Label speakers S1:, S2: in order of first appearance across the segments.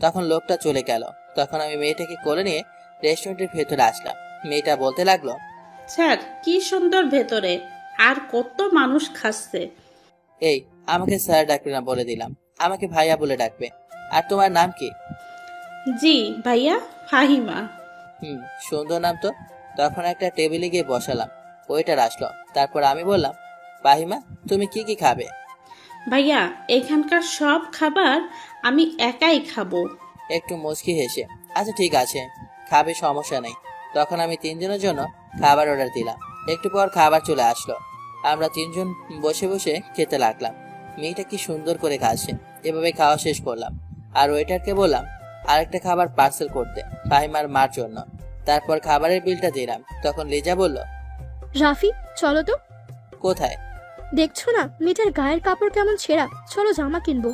S1: তখন লোকটা চলে গেল। তখন আমি মেয়েটাকে কোলে নিয়ে রেস্টুরেন্টের ভেতরে আসলাম। মেয়েটা বলতে লাগলো,
S2: স্যার কি সুন্দর ভেতরে, আর কত মানুষ খাচ্ছে।
S1: এই আমাকে স্যার ডাকবে না বলে দিলাম, আমাকে ভাইয়া বলে ডাকবে। আর তোমার নাম কি?
S2: জি ভাইয়া, ফাহিমা।
S1: সুন্দর নাম তো। তখন একটা টেবিলে গিয়ে বসালাম। ওয়েটার আসলো। তারপর আমি বললাম, ফাহিমা তুমি কি কি খাবে?
S2: ভাইয়া এখানকার সব খাবার আমি একাই খাবো।
S1: একটু মুচকি হেসে, আচ্ছা ঠিক আছে, খাবে, সমস্যা নেই। তখন আমি তিনজনের জন্য খাবার অর্ডার দিলাম। একটু পর খাবার চলে আসলো। আমরা তিনজন বসে বসে খেতে লাগলাম। মেয়েটা কি সুন্দর করে খাচ্ছে। এভাবে খাওয়া শেষ করলাম। আর ওয়েটারকে বললাম আরেকটা খাবার পার্সেল করতে, ফাহিমার মার জন্য। তারপর খাবারের বিলটা দিলাম। তখন লিজা বলল,
S3: রাফি চলো তো।
S1: কোথায়?
S3: দেখছো না মেয়েটার গায়ের কাপড় কেমন ছেঁড়া, চলো জামা কিনবো।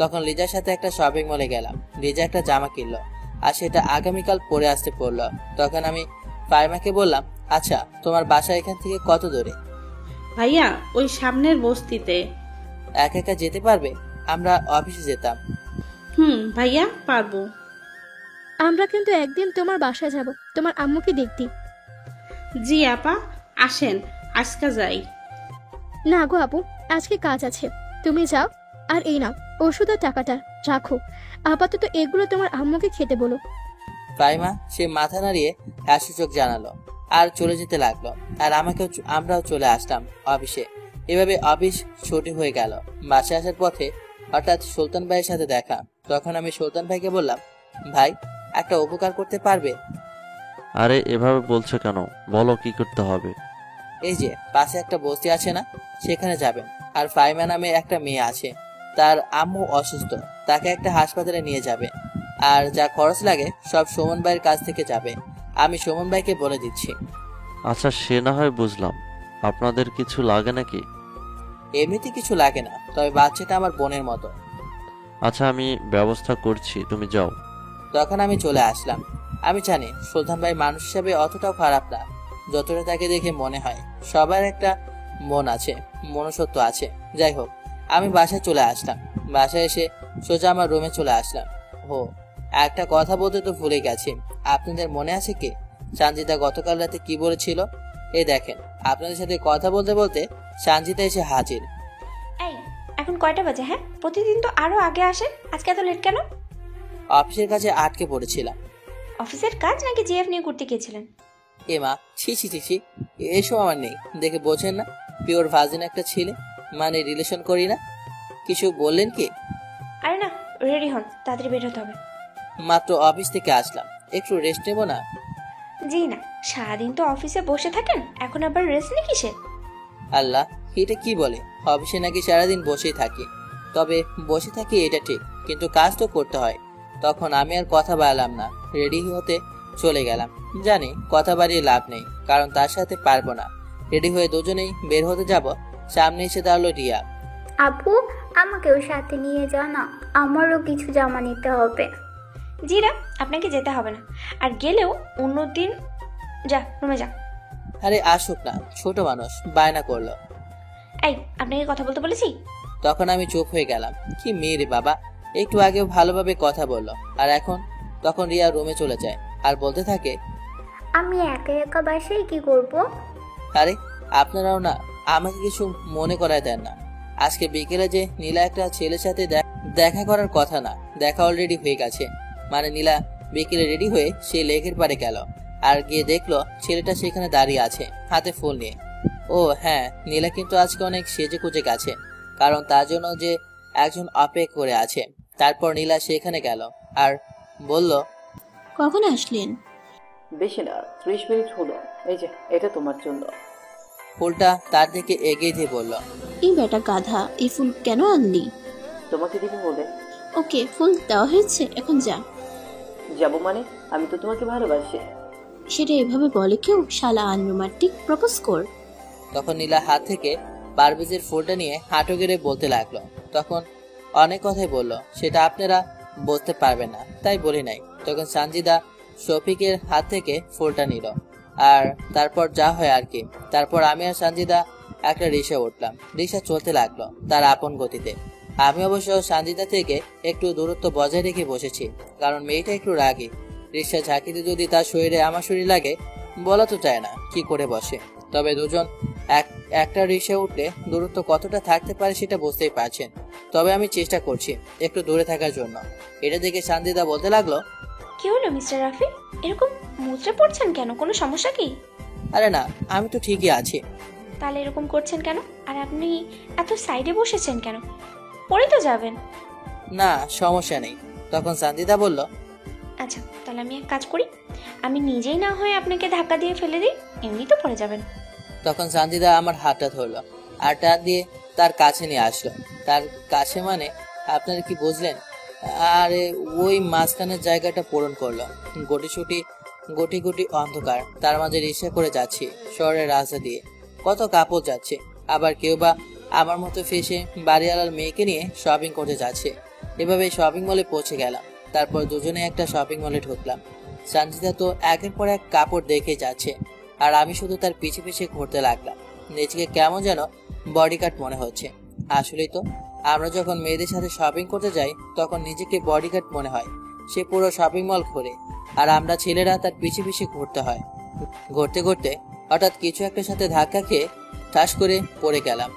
S1: তখন লিজার সাথে একটা শপিং মলে গেলাম। লিজা একটা জামা কিনলো আর সেটা আগামীকাল পরে আসতে পড়লো। তখন আমি ফাহিমাকে বললাম, আচ্ছা তোমার বাসা এখান থেকে কত দূরে?
S2: ভাইয়া ওই সামনের বস্তিতে।
S1: একা একা যেতে পারবে? আমরা অফিসে যেতাম।
S2: ভাইয়া পারবো।
S3: আমরা কিন্তু একদিন তোমার বাসায় যাব, তোমার আম্মুকে দেখতে।
S2: জি আপা, আসেন আজকে যাই।
S3: না গো আপু, আজকে কাজ আছে, তুমি যাও। আর এই নাও ওষুধ আর টাকাটা রাখো, আপাতত এগুলো তোমার আম্মুকে খেতে বলো।
S1: ফাহিমা সে মাথা নাড়িয়ে হাস্যচোখ জানালো আর চলে যেতে লাগলো। আর আমরাও চলে আসলাম অফিসে। এভাবে অফিস ছুটি হয়ে গেল। বাসায় আসার পথে হঠাৎ সুলতান ভাইয়ের সাথে দেখা। তখন আমি সুলতান ভাইকে বললাম, ভাই একটা উপকার করতে পারবে?
S4: আরে এভাবে বলছো কেন, বলো কি করতে হবে।
S1: এই যে পাশে একটা বস্তি আছে না, সেখানে যাবেন। আর ফাহিমা নামে একটা মেয়ে আছে, তার আম্মু অসুস্থ, তাকে একটা হাসপাতালে নিয়ে যাবে। আর যা খরচ লাগে সব সুমন ভাইয়ের কাছ থেকে যাবে। আমি সুমন ভাইকে বলে দিচ্ছি।
S4: আচ্ছা সে না হয় বুঝলাম, আপনাদের কিছু লাগে নাকি?
S1: এমনিতে কিছু লাগে না, তবে বাচ্চাটা আমার বোনের মতো।
S4: আচ্ছা আমি ব্যবস্থা করছি, তুমি যাও।
S1: তখন আমি চলে আসলাম। আমি জানি সুলতান ভাই মানুষ হিসাবে অতটাও খারাপ না যতটা তাকে দেখে মনে হয়। সবার একটা মন আছে, মনুষ্যত্ব আছে। যাই হোক, আমি বাসায় চলে আসলাম। বাসায় এসে সোজা আমার রুমে চলে আসলাম। একটা কথা বলতে তো ভুলে গেছি। আপনাদের মনে আছে কি সঞ্জিতা গতকাল রাতে কি বলেছিল? এই দেখেন, আপনাদের সাথে কথা বলতে বলতে সঞ্জিতা এসে হাজির।
S5: এই এখন কয়টা বাজে? হ্যাঁ, প্রতিদিন তো আরো আগে আসে, আজকে এত লেট কেন?
S1: অফিসের কাছে আটকে পড়েছিলাম।
S5: অফিসের কাজ নাকি জিএফ নিয়ে ঘুরতে গিয়েছিলেন?
S1: এমা ছি ছি ছি ছি, এসব আমার নেই, দেখে বোঝেন না পিওর ভার্জিন একটা ছেলে, মানে রিলেশন করি না। কিছু বললেন কি?
S5: আরে না, রেডি হন, তাড়াতাড়ি বের হতে হবে।
S1: মাত্র অফিস থেকে আসলাম, একটু রেস্ট নেবো না?
S5: জি না, সারাদিন তো অফিসে বসে থাকেন, এখন আবার রেস্ট নেই কিসে?
S1: আল্লাহ, এটা কি বলে? অফিসে নাকি সারাদিন বসেই থাকি। তবে বসে থাকি এটা ঠিক, কিন্তু কাজ তো করতে হয়। তখন আমি আর কথা বাড়ালাম না, রেডি হতে চলে গেলাম। জানি কথা বাড়িয়ে লাভ নেই, কারণ তার সাথে পারবো না। রেডি হয়ে দুজনেই বের হতে যাব। সামনে এসে দাঁড়ালো রিয়া।
S6: আপু, আমাকেও সাথে নিয়ে যাও না, আমারও কিছু জামা নিতে হবে।
S5: জি না, আপনাকে যেতে হবে না, আর গেলেও অন্যদিন। যা রুমে যা।
S1: আরে আসুক না, ছোট মানুষ, বায়না করলো।
S5: এই আপনাকে কথা বলতে বলেছি?
S1: তখন আমি চুপ হয়ে গেলাম। কি মেয়ে রে বাবা, একটু আগেও ভালোভাবে কথা বললো, আর এখন? তখন রিয়া রুমে চলে যায় আর বলতে থাকে,
S6: আমি একা একা বাসায় কি করব?
S1: আরে আপনারাও না আমাকে কিছু মনে করায় দেন না। আজকে বিকেলে যে নীলা একটা ছেলের সাথে দেখা করার কথা না, দেখা অলরেডি হয়ে গেছে। মানে নীলা বিকেলে রেডি হয়ে সে লেকের পাড়ে গেল, আর গিয়ে দেখলো ছেলেটা সেখানে দাঁড়িয়ে আছে হাতে ফুল নিয়ে। ও হ্যাঁ, নীলা কিন্তু আজকে অনেক সেজে কুজে গেছে, কারণ তার জন্য যে একজন অপেক্ষা করে আছে। তারপর নীলা সেখানে গেল আর বলল,
S7: কখন আসলেন?
S8: বেশি না, 30 মিনিট হলো। এই যে এটা তোমার জন্য।
S1: ফুলটা তার দিকে এগিয়ে দিয়ে বলল,
S7: এই বেটা গাধা, এই ফুল কেন আনলি?
S8: তোমাকে দিব বলে।
S7: ওকে, ফুল দেওয়া হয়েছে, এখন যা।
S8: যাবো মানে? আমি তো তোমাকে ভালোবাসি।
S7: সেটা এভাবে বলে কেউ? শালা আনরোমান্টিক, প্রপোজ কর।
S1: তখন নীলা হাত থেকে পারভেজের ফুলটা নিয়ে হাঁটু গেড়ে বলতে লাগলো। তখন অনেক কথাই বললো, সেটা আপনারা বুঝতে পারবেন না, তাই বলি নাই। তখন সানজিদা শফিকের হাত থেকে ফুলটা নিল, আর তারপর যা হয় আর কি। তারপর আমি আর সানজিদা একটা রিক্সা উঠলাম। রিক্সা চলতে লাগলো তার আপন গতিতে। আমি অবশ্য সানজিদা থেকে একটু দূরত্ব বজায় রেখে বসেছি, কারণ মেয়েটা একটু রাগী। রিক্সা ঝাঁকিতে যদি তার শরীরে আমার শরীর লাগে বলা তো চায় না কি করে বসে। তবে দুজন একটা রিক্সায় উঠলে দূরত্ব কতটা থাকতে পারে সেটা বুঝতেই পারছেন। তবে আমি চেষ্টা করছি একটু দূরে থাকার জন্য। এটা দেখে সানজিদা বলতে লাগলো,
S5: কি হলো মিস্টার রাফি, এরকম মুচড়ে পড়ছেন কেন? কোনো সমস্যা কি?
S1: আরে না, আমি তো ঠিকই আছি।
S5: তাহলে এরকম করছেন কেন? আর আপনি এত সাইডে বসেছেন কেন? পড়ে তো যাবেন।
S1: না, সমস্যা নেই। তখন সানজিদা বলল,
S5: আচ্ছা তাহলে আমি এক কাজ করি, আমি নিজেই না হয় আপনাকে ধাক্কা দিয়ে ফেলে দিই, এমনি তো পড়ে যাবেন।
S1: তখন সানজিদা আমার হাতটা ধরলো আর টান দিয়ে তার কাছে নিয়ে আসলো। তার কাছে মানে আপনারা কি বুঝলেন? আরে ওই মাঝখানের জায়গাটা পূরণ করলো। গুটি গুটি অন্ধকার, তার মাঝে রিক্সা করে যাচ্ছি শহরের রাস্তা দিয়ে। কত কাপড় যাচ্ছে, আবার কেউ বা আমার মতো ফেসে বাড়িওয়ালার মেয়েকে নিয়ে শপিং করতে যাচ্ছে। এভাবে শপিং মলে পৌঁছে গেলাম। তারপর দুজনে একটা শপিং মলে ঢুকলাম। সানজিদা তো একের পর এক কাপড় দেখে যাচ্ছে, আর আমি শুধু তার পিছে পিছে ঘুরতে লাগলাম। নিজেকে কেমন যেন বডিগার্ড মনে হচ্ছে। আসলেই তো, আমরা যখন মেয়েদের সাথে শপিং করতে যাই তখন নিজেকে বডিগার্ড মনে হয়। সে পুরো শপিং মল ঘোরে, আর আমরা ছেলেরা তার পিছে পিছে ঘুরতে হয়। ঘুরতে ঘুরতে হঠাৎ কিছু একটা সাথে ধাক্কা খেয়ে ঠাস করে পড়ে গেলাম।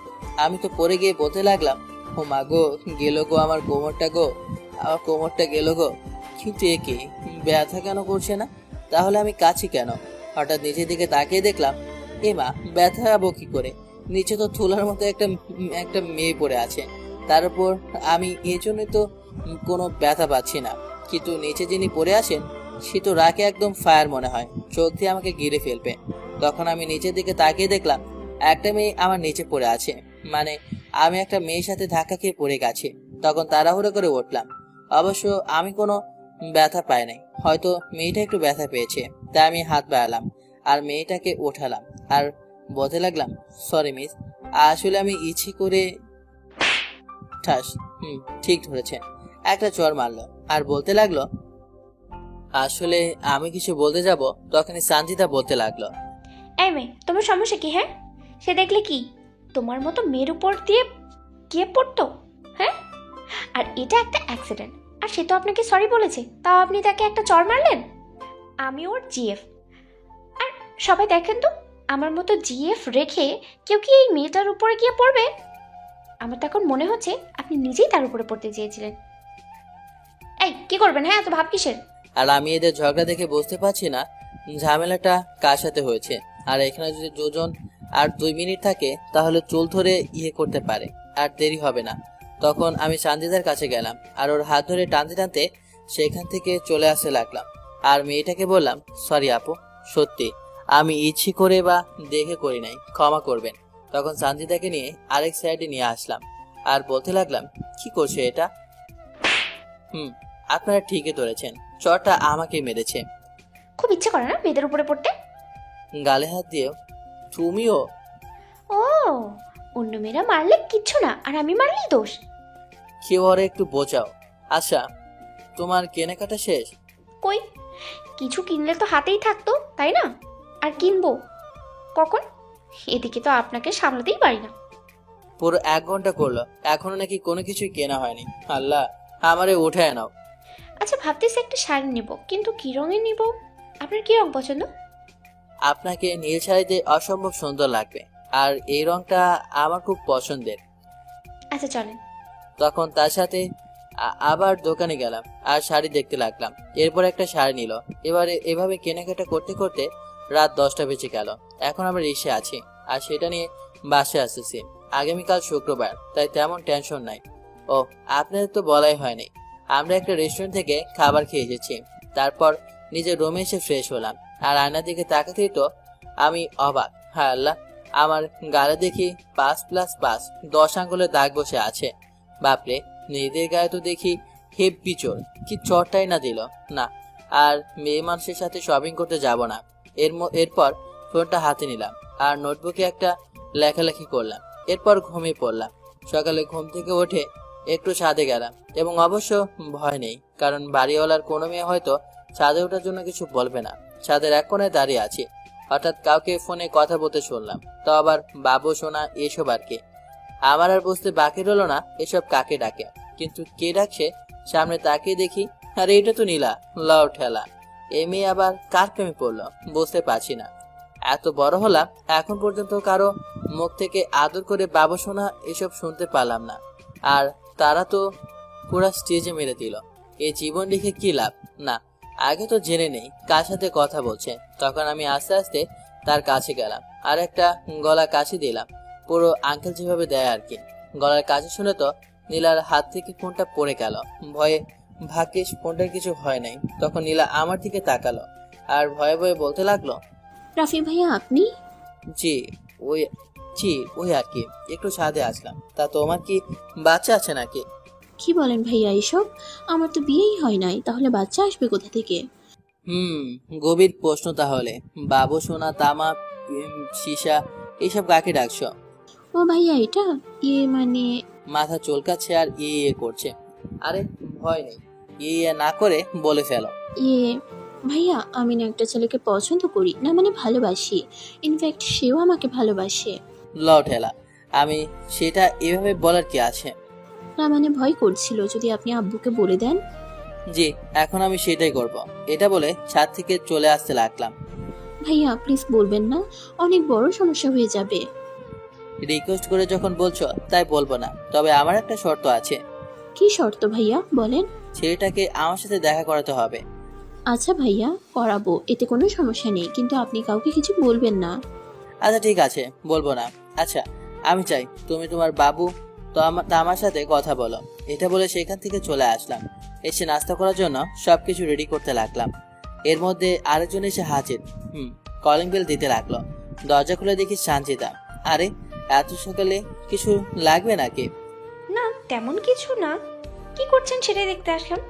S1: আমি তো পড়ে গিয়ে বলতে লাগলাম, ও মা গো, গেল গো আমার কোমরটা গো, আমার কোমরটা গেল গো। কিন্তু এ কি, ব্যথা কেন করছে না? তাহলে আমি কাছি কেন? হঠাৎ নিচের দিকে তাকিয়ে দেখলাম, এ মা, ব্যথা যাবো কি করে? নিচে তো থুলার মতো একটা মেয়ে পড়ে আছে। তার উপর আমি এই জন্যই তো কোনো ব্যথা পাচ্ছি না। কিন্তু নিচে যিনি পড়ে আছেন সে তো রাগে একদম ফায়ার মনে হয়, চোখ দিয়ে আমাকে গিলে ফেলবে। তখন আমি নিচের দিকে তাকিয়ে দেখলাম একটা মেয়ে আমার নিচে পড়ে আছে, মানে আমি একটা মেয়ের সাথে ধাক্কা খেয়ে পড়ে গেছি। তখন তাড়াহুড়ো করে উঠলাম। অবশ্য আমি কোনো ব্যথা পাই নাই, হয়তো মেয়েটা একটু ব্যথা পেয়েছে, তাই আমি হাত বাড়ালাম আর মেয়েটাকে ওঠালাম আর বলতে লাগলাম, সরি মিস, আসলে আমি ইচ্ছে করে। ঠাস, ঠিক ধরেছেন, একটা চড় মারলো আর বলতে লাগলো, আসলে আমি কিছু বলতে যাব তখনই সানজিদা বলতে লাগলো,
S5: এই মেয়ে, তোমার সমস্যা কি? হ্যাঁ, সে দেখলে কি তোমার মতো মেয়ের উপর দিয়ে কে পড়তো? হ্যাঁ, আর এটা একটা অ্যাক্সিডেন্ট, আর সে তো আপনাকে সরি বলেছে, তাও আপনি তাকে একটা চড় মারলেন। আমি ওর জিএফ, আর সবাই দেখেন তো, আমার মতো জিএফ রেখে কেউ কি এই মেয়েটার উপরে গিয়ে পড়বে? আমার তো এখন মনে হচ্ছে আপনি নিজেই তার উপরে পড়তে চেয়েছিলেন। এই কি করবেন? হ্যাঁ, এত ভাব কিসের?
S1: আর আমি এদের ঝগড়া দেখে বুঝতে পারছি না ঝামেলাটা কার সাথে হয়েছে। আর এখানে যদি দুজন আর 2 মিনিট থাকে তাহলে চুল ধরে করতে পারে, আর দেরি হবে না। তখন আমি সানজিদার কাছে গেলাম আর ওর হাত ধরে টানতে টানতে সেখান থেকে চলে আসতে লাগলাম। আর মেয়েটাকে বললাম, সরি আপু, সত্যি আমি ইচ্ছে করে বা দেখে করি নাই, ক্ষমা করবেন। তখন সানজিদাকে নিয়ে আরেক সাইডে নিয়ে আসলাম আর বলতে লাগলাম, কি করছে এটা? আপনারা ঠিকই ধরেছেন, চরটা আমাকে মেরেছে।
S5: খুব ইচ্ছে করে না মেয়েদের উপরে পড়তে?
S1: গালে হাত দিয়ে, তুমিও?
S5: ও, অন্য মেয়েরা মারলে কিচ্ছু না, আর আমি মারলেই দোষ?
S1: কেউ ওরা একটু বোঝাও। আচ্ছা, তোমার কেনাকাটা শেষ?
S5: কই, কিছু কিনলে তো হাতেই থাকতো, তাই না? আর কিনবো কখন? এদিকে তো আপনাকে সামলাতেই পারি না।
S1: পুরো 1 ঘন্টা করলো, এখনো নাকি কোনো কিছুই কেনা হয়নি। আল্লাহ, আমারে উঠায় নাও।
S5: আচ্ছা, ভাবতেছি একটা শাড়ি নিব, কিন্তু কি রঙের নিব? আপনার কি রং পছন্দ?
S1: আপনাকে নীল শাড়িতে অসম্ভব সুন্দর লাগবে, আর এই রংটা আমার খুব পছন্দের।
S5: আচ্ছা চলেন।
S1: তখন তার সাথে আবার দোকানে গেলাম আর শাড়ি দেখতে লাগলাম। এরপর একটা শাড়ি নিল। এভাবে কেনাকাটা করতে করতে রাত 10টা বেজে গেল। এখন আমরা রিক্সা আছি আর সেটা নিয়ে বাসে আসতেছি। আগামীকাল শুক্রবার, তাই তেমন টেনশন নাই। ও, আপনাদের তো বলাই হয়নি, আমরা একটা রেস্টুরেন্ট থেকে খাবার খেয়ে এসেছি। তারপর নিজের রুমে এসে ফ্রেশ হলাম আর আয়নার দিকে তাকাতেই তো আমি অবাক। হায় আল্লাহ, আমার গালে দেখি 5+5 10 আঙ্গুলের দাগ বসে আছে। বাপরে, নিজেদের গায়ে তো দেখি হেব্বি চোর, কি চরটাই না দিল না। আর মেয়ে মানুষের সাথে শপিং করতে যাব না। এরপর ফোনটা হাতে নিলাম আর নোটবুকে একটা লেখালেখি করলাম। এরপর ঘুমিয়ে পড়লাম। সকালে ঘুম থেকে উঠে একটু ছাদে গেলাম, এবং অবশ্য ভয় নেই, কারণ বাড়িওয়ালার কোনো মেয়ে হয়তো ছাদে ওঠার জন্য কিছু বলবে না। ছাদের এক কোণে দাঁড়িয়ে আছি, হঠাৎ কাউকে ফোনে কথা বলতে শুনলাম, তো আবার বাবু সোনা এসব আর কি। আমার আর বুঝতে বাকি রইল না এসব কাকে ডাকে, কিন্তু কে ডাকছে সামনে তাকিয়ে দেখি, আরে এটা তো নীলা। লাও ঠেলা, এ মেয়ে আবার কার প্রেমে পড়লো বুঝতে পারছি না। এত বড় হলাম এখন পর্যন্ত কারো মুখ থেকে আদর করে বাবা শোনা এসব শুনতে পারলাম না। আর তারা তো পুরা স্টেজে মেরে দিল। এই জীবন রেখে কি লাভ? না, আগে তো জেনে নেই কার সাথে কথা বলছে। তখন আমি আস্তে আস্তে তার কাছে গেলাম আর একটা গলা কাছে দিলাম, পুরো আঙ্কেল যেভাবে দেয় আর কি। গলার কাছে শুনে তো নীলার হাত থেকে ফোনটা পড়ে গেল। ভয়ে ভাগ্যিস ফোনটার কিছু হয় নাই। তখন নীলা আমার দিকে তাকালো আর ভয়ে ভয়ে বলতে লাগলো,
S7: রাফি ভাইয়া আপনি?
S1: জি ওই ওই আর কি, একটু ছাদে আসলাম। তা তোমার কি বাচ্চা আছে নাকি?
S7: কি বলেন ভাইয়া এসব? আমার তো বিয়েই হয় নাই, তাহলে বাচ্চা আসবে কোথা থেকে?
S1: গভীর প্রশ্ন তাহলে। বাবু সোনা তামা সীসা এইসব কাকে ডাকছো?
S7: ও ভাইয়া এটা মানে
S1: মাথা চুলকাচ্ছে আর ইয়ে করছে। আরে ভয় নেই, ইয়ে না করে বলে ফেলো।
S7: ভাইয়া আমি না একটা ছেলেকে পছন্দ করি, না মানে ভালোবাসি। ইনফ্যাক্ট সেও আমাকে ভালোবাসে।
S1: লও ঠেলা, আমি সেটা এভাবে বলার কি আছে?
S7: না মানে ভয় করছিল যদি আপনি আব্বুকে বলে দেন।
S1: জি, এখন আমি সেটাই করব। এটা বলে ছাদ থেকে চলে আসতে লাগলাম।
S7: ভাইয়া প্লিজ বলবেন না, অনেক বড় সমস্যা হয়ে যাবে।
S1: রিকোয়েস্ট করে যখন বলছো তাই বলবো না, তবে আমার একটা শর্ত আছে।
S7: কি শর্ত ভাইয়া বলেন?
S1: ছেলেটাকে আমার সাথে দেখা করাতে হবে।
S7: আচ্ছা ভাইয়া করাবো, এতে কোনো সমস্যা নেই, কিন্তু আপনি কাউকে কিছু বলবেন না।
S1: আচ্ছা ঠিক আছে, বলবো না। আচ্ছা আমি চাই তুমি তোমার বাবু আমার সাথে কথা বলো। এটা বলে সেখান থেকে চলে আসলাম। এসে নাস্তা করার জন্য সবকিছু রেডি করতে লাগলাম। এর মধ্যে আরেকজন এসে হাজির। কলিং বেল দিতে লাগলো। দরজা খুলে দেখি সঞ্জিতা। আরে এত সকালে কিছু লাগবে নাকি?
S5: না তেমন কিছু না, কি করছেন সেটাই দেখতে আসলাম।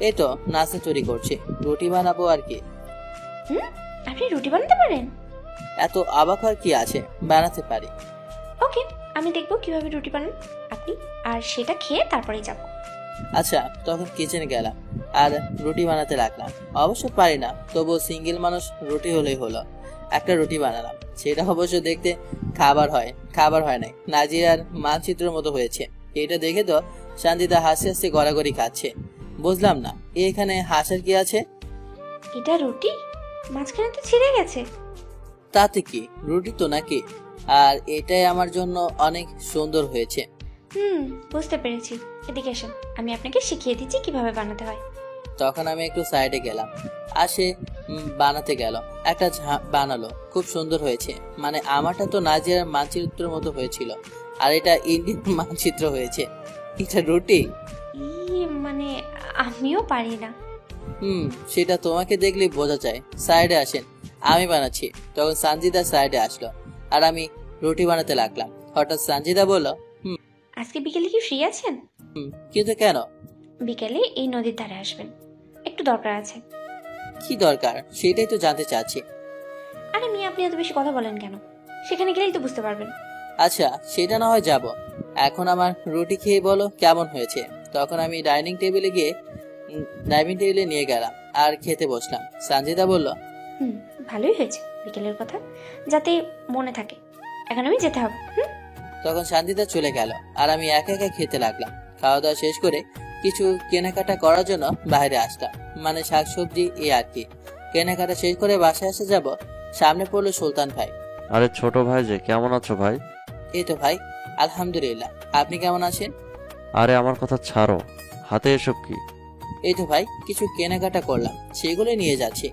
S1: এই তো নাস্তা তৈরি করছি, রুটি বানাবো আর কি।
S5: আপনি রুটি বানাতে পারেন?
S1: এত অবাক হওয়ার কি আছে, বানাতে পারি।
S5: ওকে, আমি দেখবো কিভাবে রুটি বানান আপনি, আর সেটা খেয়ে তারপরেই যাব।
S1: আচ্ছা তখন কিচেনে গেলাম আর রুটি বানাতে লাগলাম। অবশ্য পারি না, তবুও সিঙ্গেল মানুষ রুটি হলেই হলো। একটা রুটি বানালাম, সেটা অবশ্য দেখতে খাবার হয় নাই, নাজিরার মানচিত্রের মতো হয়েছে। এটা দেখে তো সঞ্জিতা হাসতে হাসতে গড়াগড়ি খাচ্ছে। বুঝলাম না এখানে হাসার কি আছে?
S5: এটা রুটি, মাঝখানে তো ছিঁড়ে গেছে।
S1: তাতে কি, রুটি তো নাকি। আর এটাই আমার জন্য অনেক সুন্দর হয়েছে।
S5: বুঝতে পেরেছি। এদিকে আসেন, আমি আপনাকে শিখিয়ে দিচ্ছি কিভাবে বানাতে হয়।
S1: তখন আমি একটু সাইডে গেলাম আর সে বানাতে গেল। একটা বানালো, খুব সুন্দর হয়েছে। মানে আমারটা তো নাজিরার মানচিত্রের মতো হয়েছিল, আর এটা ইন্ডিয়ান মানচিত্র হয়েছে। এটা রুটি?
S5: মানে আমিও পারি না।
S1: সেটা তোমাকে দেখলেই বোঝা যায়। সাইডে আসেন, আমি বানাচ্ছি। তখন সঞ্জিদা সাইডে আসলো আর আমি রুটি বানাতে লাগলাম। হঠাৎ সঞ্জিদা বলল,
S5: আজকে বিকেলে কি ফ্রি আছেন?
S1: কিন্তু কেন?
S5: বিকেলে এই নদীর ধারে আসবেন, একটু দরকার আছে।
S1: কি দরকার সেটাই তো জানতে চাচ্ছি।
S5: আরে মিয়া আপনি এত বেশি কথা বলেন কেন? সেখানে গেলেই তো বুঝতে পারবেন।
S1: আচ্ছা সেটা না হয় যাব, এখন আমার রুটি খেয়ে বলো কেমন হয়েছে। তখন আমি ডাইনিং টেবিলে নিয়ে গেলাম আর খেতে বসলাম। সঞ্জিদা বলল,
S5: ভালোই হয়েছে, বিকেলের কথা যাতে মনে থাকে। এখন আমি যেতে হবে।
S1: তখন সঞ্জিদা চলে গেল আর আমি একা একা খেতে লাগলাম। খাওয়া দাওয়া শেষ করে কিছু কেনাকাটা করার জন্য বাইরে আসলাম, মানে শাকসবজি এই আর কি। কেনাকাটা শেষ করে বাসায় এসে যাব, সামনে পড়লো সুলতান ভাই।
S4: আরে ছোট ভাই যে, কেমন আছো ভাই?
S1: এই তো ভাই, আলহামদুলিল্লাহ। আপনি কেমন আছেন?
S4: আরে আমার কথা ছাড়ো, হাতে এসব কি?
S1: এই তো ভাই, কিছু কেনাকাটা করলাম, সেগুলো নিয়ে যাচ্ছি।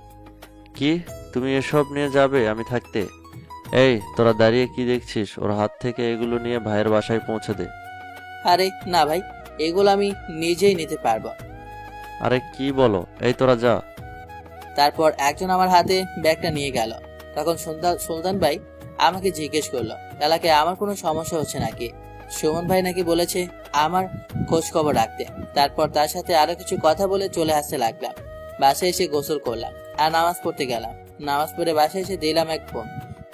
S4: কি, তুমি এসব নিয়ে যাবে আমি থাকতে? এই তোরা দাঁড়িয়ে কি দেখছিস? ওর হাত থেকে এগুলো নিয়ে ভাইয়ের বাসায় পৌঁছে দে।
S1: আরে না ভাই, এগুলো আমি নিজেই নিতে পারবো।
S4: আরে কি বলো, এই তোরা যা।
S1: তারপর একজন আমার হাতে ব্যাগটা নিয়ে গেল। তখন সুলতান ভাই আমাকে জিজ্ঞেস করলো এলাকায় আমার কোনো সমস্যা হচ্ছে নাকি। সুমন ভাই নাকি বলেছে আমার খোঁজ খবর রাখতে। তারপর তার সাথে আরো কিছু কথা বলে চলে আসতে লাগলাম। বাসায় এসে গোসল করলাম আর নামাজ পড়তে গেলাম। নামাজ পড়ে বাসায় এসে দিলাম এক ফোন।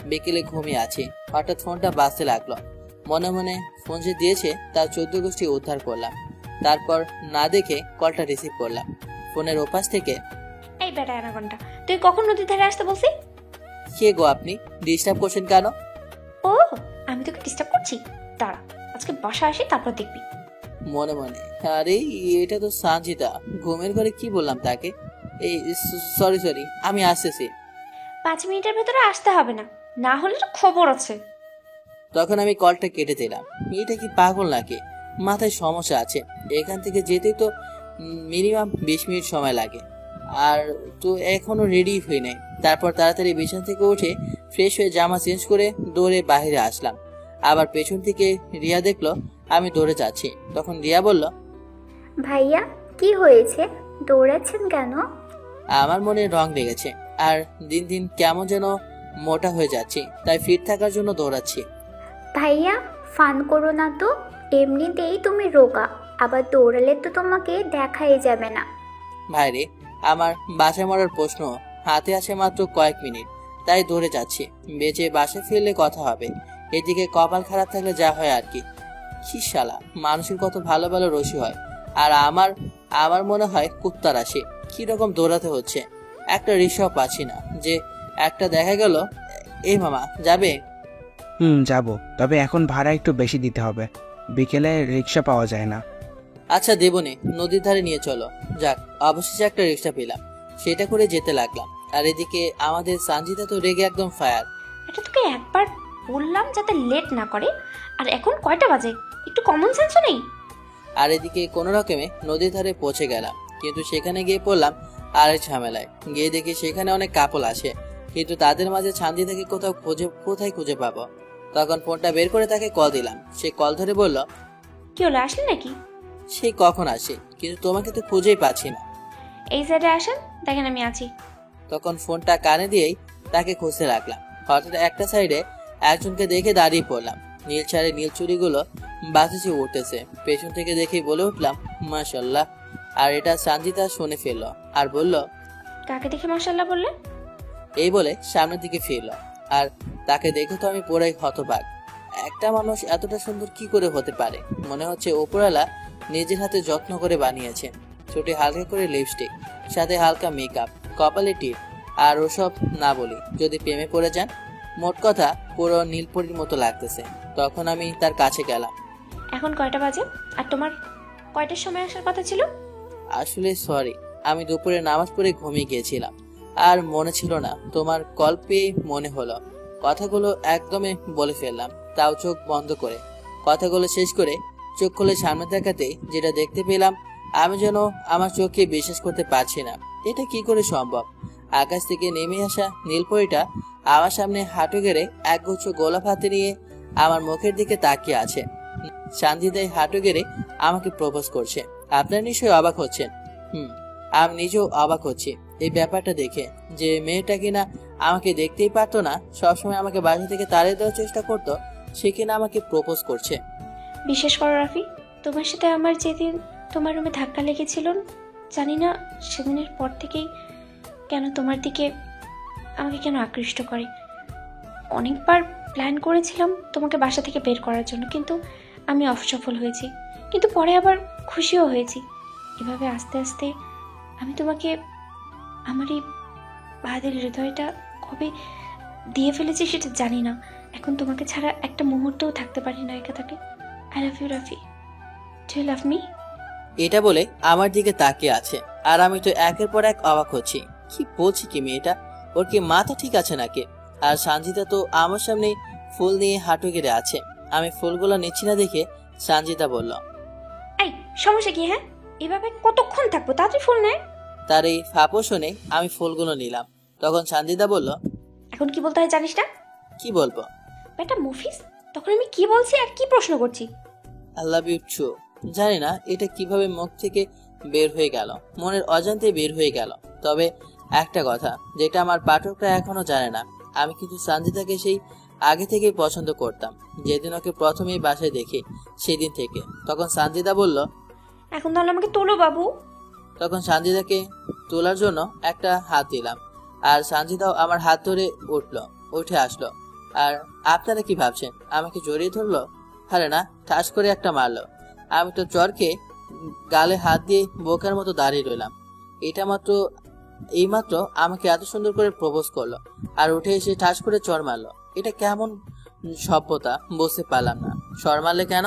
S1: বিকেলে ঘুমিয়ে আছি, হঠাৎ ফোনটা বাজতে লাগলো। মনে মনে ফোন যে দিয়েছে তার 14 গোষ্ঠী উদ্ধার করলাম। তারপর না দেখে কলটা রিসিভ করলাম। ফোনের ওপাশ থেকে,
S5: এই বেটা অ্যানাকোন্ডা, তুই কখন নদীর ধারে আসতে বলছি?
S1: কে গো আপনি? ডিস্টার্ব করছেন কেন?
S5: ও, আমি তোকে ডিস্টার্ব করছি? দাঁড়া, আজকে বাসা আসি তারপর দেখবি।
S1: মনে মনে, আরে এটা তো সানজিদা, ঘুমের ঘরে কি বললাম তাকে। এই সরি সরি, আমি আসতেছি।
S5: 5 মিনিটের ভেতরে আসতে হবে না, না হলে তো খবর আছে।
S1: তখন আমি কলটা কেটে দিলাম। মেয়েটা কি পাগল নাকি, মাথায় সমস্যা আছে? এখান থেকে যেতে তো মিনিমাম 20 মিনিট সময় লাগে, আর তো এখনো রেডি হই নাই। তারপর তাড়াতাড়ি বিছানা থেকে উঠে ফ্রেশ হয়ে জামা চেঞ্জ করে দৌড়ে বাইরে আসলাম। আবার পেছন থেকে রিয়া দেখলো আমি দৌড়ে যাচ্ছি। তখন রিয়া বলল,
S6: ভাইয়া কি হয়েছে, দৌড়াচ্ছেন কেন?
S1: আমার মনে রং লেগেছে, আর দিন দিন কেমন যেন মোটা হয়ে যাচ্ছি, তাই ফিট থাকার জন্য দৌড়াচ্ছি।
S6: ভাইয়া ফান করো না তো, এমনিতেই তুমি রোগা, আবার দৌড়ালে তো তোমাকে দেখাই যাবে না।
S1: ভাইরে, আমার বাসায় মরার প্রশ্ন, হাতে আছে মাত্র কয়েক মিনিট, তাই দৌড়ে যাচ্ছি। বেঁচে বাসায় ফিরলে কথা হবে। এদিকে কপাল খারাপ থাকলে যা হয় আর কি। কি শালা, মানুষের কত ভালো ভালো রসি হয়, আর আমার আমার মনে হয় কুত্তা রাশি। কি রকম দৌড়াতে হচ্ছে, একটা রিক্সাও পাচ্ছি না। যে একটা দেখা গেল। এই মামা যাবে?
S9: যাব, তবে এখন ভাড়া একটু বেশি দিতে হবে, বিকেলে রিক্সা পাওয়া যায় না।
S1: আচ্ছা দেবনে, নদীর ধারে নিয়ে চলো। যাক, অবশেষে একটা রিক্সা পেলাম, সেটা করে যেতে লাগলাম। আর এদিকে আমাদের সানজিদা তো রেগে একদম ফায়ার।
S5: এটা তোকে একবার বললাম যাতে লেট না করে, আর এখন কয়টা বাজে, একটু কমন সেন্সও নেই।
S1: আর এদিকে কোনো রকমে নদীর ধারে পৌঁছে গেলাম, কিন্তু সেখানে গিয়ে পড়লাম আরেক ঝামেলায়। গিয়ে দেখি সেখানে অনেক কাপল আসে, কিন্তু তাদের মাঝে সানজিদাকে কোথায় খুঁজে পাবো। তখন ফোনটা বের করে তাকে কল দিলাম। সে কল ধরে বলল,
S5: কি হলো, আসলে নাকি?
S1: সেই কখন আসে, কিন্তু তোমাকে তো খুঁজেই পাচ্ছি না।
S5: এই সাইডে আসেন, দেখেন আমি আছি।
S1: তখন ফোনটা কানে দিয়েই তাকে খুঁজতে লাগলাম। হঠাৎ একটা সাইডে একজনকে দেখে দাঁড়িয়ে পড়লাম। নীল শাড়ি নীল চুড়িগুলো বাতাসে উঠতেছে। পেছন থেকে দেখেই বলে উঠলাম, মাশাল্লাহ। আর এটা সানজিদা শুনে ফেললো আর বলল,
S5: কাকে দেখে মাশাআল্লাহ বললে?
S1: এই বলে সামনের দিকে ফিরল। আর তাকে দেখে তো আমি পুরাই হতবাক। একটা মানুষ এতটা সুন্দর কি করে হতে পারে? মনে হচ্ছে ওপরওয়ালা নিজের হাতে যত্ন করে বানিয়েছে। ছোটে হালকা করে লিপস্টিক, সাথে হালকা মেকআপ, কপালে টিপ, আর ওসব না বলি যদি প্রেমে পড়ে যান। মোট কথা পুরো নীলপরির মতো লাগতেছে। তখন আমি তার কাছে গেলাম।
S5: এখন কয়টা বাজে, আর তোমার কয়টার সময় আসার কথা ছিল?
S1: আসলে সরি, আমি দুপুরে নামাজ পড়ে ঘুমিয়ে গিয়েছিলাম, আর মনে ছিল না। তোমার কল পেয়ে মনে হলো। কথাগুলো একদমই বলে ফেললাম, তাও চোখ বন্ধ করে। কথাগুলো শেষ করে চোখ খুলে সামনে তাকাতে যেটা দেখতে পেলাম, আমি যেন আমার চোখে বিশ্বাস করতে পারছি না। এটা কি করে সম্ভব? আকাশ থেকে নেমে আসা নীলপরিটা আমার সামনে হাঁটু গেড়ে একগুচ্ছ গোলাপ হাতে নিয়ে আমার মুখের দিকে তাকিয়ে আছে। সানজিদাই হাঁটু গেড়ে আমাকে প্রপোজ করছে। আপনারা নিশ্চয়ই অবাক হচ্ছেন। আমি নিজেও অবাক হচ্ছি এই ব্যাপারটা দেখে, যে মেয়েটা কিনা আমাকে দেখতেই পারতো না, সবসময় আমাকে বাসা থেকে তাড়িয়ে দেওয়ার চেষ্টা করতো, সে কিনা আমাকে প্রপোজ করছে।
S5: বিশ্বাস করো রাফি, তোমার সাথে আমার যেদিন তোমার রুমে ধাক্কা লেগেছিল, জানি না সেদিনের পর থেকেই কেন তোমার দিকে আমাকে কেন আকৃষ্ট করে। অনেকবার প্ল্যান করেছিলাম তোমাকে বাসা থেকে বের করার জন্য, কিন্তু আমি অসফল হয়েছি। কিন্তু পরে আবার খুশিও হয়েছি। এভাবে আস্তে আস্তে আমি তোমাকে আমার এই বাহাদের হৃদয়টা কবে দিয়ে ফেলেছি সেটা জানি না। এখন তোমাকে ছাড়া একটা মুহূর্তও থাকতে পারি না একা থাকে। I love you Rafi, do you love me?
S1: এটা বলে আমার দিকে তাকিয়ে আছে, আর আমি তো একের পর এক অবাক হচ্ছি। কি বলছি কি মেয়েটা, ওর কি মাথা ঠিক আছে নাকি? আর সানজিদা তো আমার সামনে ফুল নিয়ে হাঁটু গেড়ে আছে। আমি ফুলগুলো নিচ্ছি না দেখে সানজিদা বলল,
S5: এই সমস্যা কি? হ্যাঁ, এভাবে কতক্ষণ থাকবো, তাড়াতাড়ি ফুল নে।
S1: তার এই ফাপো শুনে আমি ফুলগুলো নিলাম। তখন সানজিদা বলল,
S5: এখন কি বলতে হয় জানিস না?
S1: কি বলবো?
S5: বেটা মুফিস, তখন আমি কি বলছি আর কি প্রশ্ন করছি?
S1: I love you too. জানি না এটা কিভাবে মুখ থেকে বের হয়ে গেল, মনের অজান্তে বের হয়ে গেল। তবে একটা কথা যেটা আমার পাঠকরা এখনো জানে না, আমি কিন্তু সানজিদাকে সেই আগে থেকেই পছন্দ করতাম। যেদিন ওকে প্রথমেই বাসায় দেখি সেদিন থেকে। তখন সানজিদা বলল,
S5: এখন তাহলে আমাকে তোলো বাবু।
S1: তখন সানজিদাকে তোলার জন্য একটা হাত দিলাম, আর সানজিদাও আমার হাত ধরে উঠে আসলো। আর আপনারা কি ভাবছেন, আমাকে জড়িয়ে ধরলো? আরে না, ঠাস করে একটা মারলো। আমি তো চরকে গালে হাত দিয়ে বোকার মতো দাঁড়িয়ে রইলাম। এইমাত্র আমাকে এত সুন্দর করে প্রপোজ করলো, আর উঠে এসে ঠাস করে চর মারলো। এটা কেমন সভ্যতা বুঝতে পারলাম না। চর মারলে কেন?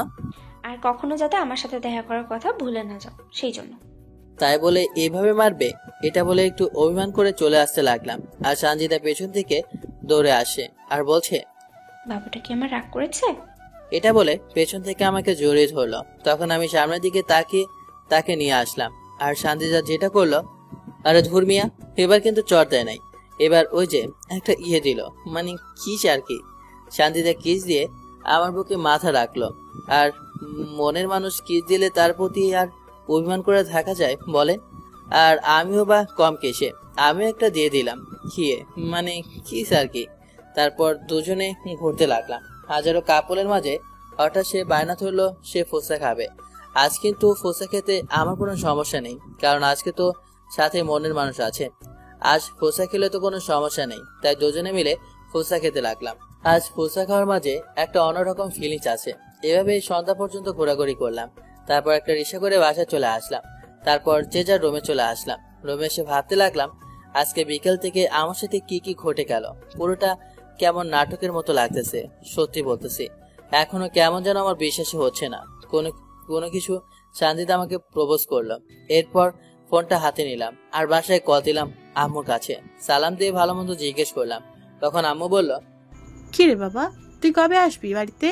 S5: আর কখনো যাতে আমার সাথে দেখা করার কথা ভুলে না যাও, সেই জন্য।
S1: তাই বলে এভাবে মারবে? এটা বলে একটু অভিমান করে চলে আসতে লাগলাম, আর সঞ্জিতা পেছন থেকে দৌড়ে আসে আর বলছে,
S5: বাবুটা কি আমার রাগ করেছে?
S1: এটা বলে পেছন থেকে আমাকে জড়িয়ে ধরলো। তখন আমি সামনের দিকে তাকিয়ে তাকে নিয়ে আসলাম, আর সঞ্জিতা যেটা করলো, আরে ধুর মিয়া, এবার কিন্তু চর দেয় নাই, এবার ওই যে একটা দিল, মানে কিস আর কি। সঞ্জিতা কিস দিয়ে আমার বুকে মাথা রাখলো, আর মনের মানুষ কিস দিলে তার প্রতি আর অভিমান করে থাকা যায় বলে? আর আমিও বা কম কেসে, আমিও একটা দিয়ে দিলাম খিয়ে, মানে কিস আর কি। তারপর দুজনে ঘুরতে লাগলাম। হাজারো কাপড়ের মাঝে হঠাৎ সে বায়না ধরলো সে ফুচকা খাবে। আজ কিন্তু ফুচকা খেতে আমার কোনো সমস্যা নেই, কারণ আজকে তো সাথে মনের মানুষ আছে। আজ ফুচকা খেলে তো কোনো সমস্যা নেই, তাই দুজনে মিলে ফুচকা খেতে লাগলাম। আজ ফুচকা খাওয়ার মাঝে একটা অন্যরকম ফিলিংস আছে। এভাবে সন্ধ্যা পর্যন্ত ঘোরাঘুরি করলাম, তারপর একটা রিক্সা করে বাসায় চলে আসলাম। তারপর যে যার রুমে চলে আসলাম। রুমে এসে ভাবতে লাগলাম আজকে বিকেল থেকে আমার সাথে কি কি ঘটে গেল। পুরোটা কেমন নাটকের মতো লাগতেছে, সত্যি বলতেছি। এখনো কেমন যেন আমার বিশ্বাসই হচ্ছে না কোনো কিছু। শান্তিতে আমাকে প্রপোজ করলো। এরপর ফোনটা হাতে নিলাম আর বাসায় কল দিলাম আম্মুর কাছে। সালাম দিয়ে ভালো মন্দ জিজ্ঞেস করলাম। তখন আম্মু বলল,
S10: কি রে বাবা, তুই কবে আসবি বাড়িতে?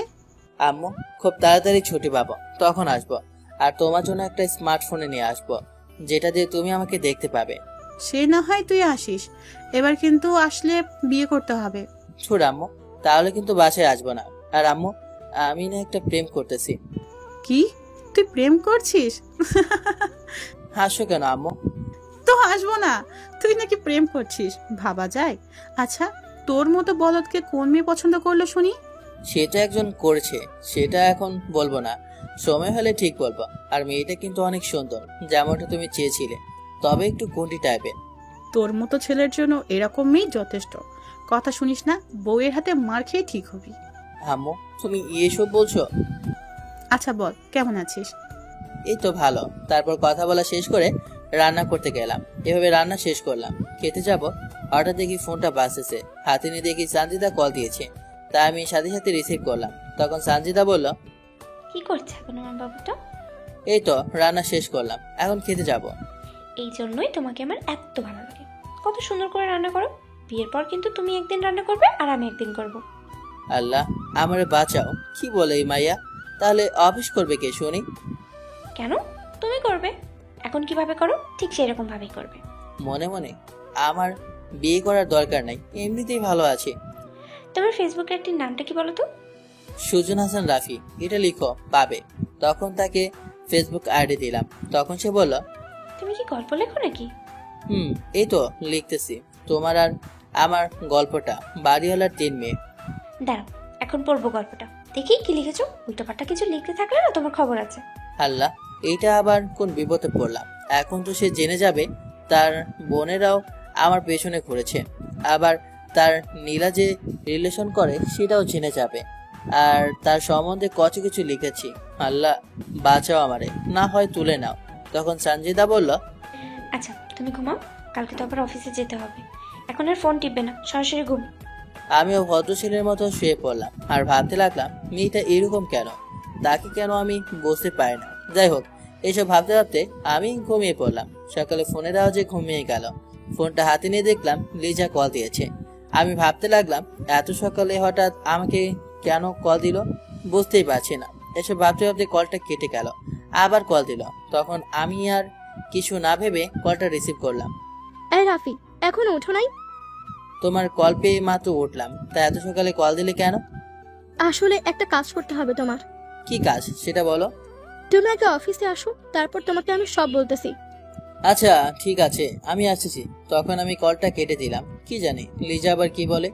S1: আম্মু, খুব তাড়াতাড়ি ছুটি পাবো, তখন আসবো। আর তোমার জন্য একটা স্মার্টফোনে নিয়ে আসবো, যেটা দিয়ে তুমি আমাকে দেখতে পাবে।
S10: সে না হয় তুই আসিস, এবার কিন্তু আসলে বিয়ে করতে হবে।
S1: ছুট আম্মু, তাহলে কিন্তু বাসায় আসবো না। আর আম্মু, আমি না একটা প্রেম করতেছি।
S10: কি, তুই প্রেম করছিস?
S1: হাসো কেন আম্মু?
S10: তো হাসবো না, তুই নাকি প্রেম করছিস, ভাবা যায়? আচ্ছা, তোর মতো বলদকে কোন মেয়ে পছন্দ করলো শুনি?
S1: সেটা একজন করেছে, সেটা এখন বলবো না, সময় হলে ঠিক বলবো। আর মেয়েটা কিন্তু অনেক সুন্দর, যেমনটা তুমি চেয়েছিলে, তবে একটু গুন্ডি টাইপের।
S10: তোর মতো ছেলের জন্য এরকম মেয়ে যথেষ্ট। কথা শুনিস না, বউয়ের হাতে মার খেয়ে ঠিক হবি।
S1: আম্মু, তুমি এসব বলছো?
S10: আচ্ছা বল, কেমন আছিস?
S1: এই তো ভালো। তারপর কথা বলা শেষ করে রান্না করতে গেলাম। এভাবে রান্না শেষ করলাম, খেতে যাব। হঠাৎ দেখি ফোনটা বাজতেছে, হাতে নিয়ে দেখি সঞ্জিতা কল দিয়েছে। তাই আমি সাথে সাথে রিসিভ করলাম। তখন সঞ্জিতা বলল,
S5: কি করছে এখন আমার বাবুটা?
S1: এই তো রান্না শেষ করলাম, এখন খেতে যাব।
S5: এই জন্যই তোমাকে আমার এত ভালো লাগে, কত সুন্দর করে রান্না করো। বিয়ের পর কিন্তু তুমি একদিন রান্না করবে আর আমি একদিন করব।
S1: আল্লাহ আমারে বাঁচাও, কি বলে এই মাইয়া? তাহলে অফিস করবে কে শুনি?
S5: কেন, তুমি করবে। এখন কিভাবে করো ঠিক সেরকম ভাবেই করবে।
S1: মনে মনে, আমার বিয়ে করার দরকার নাই, এমনিতেই ভালো আছে।
S5: তোমার ফেসবুকের একটি নামটা কি বলো তো?
S1: সুজন হাসান রাফি, এটা লিখো, পাবে। তখন তাকে ফেসবুক আইডি দিলাম। তখন সে বলল,
S5: তুমি কি গল্প লেখো নাকি?
S1: এই তো লিখতেছি তোমার আর আমার গল্পটা, বাড়িওয়ালার 3 মেয়ে।
S5: দাঁড়াও, এখন পড়বো গল্পটা, দেখি কি লিখেছো। উল্টোপাল্টা কিছু লিখতে থাকলে না তোমার খবর আছে।
S1: আল্লাহ, এইটা আবার কোন বিপদে পড়লাম। এখন তো সে জেনে যাবে তার বোনেরাও আমার পেছনে ঘুরেছে, আবার তার নীলা যে রিলেশন করে সেটাও জেনে যাবে। আর তার সম্বন্ধে কত কিছু লিখেছি। আল্লাহ বাঁচাও আমারে, না হয় তুলে নাও। তখন সঞ্জিদা বলল,
S5: আচ্ছা তুমি ঘুমাও, কালকে তো আবার অফিসে যেতে হবে। এখন আর ফোন টিপবে না, সরাসরি ঘুম।
S1: আমিও ভদ্র ছেলের মতো শুয়ে পড়লাম আর ভাবতে লাগলাম মেয়েটা এরকম কেন, তাকে কেন আমি বুঝতে পারি না। যাই হোক, এসব ভাবতে ভাবতে আমি ঘুমিয়ে পড়লাম। সকালে ফোনের আওয়াজে ঘুমিয়ে গেল। ফোনটা হাতে নিয়ে দেখলাম লিজা কল দিয়েছে। আমি ভাবতে লাগলাম এত সকালে হঠাৎ আমাকে কেন কল দিল, বুঝতেই পারছি না। এসব ভাবতে ভাবতে কলটা কেটে গেল। আবার কল দিল। তখন আমি আর কিছু না ভেবে কলটা রিসিভ করলাম।
S3: এই রাফি, এখন ওঠো নাই?
S1: তোমার কল পেয়ে মাত্র উঠলাম, তা এত সকালে কল দিলে কেন?
S3: আসলে একটা কাজ করতে হবে তোমার।
S1: কি কাজ সেটা বলো।
S3: তুমি আগে অফিসে আসো, তারপর তোমাকে আমি সব বলতেছি।
S1: আচ্ছা ঠিক আছে, আমি আসছি। তখন আমি কলটা কেটে দিলাম। কি জানি লিজা আবার কি বলে।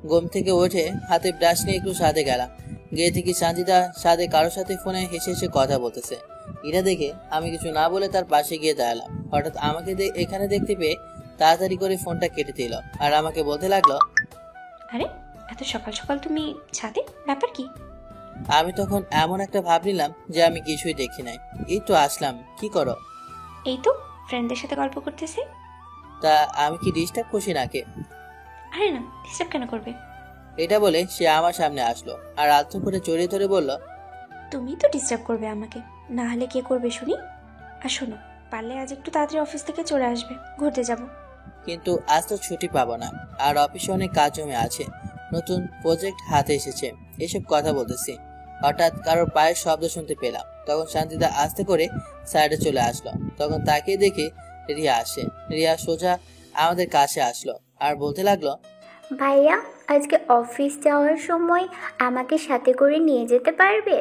S1: ঘুম থেকে উঠে হাতে ব্রাশ নিয়ে একটু ছাদে গেলাম। গিয়ে থেকে সঞ্জিতা ছাদে কারোর সাথে ফোনে হেসে হেসে কথা বলতেছে। এটা দেখে আমি কিছু না বলে তার পাশে গিয়ে দাঁড়ালাম। হঠাৎ আমাকে এখানে দেখতে পেয়ে তাড়াতাড়ি করে ফোনটা কেটে দিল আর আমাকে বলতে লাগলো,
S5: আরে এত সকাল সকাল তুমি ছাদে, ব্যাপার কি?
S1: আমি তখন এমন একটা ভাব নিলাম যে আমি কিছুই দেখি নাই। এই তো আসলাম, কি করো?
S5: এই তো ফ্রেন্ডদের সাথে গল্প করতেছি।
S1: তা আমি কি ডিস্টার্ব করছি নাকি?
S5: আরে না, ডিস্টার্ব কেন করবে?
S1: এটা বলে সে আমার সামনে আসলো আর আলতো করে জড়িয়ে ধরে বলল,
S5: তুমি তো ডিস্টার্ব করবে আমাকে, না হলে কে করবে শুনি? আর শোনো, পারলে আজ একটু তাড়াতাড়ি অফিস থেকে চলে আসবে, ঘুরতে যাব।
S1: কিন্তু আজ তো ছুটি পাবো না, আর অফিসে অনেক কাজ জমে আছে, নতুন প্রজেক্ট হাতে এসেছে, এসব কথা বলতেছি। হঠাৎ কারোর পায়ের শব্দ শুনতে পেলাম, তখন শান্তিদা আস্তে করে সাইডে চলে আসলো। তখন তাকিয়ে দেখি রিয়া আসে। রিয়া সোজা আমাদের কাছে আসলো আর বলতে লাগলো,
S6: ভাইয়া আজকে অফিস যাওয়ার সময় আমাকে সাথে করে নিয়ে যেতে পারবে?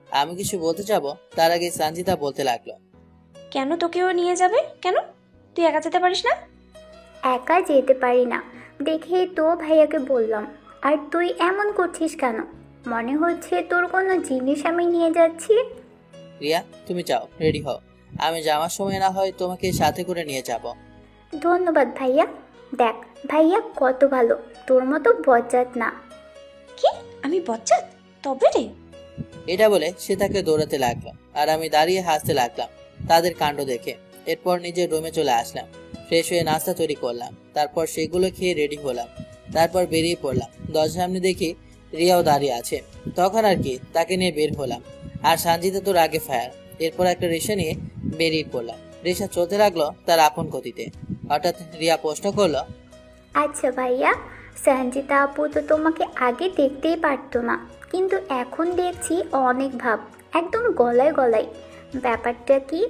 S1: আমি কিছু বলতে যাব, তার আগে সঞ্জিতা বলতে লাগলো,
S5: কেন তোকেও নিয়ে যাবে? কেন, তুই একা যেতে পারিস না?
S6: একা যেতে পারি না দেখেই তো ভাইয়াকে বললাম। আর তুই এমন করছিস কেন? মনে হচ্ছে তোর কোনো জিনিস আমি নিয়ে যাচ্ছি।
S1: রিয়া তুমি যাও, রেডি হও, আমি যাওয়ার সময় না হয় তোমাকে সাথে করে নিয়ে যাব।
S6: ধন্যবাদ ভাইয়া। দেখ ভাইয়া কত ভালো, তোর মতো বজ্জাত না।
S5: কি, আমি বজ্জাত? তবে রে।
S1: এটা বলে সে তাকে দৌড়াতে লাগলো, আর আমি দাঁড়িয়ে হাসতে লাগলাম তাদের কাণ্ড দেখে। এরপর নিজের রুমে চলে আসলাম, ফ্রেশ হয়ে নাস্তা তৈরি করলাম, তারপর সেগুলো খেয়ে রেডি হলাম, তারপর বেরিয়ে পড়লাম। দরজার সামনে দেখি রিয়াও দাঁড়িয়ে আছে, তখন আর কি তাকে নিয়ে বের হলাম। আর সঞ্জিতা তোর আগে ফায়ার। এরপর একটা রিক্সা নিয়ে বেরিয়ে পড়লাম। রিক্সা চলতে লাগলো তার আপন গতিতে। হঠাৎ রিয়া প্রশ্ন করলো,
S6: আচ্ছা ভাইয়া, সঞ্জিতা আপু তো তোমাকে আগে দেখতেই পারতো না, কিন্তু এখন দেখছি অনেক ভাব, একদম গলায় গলায়। ব্যাপারটা কি?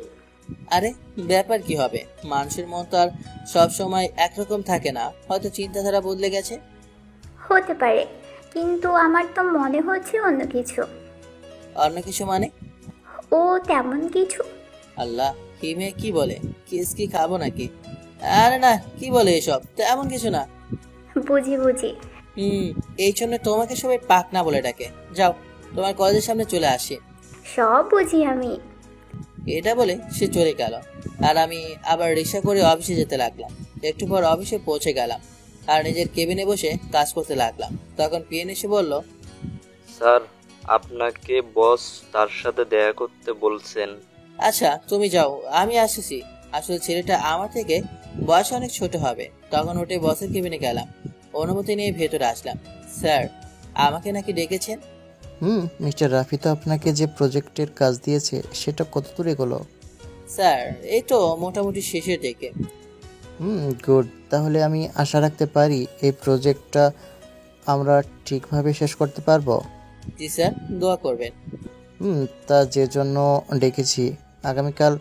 S1: আরে ব্যাপার কি হবে, মানুষের মন তো আর সব সময় একরকম থাকে না, হয়তো চিন্তাধারা বদলে গেছে।
S6: হতে পারে, কিন্তু আমার তো মনে হচ্ছে অন্য কিছু।
S1: অন্য কিছু মানে?
S6: ও তেমন কিছু।
S1: আল্লাহ, হিমে কি বলে, কিস কি খাবো নাকি? আরে না, কি বলে এসব, তেমন কিছু না।
S6: বুঝি বুঝি।
S1: এই জন্য তোমাকে সবাই পাক না বলে ডাকে। যাও, তোমার কলেজের সামনে চলে আসি।
S6: সব বুঝি আমি।
S1: এটা বলে সে চলে গেল, আর আমি আবার রিক্সা করে অফিসে যেতে লাগলাম। একটু পর অফিসে পৌঁছে গেলাম আর নিজের কেবিনে বসে কাজ করতে লাগলাম। তখন পিএন এসে বলল,
S4: স্যার আপনাকে বস তার সাথে দেখা করতে বলছেন।
S1: আচ্ছা তুমি যাও, আমি আসছি। আসলে ছেলেটা আমার থেকে বয়স অনেক ছোট হবে। তখন উঠে বসের কেবিনে গেলাম, অনুমতি নিয়ে ভেতরে আসলাম। স্যার, আমাকে নাকি ডেকেছেন?
S11: মিস্টার রাফি তো আপনাকে যে প্রজেক্টের কাজ দিয়েছে সেটা কত দূর এগোলো?
S1: স্যার, এই তো মোটামুটি শেষের দিকে।
S11: গুড। তাহলে আমি আশা রাখতে পারি এই প্রজেক্টটা আমরা ঠিকভাবে শেষ করতে পারবো?
S1: জি স্যার, দোয়া করবেন।
S11: তা যে জন্য ডেকেছি, আগামীকাল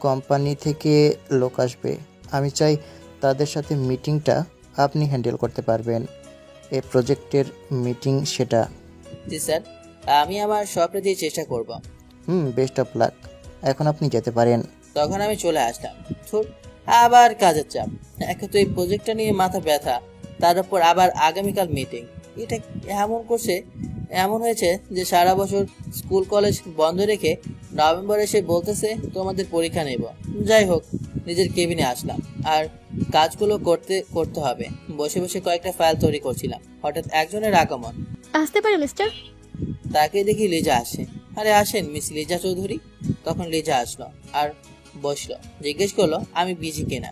S11: কোম্পানি থেকে লোক আসবে। আমি চাই তাদের সাথে মিটিংটা আপনি হ্যান্ডেল করতে পারবেন। এই প্রজেক্টের মিটিং সেটা।
S1: জি স্যার, আমি আমার সবটা দিয়ে চেষ্টা করব।
S11: Best of luck. এখন আপনি যেতে পারেন।
S1: তখন আমি চলে আসলাম। আবার কাজের চাপ, একে তো এই প্রজেক্টটা নিয়ে মাথা ব্যথা, তার উপর আবার আগামীকাল মিটিং। এটা এমন হয়েছে যে সারা বছর স্কুল কলেজ বন্ধ রেখে নভেম্বরে এসে বলতেছে তোমাদের পরীক্ষা নেব। যাই হোক, নিজের কেবিনে আসলাম আর কাজগুলো করতে হবে। বসে বসে কয়েকটা ফাইল তৈরি করছিলাম, হঠাৎ একজনের আগমন।
S3: আসতে পারে মিস্টার?
S1: তাকে দেখি লিজা আসে। আরে আসেন মিস লিজা চৌধুরী। তখন লিজা আসলো আর বসলো, জিজ্ঞেস করলো আমি বিজি কিনা।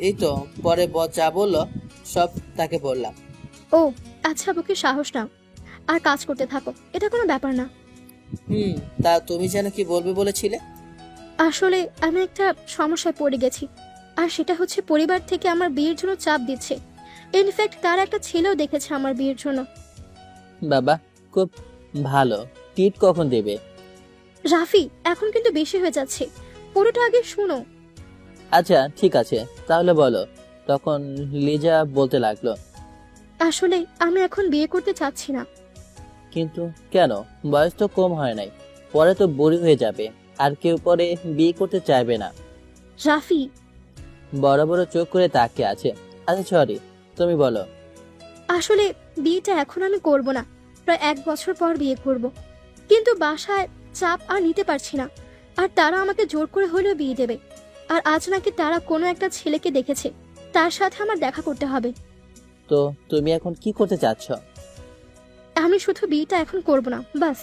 S1: এই তো পরে বস যা বললো সব তাকে বললাম।
S3: ও আচ্ছা, বুকে সাহস নাও আর কাজ করতে থাকো, এটা কোনো ব্যাপার না।
S1: তা তুমি যেন কি বলবে বলেছিলে?
S3: আসলে আমি একটা সমস্যায় পড়ে গেছি, আর সেটা হচ্ছে পরিবার থেকে আমার বিয়ের জন্য চাপ দিচ্ছে। ইনফ্যাক্ট তারা একটা ছেলেও দেখেছে আমার বিয়ের জন্য।
S1: বাবা, খুব ভালো। টিট কখন দেবে?
S3: রাফি, এখন কিন্তু বেশি হয়ে যাচ্ছে, পুরোটা আগে শুনো।
S1: আচ্ছা ঠিক আছে, তাহলে বলো। তখন লিজা বলতে লাগলো,
S3: আসলে আমি এখন বিয়ে করতে চাচ্ছি না।
S1: কিন্তু কেন? বয়স তো কম হয় নাই, পরে তো বুড়ি হয়ে যাবে, আর কেউ পরে বিয়ে করতে চাইবে না।
S3: রাফি
S1: বড় বড় চোখ করে তাকিয়ে আছে। আচ্ছা সরি, তুমি বলো।
S3: আসলে বিয়েটা এখন আমি করব না, প্রায় 1 বছর পর বিয়ে করব। কিন্তু বাসায় চাপ আর নিতে পারছি না, আর তারা আমাকে জোর করে হলেও বিয়ে দেবে। আর আজ নাকি তারা কোনো একটা ছেলেকে দেখেছে, তার সাথে আমার দেখা করতে হবে।
S1: তো তুমি এখন কি করতে চাচ্ছ?
S3: আমি শুধু বিয়েটা এখন করব না, বাস।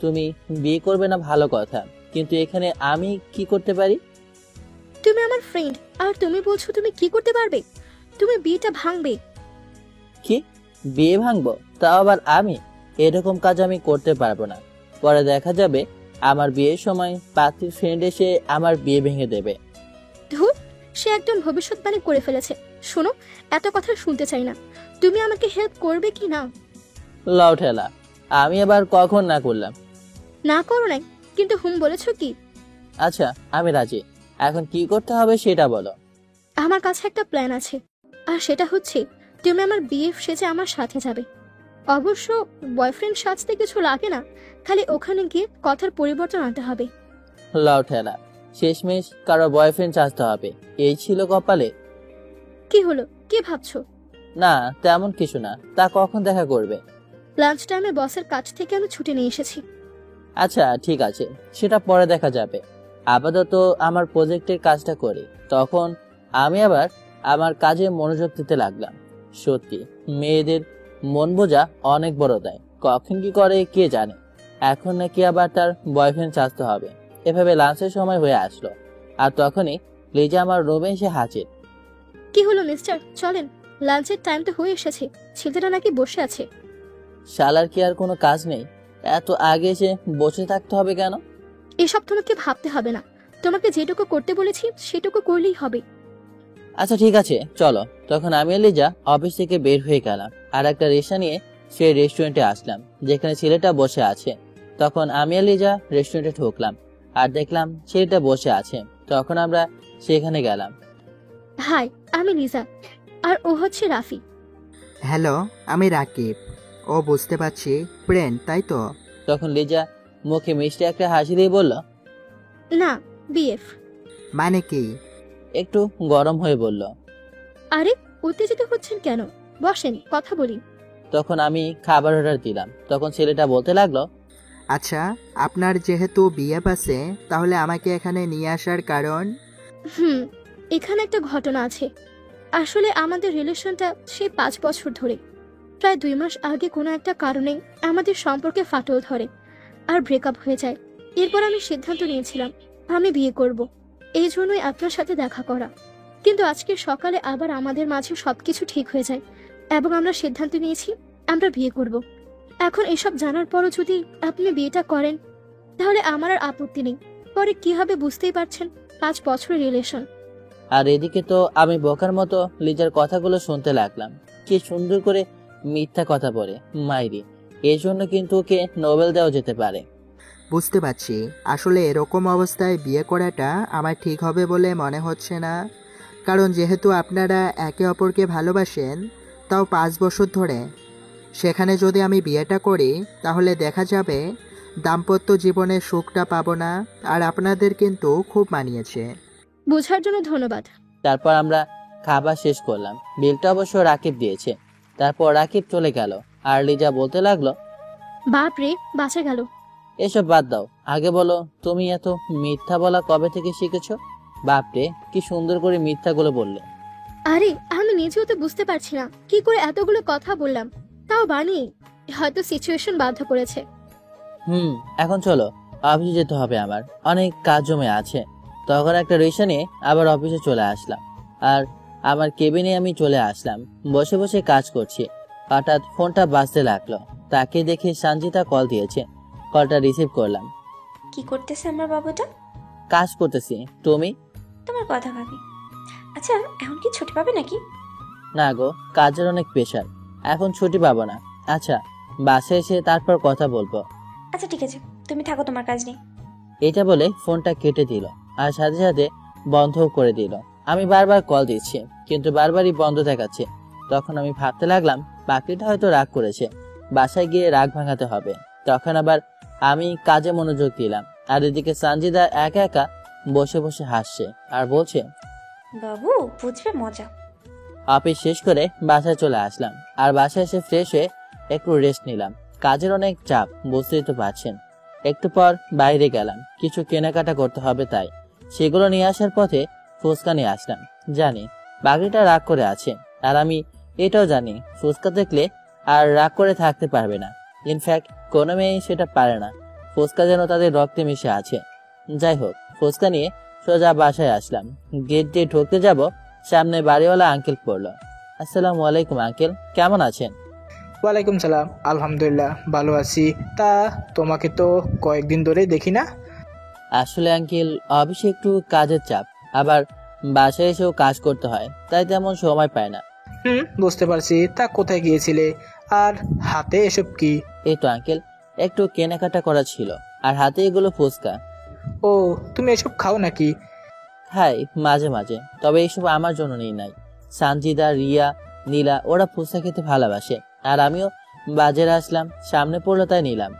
S1: তুমি বিয়ে করবে না ভালো কথা, কিন্তু এখানে আমি কি করতে পারি?
S3: তুমি আমার ফ্রেন্ড, আর তুমি বলছো তুমি কি করতে পারবে? তুমি বিয়েটা ভাঙবে।
S1: কি বিয়ে ভাঙবো? তাও আবার আমি? এরকম কাজ আমি করতে পারবো না। পরে দেখা যাবে আমার বিয়ের সময় পাত্রীর ফ্রেন্ড এসে আমার বিয়ে ভেঙে দেবে।
S3: ধুর, সে একদম ভবিষ্যৎবাণী করে ফেলেছে। শোনো, এত কথা শুনতে চাই না। তুমি আমাকে হেল্প করবে কি না?
S1: লাউ ঠেলা, আমি আবার কখন না করলাম?
S3: না করো নাই, কিন্তু হুম বলেছো কি?
S1: আচ্ছা, আমি রাজি। এখন কি করতে হবে সেটা বলো।
S3: আমার কাছে একটা প্ল্যান আছে, আর সেটা হচ্ছে তুমি আমার বিয়ে সেজে আমার সাথে যাবে। অবশ্য বয়ফ্রেন্ড সাজতে কিছু লাগে না, খালি ওখানে গিয়ে কথার পরিবর্তন আনতে হবে।
S1: লাউ ঠেলা, শেষমেশ কারো বয়ফ্রেন্ড চাইতে হবে, এই ছিল কপালে?
S3: কি হলো, কি ভাবছো?
S1: না, তেমন কিছু না। তা কখন দেখা করবে?
S3: লাঞ্চ টাইমে বসের কাছ থেকে আমি ছুটি নিয়ে এসেছি।
S1: আচ্ছা ঠিক আছে, সেটা পরে দেখা যাবে। আপাতত আমার প্রজেক্টের কাজটা করি, তখন আমি আবার আমার কাজে মনোযোগ দিতে লাগলাম। সত্যি মেয়েদের মন বোঝা অনেক বড় দেয়, কখন কি করে কে জানে। এখন নাকি আবার তার বয়ফ্রেন্ড চাইতে হবে। এভাবে লাঞ্চের সময় হয়ে আসলো, আর তখনই লিজা আমার রুমে এসে হাজির।
S3: কি হলো মিস্টার, চলেন, লাঞ্চের টাইম তো হয়ে এসেছে। ছেলেটা নাকি বসে আছে।
S1: শালার কি আর কোনো কাজ নেই? এত আগে এসে বসে থাকতে হবে কেন?
S3: এসব তোমাকে ভাবতে হবে না, তোমাকে যেটুকু করতে বলেছি সেটুকু করলেই হবে।
S1: আচ্ছা ঠিক আছে, চলো। তখন আমি আর লিজা অফিস থেকে বের হয়ে গেলাম, আর একটা রিক্সা নিয়ে সেই রেস্টুরেন্টে আসলাম যেখানে ছেলেটা বসে আছে। তখন আমি আর লিজা রেস্টুরেন্টে ঢুকলাম, আর দেখলাম ছেলেটা বসে আছে। তখন আমরা সেখানে গেলাম।
S3: হাই, আমি লিজা, আর ও হচ্ছে রাফি।
S12: হ্যালো, আমি রাকিব। ও বুঝতে পারছি ফ্রেন্ড, তাই তো?
S1: তখন লিজা মুখে মিষ্টি একটা হাসি দিয়ে বলল,
S3: না, বিএফ।
S12: মানে কি?
S1: একটু গরম হয়ে বলল।
S3: আরে উত্তেজিত হচ্ছেন কেন? বসেন, কথা বলি।
S1: তখন আমি খাবার অর্ডার দিলাম। তখন ছেলেটা বলতে লাগলো,
S12: আচ্ছা, আপনার যেহেতু বিয়ে আছে, তাহলে আমাকে এখানে নিয়ে আসার কারণ?
S3: এখানে একটা ঘটনা আছে। আসলে আমাদের রিলেশনটা সেই 5 বছর ধরে। প্রায় 2 মাস আগে কোনো একটা কারণে আমাদের সম্পর্কে ফাটল ধরে আর ব্রেকআপ হয়ে যায়। এরপর আমি সিদ্ধান্ত নিয়েছিলাম আমি বিয়ে করব। এই জন্যই আপনার সাথে দেখা করা। কিন্তু আজকে সকালে আবার আমাদের মাঝে সবকিছু ঠিক হয়ে যায় এবং আমরা সিদ্ধান্ত নিয়েছি আমরা বিয়ে করব। এখন এসব জানার পরও যদি আপনি বিয়েটা করেন তাহলে আমার আর আপত্তি নেই। পরে কি হবে বুঝতেই পারছেন, 5 বছরের রিলেশন।
S1: আর এদিকে তো আমি বোকার মতো লিজার কথাগুলো শুনতে লাগলাম। কি সুন্দর করে মিথ্যা কথা বলে মাইরি, এই জন্য কিন্তু ওকে নোবেল দেওয়া যেতে পারে।
S12: বুঝতে পারছি, আসলে এরকম অবস্থায় বিয়ে করাটা আমার ঠিক হবে বলে মনে হচ্ছে না। কারণ যেহেতু আপনারা একে অপরকে ভালোবাসেন, তাও 5 বছর ধরে, সেখানে যদি আমি বিয়েটা করি তাহলে দেখা যাবে দাম্পত্য জীবনের সুখটা পাবো না। আর আপনাদের কিন্তু খুব মানিয়েছে।
S3: বোঝার জন্য ধন্যবাদ।
S1: তারপর আমরা খাবার শেষ করলাম। বিলটা অবশ্য রাকিব দিয়েছে। তারপর রাকিব চলে গেল, আর লিজা বলতে লাগলো,
S3: বাপ রে, বাঁচা গেল।
S1: এসব বাদ দাও, আগে বলো তুমি এত মিথ্যা বলা কবে থেকে শিখেছো? বাপরে, কি সুন্দর করে মিথ্যাগুলো বললে।
S3: আরে আমি নিজেও তো বুঝতে পারছি না কি করে এতগুলো কথা বললাম, তাও বানিয়ে। হয়তো সিচুয়েশন বাধ্য করেছে।
S1: এখন চলো, অফিসে যেতে হবে, আমার অনেক কাজ জমে আছে। তখন একটা রিক্সা নিয়ে আবার অফিসে চলে আসলাম, আর আমার কেবিনে আমি চলে আসলাম। বসে বসে কাজ করছি, হঠাৎ ফোনটা বাজতে লাগলো। তাকে দেখে সঞ্জিতা কল দিয়েছে। কলটা রিসিভ করলাম।
S5: কি করতেছে আমার বাবুটা?
S1: কাজ করতেছি। তুমি?
S5: তোমার কথা ভাবি। আচ্ছা, এখন কি ছুটি পাবে নাকি?
S1: না গো, কাজের অনেক প্রেশার, এখন ছুটি পাবো না। আচ্ছা, বাসে এসে তারপর কথা বলবো।
S5: আচ্ছা ঠিক আছে, তুমি থাকো, তোমার কাজ নেই।
S1: এটা বলে ফোনটা কেটে দিল, আর সাথে সাথে বন্ধও করে দিল। আমি বারবার কল দিচ্ছি, কিন্তু বারবারই বন্ধ দেখাচ্ছে। তখন আমি ভাবতে লাগলাম পাখিটা হয়তো রাগ করেছে, বাসায় গিয়ে রাগ ভাঙাতে হবে। তখন আবার আমি কাজে মনোযোগ দিলাম, আর এদিকে সঞ্জিদা একা একা বসে বসে হাসছে আর বলছে,
S5: বাবু বুঝবে মজা।
S1: অফিস শেষ করে বাসায় চলে আসলাম, আর বাসায় এসে ফ্রেশ হয়ে একটু রেস্ট নিলাম। কাজের অনেক চাপ, বুঝতেই তো পারছেন। একটু পর বাইরে গেলাম, কিছু কেনাকাটা করতে হবে, তাই সেগুলো নিয়ে আসার পথে ফুচকা নিয়ে আসলাম। জানি বাকিটা রাগ করে আছে, আর আমি এটাও জানি ফুচকা দেখলে আর রাগ করে থাকতে পারবে না। ইনফ্যাক্ট কোনো মেয়ে সেটা পারে না, ফুচকা যেন তাদের রক্তে মিশে আছে। যাই হোক, ফুচকা নিয়ে সোজা বাসায় আসলাম। গেট দিয়ে ঢুকতে যাব, সামনে বাড়িওয়ালা আঙ্কেল পড়লো। আসসালামু আলাইকুম আঙ্কেল, কেমন আছেন?
S13: ওয়ালাইকুম সালাম। আলহামদুলিল্লাহ ভালো আছি। তা তোমাকে তো কয়েকদিন ধরে দেখি না।
S1: আসলে আঙ্কেল অফিসে একটু কাজের চাপ, আবার বাসায় এসেও কাজ করতে হয়, তাই তেমন সময় পায় না।
S13: বুঝতে পারছি। তা কোথায় গিয়েছিলে? আর হাতে এসব কি?
S1: এই তো আঙ্কেল, একটু কেনাকাটা করা ছিল, আর হাতে এগুলো ফুচকা।
S13: ও, তুমি এসব খাও নাকি?
S1: হ্যাঁ, মাঝে মাঝে, তবে এইসব আমার জন্য নিয়ে নাই। সানজিদা, রিয়া, নীলা ওরা ফুচকা খেতে ভালোবাসে, আর আমিও বাজারে আসলাম, সামনে পড়লো তাই নিলাম।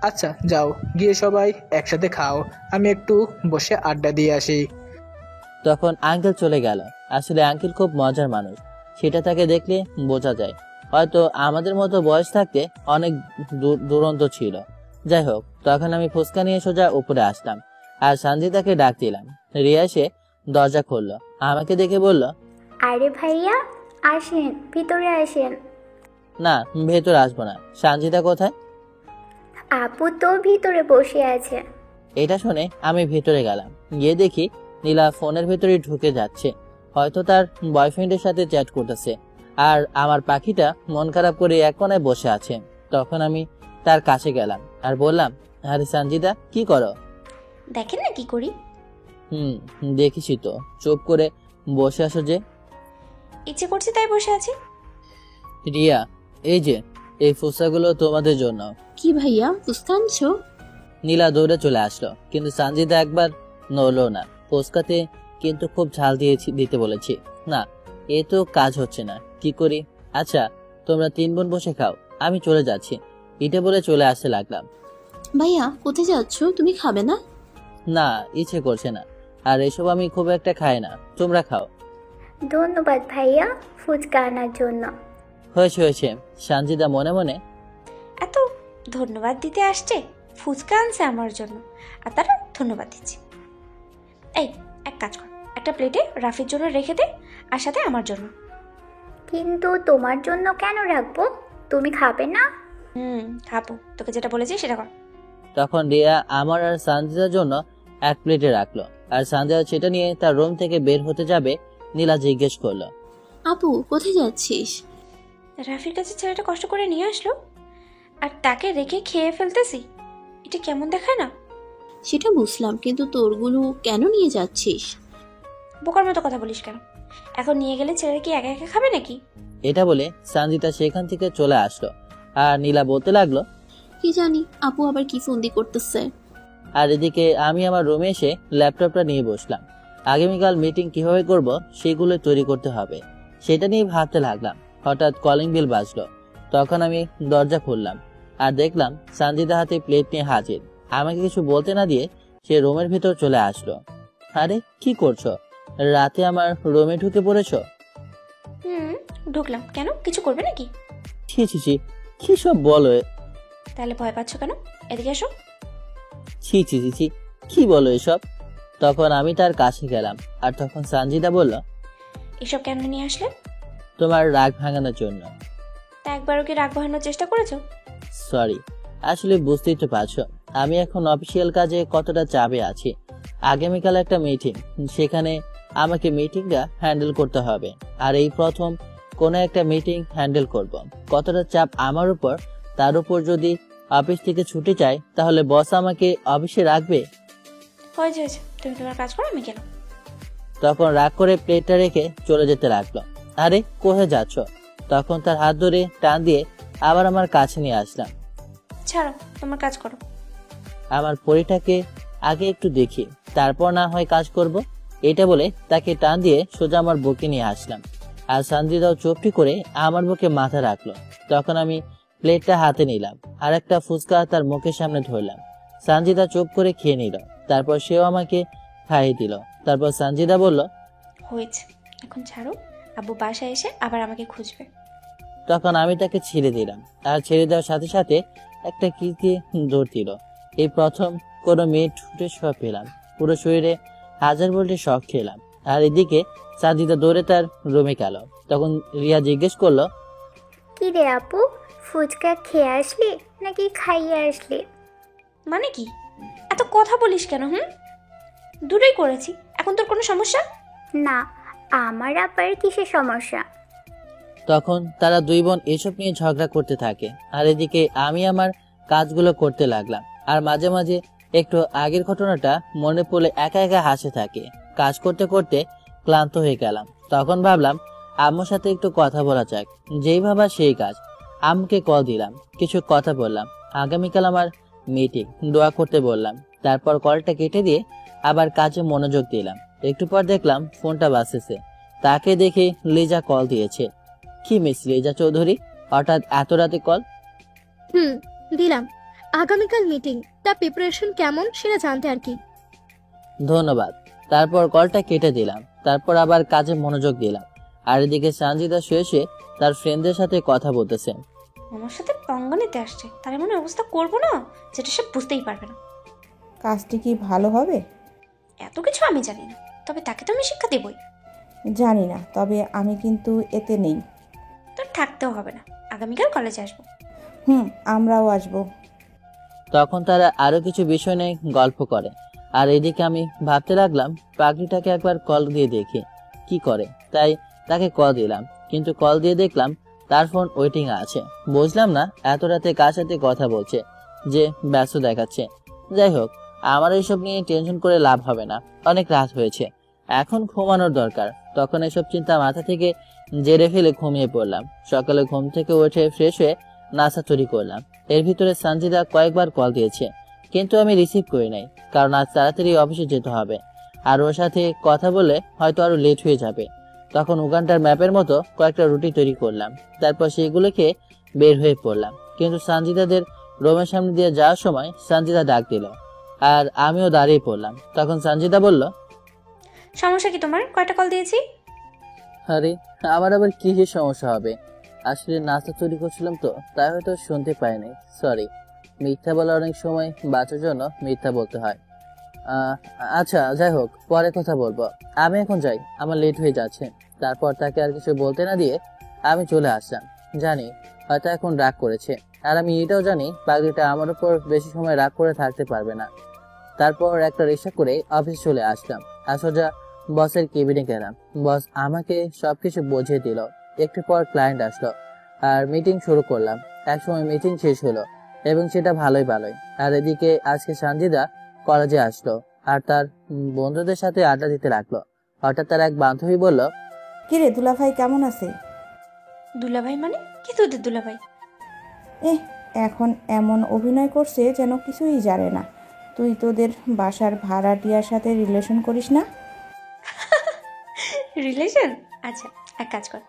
S13: আচ্ছা যাও, গিয়ে সবাই একসাথে খাও, আমি একটু বসে আড্ডা দিয়ে আসি।
S1: তখন আঙ্কেল চলে গেল। আসলে আঙ্কেল খুব মজার মানুষ, সেটা তাকে দেখলে বোঝা যায়। হয়তো আমাদের মতো বয়স থাকতে অনেক দুরন্ত ছিল। যাই হোক, তখন আমি ফুচকা নিয়ে সোজা উপরে আসলাম, আর সানজিদাকে ডাক দিলাম। রিয়া এসে দরজা খুললো, আমাকে দেখে বলল,
S6: আরে ভাইয়া আসেন, ভিতরে আসেন।
S1: না, ভেতর আসবো না। সানজিদা কোথায়?
S6: আপু তো ভিতরে বসে আছে।
S1: এটা শুনে আমি ভেতরে গেলাম, গিয়ে দেখি নীলা ফোনের ভেতরে ঢুকে যাচ্ছে, হয়তো তার বয়ফ্রেন্ডের সাথে চ্যাট করতেছে। আর আমার পাখিটা মন খারাপ করে এক কোণায় বসে আছে। তখন আমি তার কাছে গেলাম আর বললাম, আরে সানজিদা, কি করো?
S5: দেখেন না কি করি।
S1: দেখিছি তো, চুপ করে বসে আসো যে।
S5: ইচ্ছে করছে তাই বসে আছি।
S1: রিয়া, এই যে এই ফুচকাগুলো তোমাদের জন্য।
S7: কি ভাইয়া, ফুচকা আনছো?
S1: নীলা দৌড়ে চলে আসলো, কিন্তু সানজিদা একবার নড়লো না। ফুচকাতে কিন্তু খুব ঝাল দিতে বলেছি। না, এ তো কাজ হচ্ছে না, কি করি? আচ্ছা, তোমরা 3 বোন বসে খাও, আমি চলে যাচ্ছি। এটা বলে চলে আসতে লাগলাম।
S7: ভাইয়া কোথায় যাচ্ছ? তুমি খাবে না?
S1: না, ইচ্ছে করছে না, আর এসব আমি খুব একটা খাই না, তোমরা খাও।
S6: ধন্যবাদ ভাইয়া ফুচকা আনার জন্য।
S1: হয়েছে হয়েছে। সানজিদা মনে মনে,
S5: এত ধন্যবাদ দিতে আসছে, ফুচকা আনছে আমার জন্য, আর তারা ধন্যবাদ দিচ্ছে। এই এক কাজ কর, একটা প্লেটে রাফির জন্য রেখে দে, আর সাথে আমার জন্য।
S6: কিন্তু তোমার জন্য কেন রাখবো? তুমি খাবে না?
S5: খাবো, তোকে যেটা বলেছি সেটা কর।
S1: তখন রিয়া আমার আর সানজিদার জন্য এক প্লেটে রাখলো, আর সানজিদা সেটা নিয়ে তার রুম থেকে বের হতে যাবে। নীলা জিজ্ঞেস করলো,
S7: আপু কোথায় যাচ্ছিস?
S5: রাফির কাছে ছেলেটা কষ্ট করে নিয়ে আসলো, আর তাকে রেখে খেয়ে ফেলতেছি, এটা কেমন দেখায় না?
S7: সেটা বুঝলাম, কিন্তু তোরগুলো কেন নিয়ে যাচ্ছিস?
S5: বোকার মতো কথা বলিস কেন? এখন নিয়ে গেলে ছেলে কি একা একা খাবে নাকি?
S1: এটা বলে সানজিদা সেখান থেকে চলে আসলো, আর নীলা বলতে লাগলো,
S7: কি জানি আপু আবার কি ফন্দি করতেছে।
S1: আর এদিকে আমি আমার রুমে এসে ল্যাপটপটা নিয়ে বসলাম। আগামীকাল মিটিং কিভাবে করব সেগুলো তৈরি করতে হবে, সেটা নিয়ে ভাবতে লাগলাম। হঠাৎ কলিং বেল বাজলো। তখন আমি দরজা খুললাম, আর দেখলাম সানজিদা হাতে প্লেট নিয়ে হাজির। আমাকে কিছু বলতে না দিয়ে সে রুমের ভিতর চলে আসলো। আরে কি করছো? রাতে আমার রুমে ঢুকে পড়েছো?
S5: ঢুকলাম। কেন, কিছু করবে নাকি?
S1: ছি ছি ছি, কি সব বলো?
S5: তাহলে ভয় পাচ্ছ কেন? এদিকে এসো।
S1: ছি ছি ছি ছি, কি বলো এসব? তখন আমি তার কাছে গেলাম, আর তখন সানজিদা বলল,
S5: এসব কেন নিয়ে আসলে?
S1: তোমার রাগ ভাঙানোর জন্য।
S5: তা একবারও কি রাগ ভাঙানোর চেষ্টা করেছো?
S1: সরি, আসলে বুঝতেই তো পারছো আমি এখন অফিসিয়াল কাজে কতটা চাপে আছি। আগামীকাল একটা মিটিং, সেখানে আমাকে মিটিংটা হ্যান্ডেল করতে হবে, আর এই প্রথম কোনো একটা মিটিং হ্যান্ডেল করব। কতটা চাপ আমার উপর, তার উপর যদি অফিস থেকে ছুটি চাই, তাহলে বস আমাকে অফিসে রাখবে?
S5: হয়েছে, তুমি তোমার কাজ করো, আমি গেলাম।
S1: তখন রাগ করে প্লেটটা রেখে চলে যেতে লাগলো। আরে কোথায় যাচ্ছ? তখন তার হাত ধরে টান দিয়ে আবার আমার কাছে নিয়ে আসলাম।
S5: ছাড়ো, তোমার কাজ করো।
S1: আমার পরিটাকে আগে একটু দেখি, তারপর না হয় কাজ করব। এটা বলে তাকে টান দিয়ে সোজা আমার বুকে নিয়ে আসলাম, আর সানজিদাও চোপটি করে আমার বুকে মাথা রাখলো। তখন আমি প্লেটটা হাতে নিলাম, আর একটা ফুচকা তার মুখের সামনে ধরলাম। সানজিদা চুপ করে খেয়ে নিল, তারপর সেও আমাকে খাইয়ে দিল। তারপর সানজিদা বলল,
S5: হয়েছে, এখন ছাড়ো, আব্বু বাসায় এসে আবার আমাকে খুঁজবে।
S1: তখন আমি তাকে ছেড়ে দিলাম, আর ছেড়ে দেওয়ার সাথে সাথে একটা কিরকে দৌড় দিল। এই প্রথম কোনো মেয়ে ঠুটে সব পেলাম, পুরো শরীরে 1000 ভোল্টের শখ খেলাম। আর এদিকে সানজিদা দৌড়ে তার রুমে গেল। তখন রিয়া জিজ্ঞেস করলো,
S6: কি রে আপু, ফুচকা খেয়ে আসলি নাকি খাইয়ে আসলি?
S5: মানে কি, এত কথা বলিস কেন? দূরেই করেছি, এখন তোর কোনো সমস্যা?
S6: না, আমার আবার কিসের সমস্যা?
S1: তখন তারা দুই বোন এসব নিয়ে ঝগড়া করতে থাকে, আর এদিকে আমি আমার কাজগুলো করতে লাগলাম। আর মাঝে মাঝে একটু আগের ঘটনাটা মনে পড়লে একা একা হাসে থাকে। কাজ করতে করতে ক্লান্ত হয়ে গেলাম। তখন ভাবলাম আম্মুর সাথে একটু কথা বলা যাক। যেই ভাবা সেই কাজ। আম্মুকে কল দিলাম, কিছু কথা বললাম। আগামীকাল আমার মিটিং, দোয়া করতে বললাম। তারপর কলটা কেটে দিয়ে আবার কাজে মনোযোগ দিলাম। একটু পর দেখলাম ফোনটা বাজতেছে। তাকে দেখে লিজা কল দিয়েছে। কি মিস লিজা চৌধুরী, হঠাৎ এত রাতে কল?
S3: দিলাম। আগামীকাল মিটিং, তার প্রিপারেশন কেমন সেটা জানতে আর কি।
S1: ধন্যবাদ। তারপর কলটা কেটে দিলাম। তারপর আবার কাজে মনোযোগ দিলাম। আর এদিকে সঞ্জিদা শুয়ে তার ফ্রেন্ডদের সাথে কথা বলতেছে।
S5: আমার সাথে পঙ্গা নিতে আসছে, তার এমন অবস্থা করবো না যেটা সে বুঝতেই পারবে না।
S14: কাজটি কি ভালো হবে?
S5: এত কিছু আমি জানি না, তবে তাকে তো আমি শিক্ষা দেবই।
S14: জানি না, তবে আমি কিন্তু এতে নেই।
S5: তোর থাকতেও হবে না, আগামীকাল কলেজে আসবো।
S14: আমরাও আসবো।
S1: তখন তারা আরো কিছু বিষয় নিয়ে গল্প করে। আর এদিকে আমি ভাবতে লাগলাম পাগড়িটাকে একবার কল দিয়ে দেখি কি করে। তাই তাকে কল দিলাম, কিন্তু কল দিয়ে দেখলাম তার ফোন ওয়েটিং আছে। বুঝলাম না এত রাতে কার সাথে কথা বলছে যে ব্যস্ত দেখাচ্ছে। যাই হোক, আমার এইসব নিয়ে টেনশন করে লাভ হবে না, অনেক রাত হয়েছে, এখন ঘুমানোর দরকার। তখন এসব চিন্তা মাথা থেকে জেরে ফেলে ঘুমিয়ে পড়লাম। সকালে ঘুম থেকে উঠে ফ্রেশ হয়ে নাস্তা তৈরি করলাম। এর ভিতরে সঞ্জিদা কয়েকবার কল দিয়েছে, কিন্তু আমি রিসিভ করি নাই, কারণ আজ তাড়াতাড়ি অফিসে যেতে হবে। আর ওর সাথে কথা বলে হয়তো আরো লেট হয়ে যাবে। তখন উগান্ডার ম্যাপের মতো কয়েকটা রুটি তৈরি করলাম। তারপর সেগুলোকে বের হয়ে পড়লাম। কিন্তু সঞ্জিদাদের রুমের সামনে দিয়ে যাওয়ার সময় সঞ্জিদা ডাক দিল, আর আমিও দাঁড়িয়ে পড়লাম। তখন সঞ্জিদা বলল,
S5: সমস্যা কি তোমার? কয়টা কল দিয়েছি?
S1: আরে আমার আবার কিসের সমস্যা হবে? আসলে নাস্তা তৈরি করছিলাম তো, তাই হয়তো শুনতে পাইনি, সরি। মিথ্যা বলা অনেক সময় বাঁচার জন্য মিথ্যা বলতে হয়। আচ্ছা যাই হোক, পরে কথা বলবো, আমি এখন যাই, আমার লেট হয়ে যাচ্ছে। তারপর তাকে আর কিছু বলতে না দিয়ে আমি চলে আসলাম। জানি হয়তো এখন রাগ করেছে, আর আমি এটাও জানি পাগড়িটা আমার উপর বেশি সময় রাগ করে থাকতে পারবে না। তারপর একটা রিক্সা করে অফিস চলে আসলাম। আর সোজা বসের কেবিনে গেলাম। বস আমাকে সবকিছু বুঝিয়ে দিল। একটু পর ক্লায়েন্ট আসলো আর মিটিং শুরু করলাম। একসময় মিটিং শেষ হলো এবং সেটা ভালোই। আর এদিকে আজকে সঞ্জিদা কলেজে আসলো আর তার বন্ধুদের সাথে আড্ডা দিতে লাগলো। হঠাৎ তার এক বান্ধবী বলল,
S14: কিরে দুলাভাই কেমন আছে?
S5: দুলাভাই মানে কি? তোদের দুলাভাই?
S14: এখন এমন অভিনয় করছে যেন কিছুই জানে না। তুই তোদের বাসার ভাড়াটিয়ার সাথে রিলেশন করিস না?
S5: রিলেশন? আচ্ছা এক কাজ কর,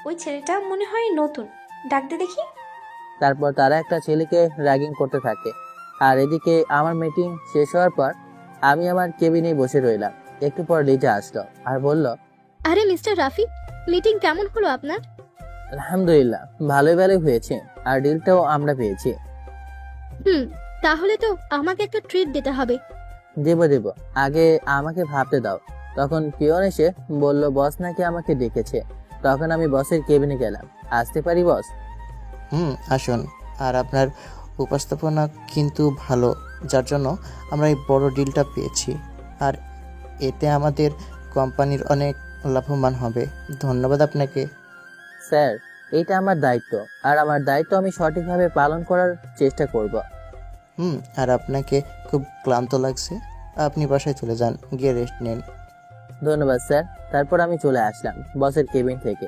S5: ওই ছেলেটা মনে হয় নতুন, ডাক দে দেখি।
S1: তারপর তারা একটা ছেলেকে র্যাগিং করতে থাকে। আর এদিকে আমার মিটিং শেষ হওয়ার পর আমি আমার কেবিনে বসে রইলাম। একটু পর লিজা আসলো আর বলল,
S3: আরে মিস্টার রাফি, মিটিং কেমন হলো আপনার?
S1: আলহামদুলিল্লাহ ভালোই হয়েছে, আর ডিলটাও আমরা পেয়েছি।
S3: তাহলে তো আমাকে একটা ট্রিট দিতে হবে।
S1: দেব, আগে আমাকে ভাবতে দাও। তখন পিয়ন এসে বলল বস নাকি আমাকে ডেকেছে। তখন আমি বসের কেবিনে গেলাম। আসতে পারি বস?
S11: আসুন। আর আপনার উপস্থাপনা কিন্তু ভালো, যার জন্য আমরা এই বড় ডিলটা পেয়েছি। আর এতে আমাদের কোম্পানির অনেক লাভবান হবে। ধন্যবাদ আপনাকে।
S1: স্যার, এটা আমার দায়িত্ব, আর আমার দায়িত্ব আমি সঠিকভাবে পালন করার চেষ্টা করব।
S11: আর আপনাকে খুব ক্লান্ত লাগছে, আপনি বাসায় চলে যান, গিয়ে রেস্ট নিন।
S1: ধন্যবাদ স্যার। তারপর আমি চলে আসলাম বসের কেবিন থেকে।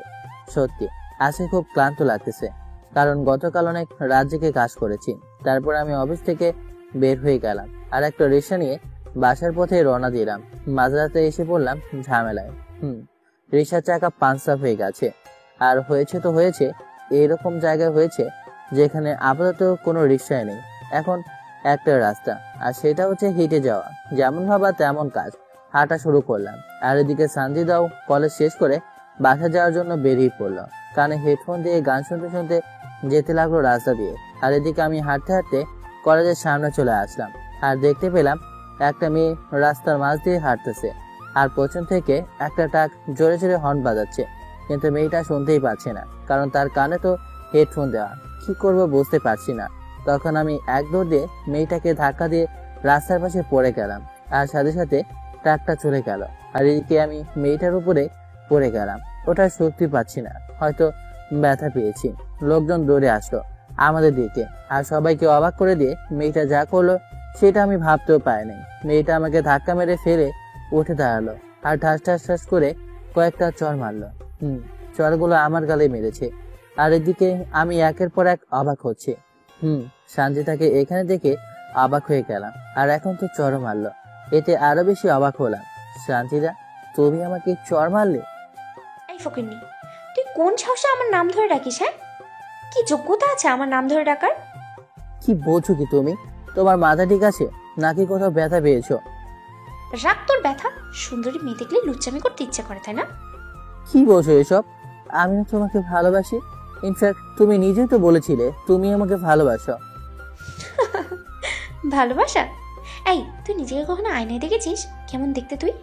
S1: সত্যি আজকে খুব ক্লান্ত লাগতেছে, কারণ গতকাল অনেক রাত জেগে কাজ করেছি। তারপর আমি অফিস থেকে বের হয়ে গেলাম আর একটা রিক্সা নিয়ে বাসার পথে রওনা দিলাম। মাঝরাতে এসে পড়লাম ঝামেলায়। রিক্সার চাকা পাঞ্চার হয়ে গেছে। আর হয়েছে তো হয়েছে, এইরকম জায়গায় হয়েছে যেখানে আপাতত কোনো রিক্সায় নেই। এখন একটা রাস্তা, আর সেটা হচ্ছে হেঁটে যাওয়া। যেমন ভাবা তেমন কাজ, হাঁটা শুরু করলাম। আর এদিকে সঞ্জিদাও কলেজ শেষ করে বাসা যাওয়ার জন্য বেরিয়ে পড়লো। কানে হেডফোন দিয়ে গান শুনতে শুনতে যেতে লাগলো রাস্তা দিয়ে। আর এদিকে আমি হাঁটতে হাঁটতে কলেজের সামনে চলে আসলাম আর দেখতে পেলাম একটা মেয়ে রাস্তার মাঝ দিয়ে হাঁটতেছে, আর পেছন থেকে একটা ট্রাক জোরে জোরে হর্ন বাজাচ্ছে। কিন্তু মেয়েটা শুনতেই পাচ্ছে না, কারণ তার কানে তো হেডফোন দেওয়া। কি করবো বুঝতে পারছি না। তখন আমি এক দৌড় দিয়ে মেয়েটাকে ধাক্কা দিয়ে রাস্তার পাশে পড়ে গেলাম, আর সাথে সাথে ট্রাকটা চলে গেল। আর এদিকে আমি মেয়েটার উপরে পড়ে গেলাম। ওটা শক্তি পাচ্ছি না, হয়তো ব্যথা পেয়েছি। লোকজন দৌড়ে আসলো আমাদের দিকে, আর সবাইকে অবাক করে দিয়ে মেয়েটা যা করলো সেটা আমি ভাবতেও পারিনি। মেয়েটা আমাকে ধাক্কা মেরে ফেলে উঠে দাঁড়ালো আর ঠাস ঠাস ঠাস করে কয়েকটা চড় মারলো। চড়গুলো আমার গালে মেরেছে, আর এদিকে আমি একের পর এক অবাক হচ্ছি। সঞ্জিতাকে এখানে দেখে অবাক হয়ে গেলাম, আর এখন তো চড় মারলো, এতে আরো বেশি অবাক হলাম। সঞ্জিতা, তুমি আমাকে চড় মারলে?
S5: এই ফকিন্নি, তুই কোন সাহসে আমার নাম ধরে ডাকিস? হ্যাঁ, কি যোগ্যতা আছে আমার নাম ধরে ডাকার?
S1: কি বলছো কি তুমি? তোমার মাথা ঠিক আছে নাকি কোথাও ব্যথা পেয়েছো?
S5: রাগ তোর ব্যথা। সুন্দরী মেয়ে দেখলে লুচ্চামি করতে ইচ্ছে করে, তাই না?
S1: কি বলছো এসব? আমি তোমাকে ভালোবাসি। ইনফ্যাক্ট তুমি নিজেই তো বলেছিলে তুমি আমাকে ভালোবাসো।
S5: ভালোবাসা? এই, তুই নিজেকে কখনো আয়নায় দেখেছিস কেমন দেখতে তুই?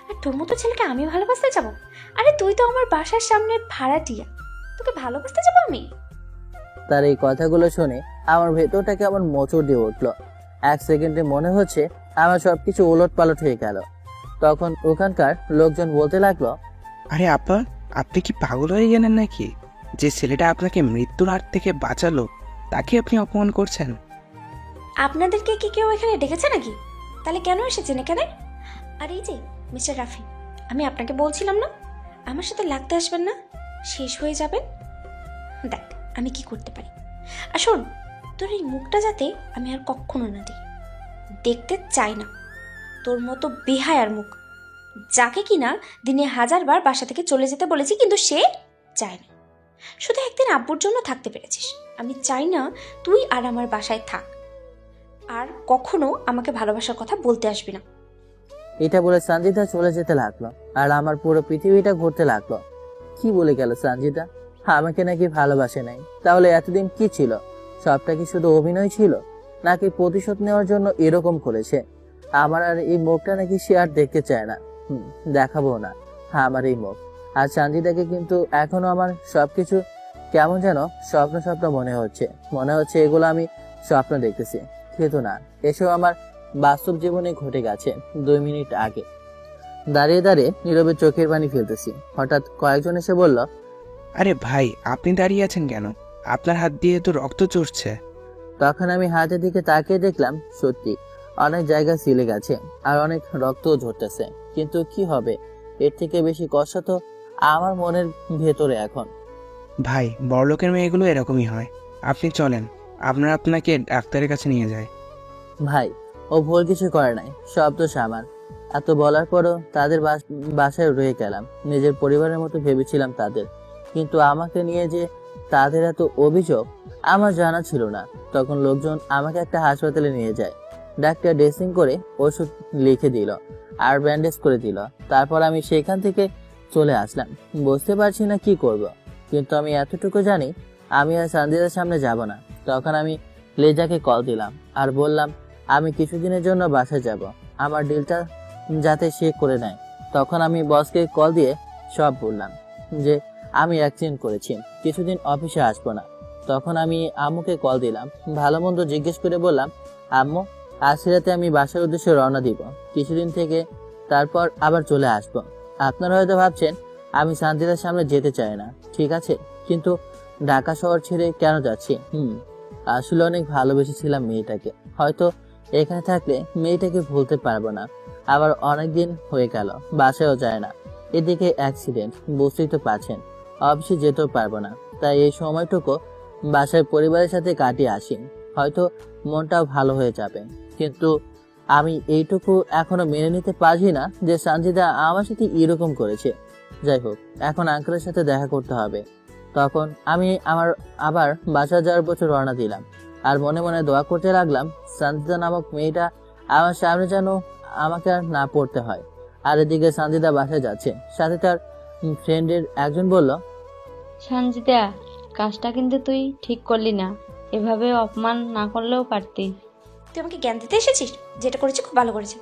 S5: আর তোর মতো ছেলেকে আমি ভালোবাসতে যাবো? আরে তুই তো আমার বাসার সামনের ভাড়াটিয়া, তোকে ভালোবাসতে যাবো আমি?
S1: তার এই কথাগুলো শুনে আমার ভেতরটা কেমন মোচড় দিয়ে উঠলো। এক সেকেন্ডে মনে হচ্ছে আমার সবকিছু ওলট পালট হয়ে গেল। তখন ওখানকার লোকজন বলতে লাগলো,
S9: আরে আপা, আপনি কি পাগল হয়ে গেলেন নাকি? যে ছেলেটা আপনাকে মৃত্যুর হাত থেকে বাঁচালো তাকে আপনি অপমান করছেন।
S5: আপনাদেরকে কি কেউ এখানে ডেকেছে নাকি? তাহলে কেন এসেছেন এখানে? আর এই যে মিস্টার রাফি, আমি আপনাকে বলছিলাম না আমার সাথে লাগতে আসবেন না, শেষ হয়ে যাবেন। দেখ আমি কি করতে পারি। আর শোন, তোর এই মুখটা যাতে আমি আর কখনো না দেখতে চাই না। তোর মতো বেহায়ার মুখ, যাকে কিনা দিনে 1000 বার বাসা থেকে চলে যেতে বলেছি কিন্তু সে চায় না। শুধু একদিন আব্বুর জন্য থাকতে পেরেছিস। আমি চাই না তুই আর আমার বাসায় থাক, আর কখনো আমাকে ভালোবাসার কথা বলতে আসবি না।
S1: এটা বলে সঞ্জিতা চলে যেতে লাগলো, আর আমার পুরো পৃথিবীটা ঘুরতে লাগলো। কি বলে গেল সঞ্জিতা? আমাকে নাকি ভালোবাসে নাই। তাহলে এতদিন কি ছিল? সবটা কি শুধু অভিনয় ছিল, নাকি প্রতিশোধ নেওয়ার জন্য এরকম করেছে? আমার আর এই মুখটা নাকি সে আর দেখতে চায় না। দেখাবো না আমার এই মুখ। আর সঞ্জিতাকে কিন্তু এখনো আমার সবকিছু কেমন যেন স্বপ্ন স্বপ্ন মনে হচ্ছে এগুলো আমি স্বপ্ন দেখতেছি, কিন্তু না, এসব আমার বাস্তব জীবনে ঘটে গেছে 2 মিনিট আগে। দাঁড়িয়ে দাঁড়িয়ে নীরবে চোখের পানি ফেলতেছি। হঠাৎ কয়েকজন এসে বলল,
S9: আরে ভাই, আপনি দাঁড়িয়ে আছেন কেন? আপনার হাত দিয়ে তো রক্ত চড়ছে।
S1: তখন আমি হাতের দিকে তাকিয়ে দেখলাম সত্যি অনেক জায়গা ছিলে গেছে আর অনেক রক্তও ঝরতেছে। কিন্তু কি হবে, এর থেকে বেশি কষ্ট তো আমার মনের ভেতরে এখন।
S9: ভাই, বড়লোকের মেয়েগুলো এরকমই হয়। আপনি চলেন, আপনাকে ডাক্তারের কাছে নিয়ে যায়।
S1: ভাই, ও ভুল কিছু করে নাই, সব দোষ আমার। এত বলার পরও তাদের বাসায় রয়ে গেলাম। নিজের পরিবারের মতো ভেবেছিলাম তাদের, কিন্তু আমাকে নিয়ে যে তাদের এত অভিযোগ আমার জানা ছিল না। তখন লোকজন আমাকে একটা হাসপাতালে নিয়ে যায়। ডাক্তার ড্রেসিং করে ওষুধ লিখে দিল আর ব্যান্ডেজ করে দিল। তারপর আমি সেখান থেকে চলে আসলাম। বুঝতে পারছি না কি করব, কিন্তু আমি এতটুকু জানি আমি আর সঞ্জিতার সামনে যাব না। তখন আমি লেজাকে কল দিলাম আর বললাম আমি কিছুদিনের জন্য বাসায় যাব, আমার ডিলটা যাতে সে করে নেয়। তখন আমি বসকে কল দিয়ে সব বললাম যে আমি অ্যাক্সিডেন্ট করেছি, কিছুদিন অফিসে আসবো না। তখন আমি আম্মুকে কল দিলাম, ভালো মন্দ জিজ্ঞেস করে বললাম, আম্মু আজ রাতে আমি বাসার উদ্দেশ্যে রওনা দিব কিছুদিন থেকে, তারপর আবার চলে আসবো। আপনারা হয়তো ভাবছেন আমি সঞ্জিতার সামনে যেতে চাই না, ঠিক আছে, কিন্তু ঢাকা শহর ছেড়ে কেন যাচ্ছি? আসলে অনেক ভালোবেসেছিলাম মেয়েটাকে। হয়তো এখানে থাকলে মেয়েটাকে ভুলতে পারবো না। আবার অনেকদিন হয়ে গেল বাসায়ও যায় না। এদিকে অ্যাক্সিডেন্ট, বুঝতেই তো পারছেন, অফিসে যেতেও পারবো না। তাই এই সময়টুকু বাসায় পরিবারের সাথে কাটিয়ে আসি, হয়তো মনটাও ভালো হয়ে যাবে। কিন্তু আমি এইটুকু এখনো মেনে নিতে পারছি না যে সঞ্জিতা আমার সাথে এরকম করেছে। যাই হোক, এখন আঙ্কেলের সাথে দেখা করতে হবে। তখন আমি আবার বাসা যাওয়ার বছর রওনা দিলাম, আর মনে মনে দোয়া করতে লাগলাম সঞ্জিতা নামক মেয়েটা আমার সামনে যেন আমাকে আর না পড়তে হয়। আর এদিকে সঞ্জিতা বাসায় যাচ্ছে, সাথে তার ফ্রেন্ডের একজন বলল,
S15: সঞ্জিতা, কাজটা কিন্তু তুই ঠিক করলি না, এভাবে অপমান না করলেও পারতি।
S5: তুই আমাকে জ্ঞান দিতে এসেছিস, যেটা করেছি খুব ভালো করেছি।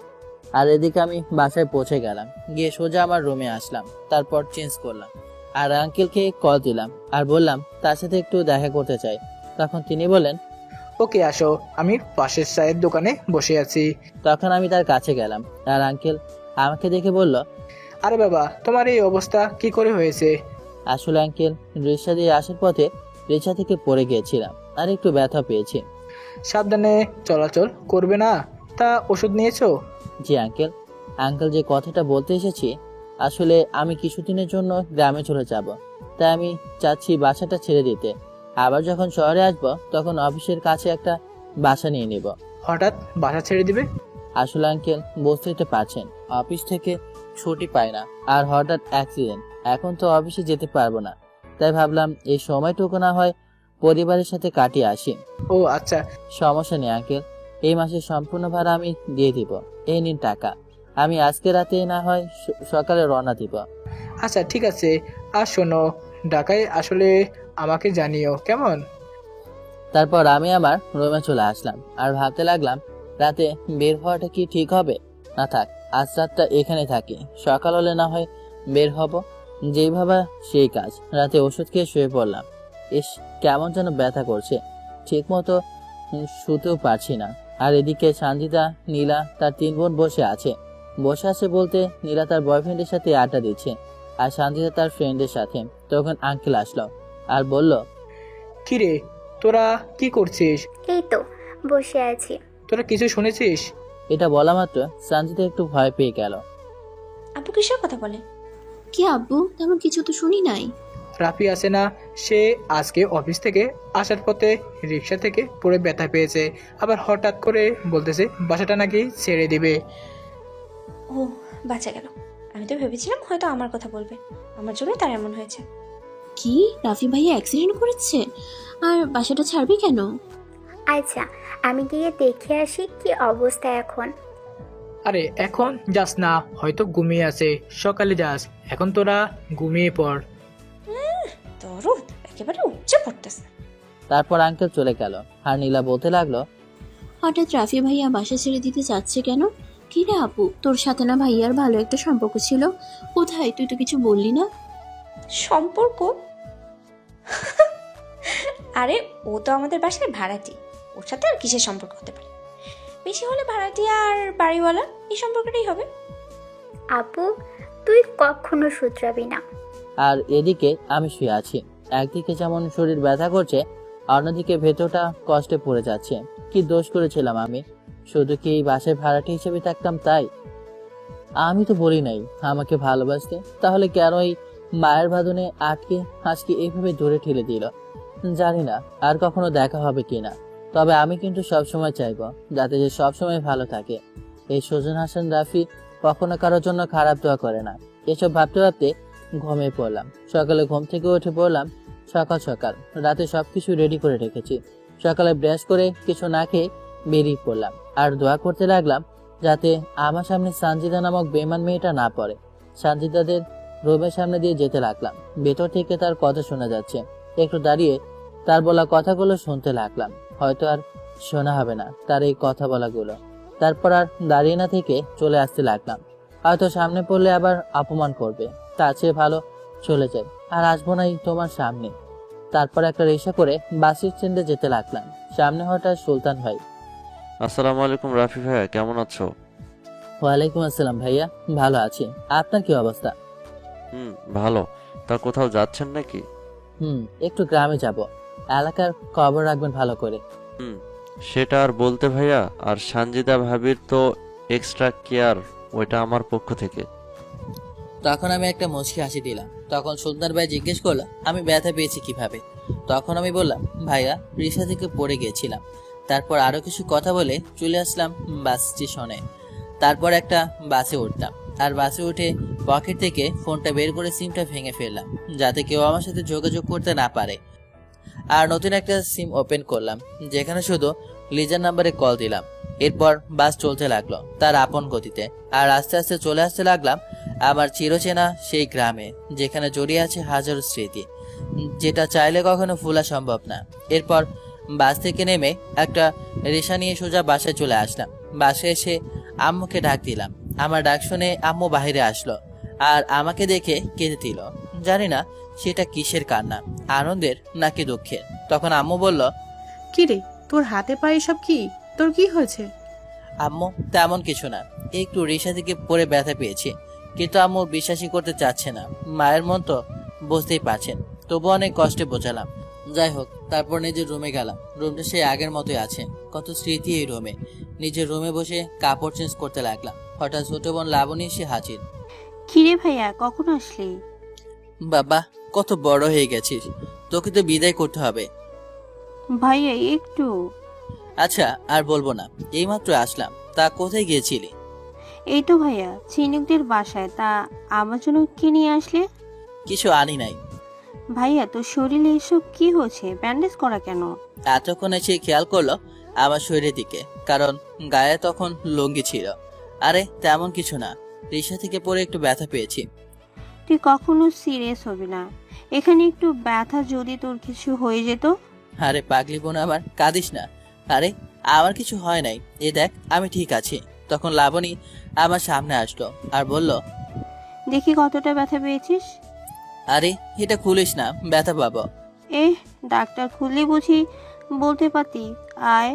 S1: আর এদিকে আমি বাসায় পৌঁছে গেলাম, গিয়ে সোজা আমার রুমে আসলাম, তারপর চেঞ্জ করলাম আর আঙ্কেলকে কল দিলাম আর বললাম তার সাথে একটু দেখা করতে চাই। তখন তিনি বললেন,
S13: ওকে আসো, আমি পাশের চায়ের দোকানে বসে আছি।
S1: তখন আমি তার কাছে গেলাম আর আঙ্কেল আমাকে দেখে বলল,
S13: আরে বাবা, তোমার এই অবস্থা কি করে হয়েছে?
S1: আসলে আঙ্কেল, রিক্সা দিয়ে আসার পথে রিক্সা থেকে পড়ে গিয়েছিলাম আর একটু ব্যথা পেয়েছি।
S13: সাবধানে চলাচল করবে না। তা ওষুধ নিয়েছো?
S1: জি আঙ্কেল। আঙ্কেল, যে কথাটা বলতে এসেছি, আসলে আমি কিছুদিনের জন্য গ্রামে চলে যাব, তাই আমি চাচ্ছি বাসাটা ছেড়ে দিতে। আবার যখন শহরে আসব তখন অফিসের কাছে একটা বাসা নিয়ে নিব।
S13: হঠাৎ বাসা ছেড়ে দিবে?
S1: আসলে আঙ্কেল, বুঝতেই তো পারছেন, অফিস থেকে ছুটি পাই না, আর হঠাৎ অ্যাক্সিডেন্ট, এখন তো অফিসে যেতে পারবো না। তাই ভাবলাম এই সময়টুকু না হয় পরিবারের সাথে কাটিয়ে আসি।
S13: ও আচ্ছা,
S1: সমস্যা নেই আঙ্কেল, এই মাসের সম্পূর্ণ ভাড়া আমি দিয়ে দিব। এই নিন টাকা, আমি আজকে রাতে না হয় সকালে রওনা দিব।
S13: আচ্ছা ঠিক আছে। আর শোনো, ঢাকায় আসলে আমাকে জানিও কেমন?
S1: তারপর আমি আমার রুমে চলে আসলাম আর ভাবতে লাগলাম, রাতে বের হওয়াটা কি ঠিক হবে? না থাক, আজ রাতটা এখানে থাকি, সকাল হলে না হয় বের হব। যেই ভাবা সেই কাজ। রাতে ওষুধ খেয়ে শুয়ে পড়লাম। ইস, কেমন যেন ব্যথা করছে, ঠিক মতো শুতেও পারছি না। আর এদিকে সানজিদা, নীলা, তার 3 বোন বসে আছে বলতে নীলা তার বয়ফ্রেন্ডের সাথে আড্ডা দিচ্ছে আর সানজিদা তার ফ্রেন্ডের সাথে। তখন আঙ্কেল আসলো আর বলল,
S13: কিরে তোরা কি করছিস?
S6: এই তো বসে আছি।
S13: তোরা কিছু শুনেছিস?
S1: এটা বলা মাত্র সানজিদা একটু ভয় পেয়ে গেল।
S5: আপু কিসের কথা বলে?
S7: কি আব্বু, তেমন কিছু তো শুনি নাই।
S13: রাফি আছে না, সে আজকে অফিস থেকে আসার পথে রিক্সা থেকে পড়ে ব্যথা পেয়েছে, আবার হঠাৎ করে বলতেছে বাসাটা নাকি ছেড়ে দিবে।
S5: ও বাঁচা গেল। আমি তো ভেবেছিলাম হয়তো আমার কথা বলবে, আমার জন্য তার এমন হয়েছে।
S7: কি, রাফি ভাইয়া অ্যাক্সিডেন্ট করেছে? আর বাসাটা ছাড়বি কেন?
S6: আচ্ছা, আমি গিয়ে দেখে আসি কি অবস্থা এখন।
S13: আরে এখন যাস না, হয়তো ঘুমিয়ে আছে, সকালে যাস। এখন তোরা ঘুমিয়ে পড়।
S5: দরদ একেবারে উপচে পড়তেছে।
S1: তারপর আঙ্কেল চলে গেল আর নীলা বলতে লাগলো,
S7: হঠাৎ রাফি ভাইয়া বাসা ছেড়ে দিতে চাচ্ছে কেন? কি রে আপু, তোর সাথে না ভাইয়ার ভালো একটা সম্পর্ক ছিল, কোথায়? তুই তো কিছু বললি না।
S5: সম্পর্ক? আরে ও তো আমাদের বাসার ভাড়াটি, ওর সাথে আর কিসের সম্পর্ক হতে পারে? বেশি হলে ভাড়াটি আর বাড়িওয়ালা, এই সম্পর্কটাই হবে।
S6: আপু, তুই কখনো শুধরাবি না।
S1: আর এদিকে আমি শুয়ে আছি। একদিকে যেমন শরীর ব্যথা করছে, অন্যদিকে ভেতরটা কষ্টে পড়ে যাচ্ছে। কি দোষ করেছিলাম আমি? শুধু কি এই বাসায় ভাড়াটি হিসেবে থাকতাম তাই? আমি তো বলি নাই আমাকে ভালোবাসতে, তাহলে কেন এই মায়ের বাঁধনে আটকে আজকে এইভাবে দূরে ঠেলে দিল? জানি না আর কখনো দেখা হবে কিনা, তবে আমি কিন্তু সবসময় চাইবো যাতে যে সবসময় ভালো থাকে। এই সুজন হাসান রাফি কখনো কারোর জন্য খারাপ দোয়া করে না। এসব ভাবতে ভাবতে ঘুমিয়ে পড়লাম। সকালে ঘুম থেকে উঠে পড়লাম সকাল সকাল। রাতে সবকিছু রেডি করে রেখেছি। সকালে ব্রাশ করে কিছু না খেয়ে বেরিয়ে পড়লাম আর দোয়া করতে লাগলাম যাতে আমার সামনে সানজিদা নামক বেমান মেয়েটা না পড়ে। সানজিদাদের রুমের সামনে দিয়ে যেতে লাগলাম। ভেতর থেকে তার কথা শোনা যাচ্ছে। একটু দাঁড়িয়ে তার বলা কথাগুলো শুনতে লাগলাম। হয়তো আর শোনা হবে না তার এই কথা বলাগুলো। তারপর আর দাঁড়িয়ে না থেকে চলে আসতে লাগলাম। হয়তো সামনে পড়লে আবার অপমান করবে, তার চেয়ে ভালো চলে যাই, আর আসবো নাই তোমার সামনে। তারপর একটা রিক্সা করে বাস স্ট্যান্ডে যেতে লাগলাম। সামনে হঠাৎ সুলতান ভাই।
S4: আসসালামু আলাইকুম রাফি ভাইয়া, কেমন আছো?
S1: ওয়ালাইকুম আসসালাম ভাইয়া, ভালো আছি। আপনার কি অবস্থা?
S4: ভালো। তা কোথাও যাচ্ছেন নাকি?
S1: একটু গ্রামে যাব, এলাকার খবর রাখবেন ভালো করে।
S4: সেটা আর বলতে ভাইয়া, আর সানজিদা ভাবির তো এক্সট্রা কেয়ার, ওইটা আমার পক্ষ থেকে।
S1: তখন আমি একটা মুচকি হাসি দিলাম। তখন সুলতান ভাই জিজ্ঞেস করলো আমি ব্যথা পেয়েছি কিভাবে। তখন আমি বললাম, ভাইয়া রিক্সা থেকে পড়ে গিয়েছিলাম। তারপর আরো কিছু কথা বলে চলে আসলাম বাস স্টেশনে। তারপর একটা বাসে উঠলাম আর বাসে উঠে পকেট থেকে ফোনটা বের করে সিমটা ভেঙে ফেললাম যাতে কেউ আমার সাথে যোগাযোগ করতে না পারে। আর নতুন একটা সিম ওপেন করলাম যেখানে শুধু লিজার নাম্বারে কল দিলাম। এরপর বাস চলতে লাগলো তার আপন গতিতে, আর আস্তে আস্তে চলে আসতে লাগলাম আমার চিরচেনা সেই গ্রামে, যেখানে জড়িয়ে আছে হাজারো স্মৃতি, যেটা চাইলে কখনো ভোলা সম্ভব না। এরপর বাস থেকে নেমে একটা রিক্সা নিয়ে সোজা বাসায় চলে আসলাম। বাসে এসে আম্মুকে ডাক দিলাম। আমার ডাক শুনে আম্মু বাহিরে আসলো আর আমাকে দেখে কেঁদে দিল। জানি না সেটা কিসের কান্না, আনন্দের নাকি দুঃখের। তখন আম্মু বলল,
S10: কি রে, তোর হাতে পায়ে সব কি? তোর কি হয়েছে?
S1: আম্মু তেমন কিছু না, একটু রিক্সা থেকে পড়ে ব্যথা পেয়েছি। কিন্তু আম্মু বিশ্বাসই করতে চাচ্ছে না। মায়ের মন তো বুঝতেই পারছেন, তবু অনেক কষ্টে বোঝালাম। যাই হোক, তারপর নিজের রুমে গেলাম। রুমটা সেই আগের মতোই আছে, কত স্মৃতি এই রুমে। নিজের রুমে বসে কাপড় চেঞ্জ করতে লাগলাম। হঠাৎ ছোট বোন লাবণী এসে হাজির।
S15: কিরে ভাইয়া, কখন আসলি?
S1: বাবা, কত বড় হয়ে গেছিস, তোকে তো বিদায় করতে হবে।
S15: ভাইয়া একটু।
S1: আচ্ছা, আর বলবো না, এইমাত্র আসলাম। তা কোথায় গিয়েছিলি?
S15: এই তো ভাইয়া, ঝিনুকদের বাসায়। তা আমার জন্য কি নিয়ে আসলে?
S1: কিছু আনি নাই।
S15: ভাইয়া, তোর শরীরে এসব কি হচ্ছে? ব্যান্ডেজ করা কেন?
S1: এতক্ষণ এসে খেয়াল করলো আমার শরীরের দিকে, কারণ গায়ে তখন লুঙ্গি ছিল। আরে তেমন কিছু না, রিক্সা থেকে পড়ে একটু ব্যথা পেয়েছি।
S15: তুই কখনো সিরিয়াস হবি না। এখানে একটু ব্যথা, যদি তোর কিছু হয়ে যেত।
S1: আরে পাগলি বোন আমার, কাঁদিস না। আরে আমার কিছু হয় নাই, এ দেখ আমি ঠিক আছি। তখন লাবণী আমার সামনে আসলো আর বলল,
S15: দেখি কতটা ব্যথা পেয়েছিস।
S1: আরে এটা খুলিস না, ব্যথা পাবো।
S15: ডাক্তার খুললে বুঝি বলতে পারতি। আয়,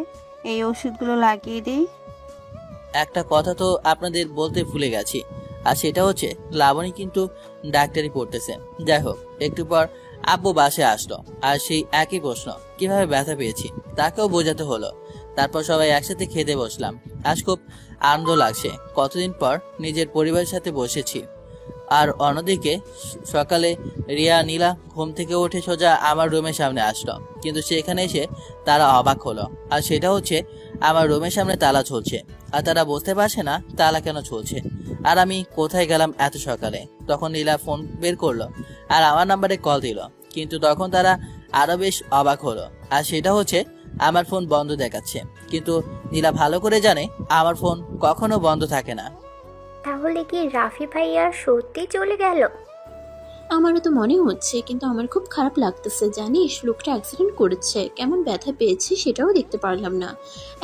S15: এই ওষুধগুলো লাগিয়ে দেই।
S1: একটা কথা তো আপনাদের বলতে ভুলে গেছি, আর সেটা হচ্ছে লাবণী কিন্তু ডাক্তারি পড়তেছে। যাই হোক, একটু পর আব্বু বাসায় আসলো, আর সেই একই প্রশ্ন, কিভাবে ব্যথা পেয়েছি, তাকেও বোঝাতে হলো। তারপর সবাই একসাথে খেতে বসলাম। আজ খুব আনন্দ লাগছে, কতদিন পর নিজের পরিবারের সাথে বসেছি। আর অন্যদিকে সকালে রিয়া নীলা ঘুম থেকে উঠে সোজা আমার রুমের সামনে আসলো, কিন্তু সেখানে এসে তারা অবাক হলো। আর সেটা হচ্ছে আমার রুমের সামনে তালা ঝুলছে, আর তারা বুঝতে পারছে না তালা কেন ঝুলছে, আর আমি কোথায় গেলাম এত সকালে। তখন নীলা ফোন বের করলো আর আমার নাম্বারে কল দিল, কিন্তু তখন তারা আরো বেশ অবাক হলো। আর সেটা হচ্ছে আমার ফোন বন্ধ দেখাচ্ছে, কিন্তু নীলা ভালো করে জানে আমার ফোন কখনো বন্ধ থাকে না।
S6: তাহলে কি রাফি ভাইয়া সত্যি চলে গেল?
S7: আমারও তো মনে হচ্ছে, কিন্তু আমার খুব খারাপ লাগতেছে। জানিস, লোকটা অ্যাক্সিডেন্ট করেছে, কেমন ব্যথা পেয়েছে সেটাও দেখতে পারলাম না।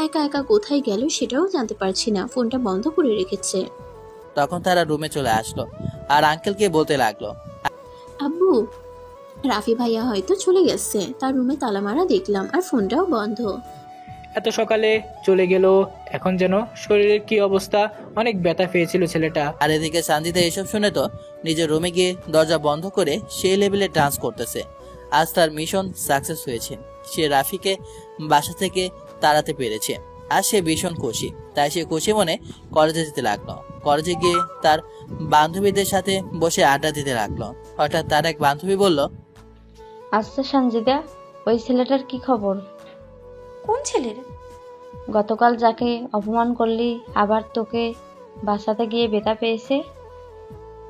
S7: একা একা কোথায় গেল সেটাও জানতে পারছি না, ফোনটা বন্ধ করে রেখেছে।
S1: তখন তারা রুমে চলে আসলো আর আঙ্কেলকে বলতে লাগলো,
S7: আব্বু, রাফি ভাইয়া হয়তো চলে গেছে, তার রুমে তালা মারা দেখলাম, আর ফোনটাও বন্ধ।
S13: এত সকালে চলে গেল, এখন যেন শরীরের কি অবস্থা, অনেক ব্যথা পেয়েছিল ছেলেটা।
S1: আর এদিকে সানজিদা এসব শুনে তো নিজের রুমে গিয়ে দরজা বন্ধ করে সেই লেভেলে ডান্স করতেছে। আজ তার মিশন সাকসেস হয়েছে, সে রাফিকে বাসা থেকে তাড়াতে পেরেছে। আর সে ভীষণ খুশি, তাই সে খুশি মনে কলেজে যেতে লাগলো। কলেজে গিয়ে তার বান্ধবীদের সাথে বসে আড্ডা দিতে লাগলো। হঠাৎ তার এক বান্ধবী বলল,
S15: আচ্ছা সঞ্জিদা, ওই ছেলেটার কি খবর?
S5: কোন ছেলের?
S15: গতকাল যাকে অপমান করলি, আবার তোকে বাসাতে গিয়ে ব্যথা পেয়েছে।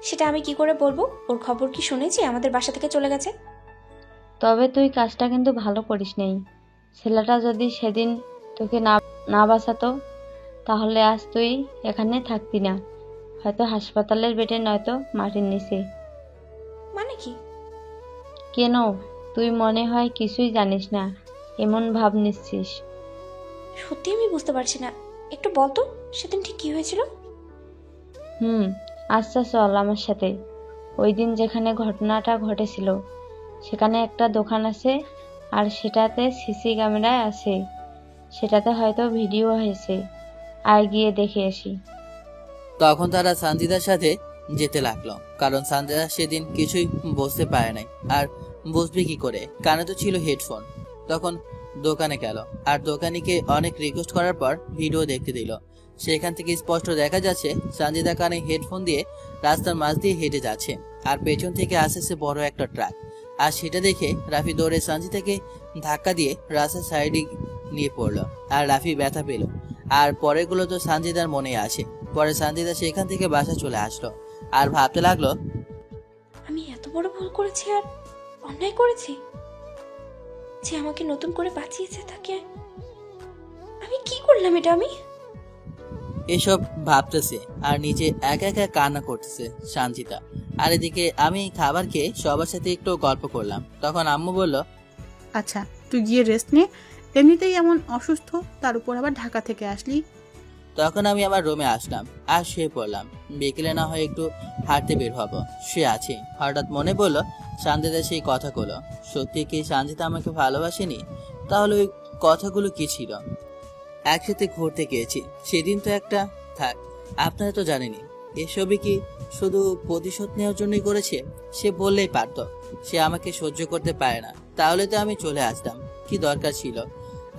S5: সেটা আমি কি করে বলবো? ওর খবর কি শুনেছি আমাদের বাসা থেকে চলে গেছে?
S15: তবে তুই কাজটা কিন্তু ভালো করিস নেই। ছেলেটা যদি সেদিন তোকে না বাঁচাতো, তাহলে আজ তুই এখানে থাকতি না, হয়তো হাসপাতালের বেডে, নয়তো মাটির নিচে।
S5: মানে কি?
S15: কেন, তুই মনে হয় কিছুই জানিস না, এমন ভাব নিচ্ছিস।
S5: সত্যি আমি বুঝতে পারছি না, একটু বলতো সেদিন ঠিক কি হয়েছিল?
S15: আচ্ছা চল আমার সাথে। ওই দিন যেখানে ঘটনাটা ঘটেছিল সেখানে একটা দোকান আছে, আর সেটাতে সিসি ক্যামেরায় আছে, সেটাতে হয়তো ভিডিও হয়েছে। আয় গিয়ে দেখে আসি।
S1: তখন তারা সানজিদার সাথে যেতে লাগলো, কারণ সানজিদা সেদিন কিছুই বুঝতে পারে নাই, আর বুঝবে কি করে, কানে তো ছিল হেডফোন। তখন দোকানে গেল, আর দোকানিকে অনেক রিকোয়েস্ট করার পর ভিডিও দেখতে দিল। সেখান থেকে স্পষ্ট দেখা যাচ্ছে সানজিদা কানে হেডফোন দিয়ে রাস্তার মাঝ দিয়ে হেঁটে যাচ্ছে, আর পেছন থেকে আসছে বড় একটা ট্রাক। আর সেটা দেখে রাফি দৌড়ে সানজিদাকে ধাক্কা দিয়ে রাস্তার সাইডে নিয়ে পড়লো, আর রাফি ব্যথা পেল। আর পরেরগুলো তো সানজিদার মনে আসে। পরে সানজিদা সেখান থেকে বাসা চলে আসলো, আর ভাবতে লাগলো,
S5: আমি এত বড় ভুল করেছি আর অন্যায় করেছি, যে আমাকে নতুন করে বাঁচিয়েছে তাকে আমি কি করলাম? এটা আমি
S1: এসব ভাবতেছে আর নিচে একা একা কান্না করতেছে সানজিদা। আর এদিকে আমি খাবার খেয়ে সবার সাথে একটু গল্প করলাম। তখন আম্মু বলল,
S10: আচ্ছা তুই গিয়ে রেস্ট নে, এমনিতেই এমন অসুস্থ, তার উপর আবার ঢাকা থেকে আসলি।
S1: তখন আমি আমার রুমে আসলাম আর শুয়ে পড়লাম। বিকেলে না হয় একটু হাঁটতে বের হবো, শুয়ে আছি। হঠাৎ মনে পড়লো সানজিদা সেই কথাগুলো। সত্যি কি সানজিদা আমাকে ভালোবাসেনি? তাহলে ওই কথাগুলো কি ছিল? একসাথে ঘুরতে গিয়েছি সেদিন তো একটা, থাক আপনারা তো জানেনই। এসবই কি শুধু প্রতিশোধ নেওয়ার জন্যই করেছে? সে বললেই পারতো সে আমাকে সহ্য করতে পারে না, তাহলে তো আমি চলে আসতাম। কি দরকার ছিল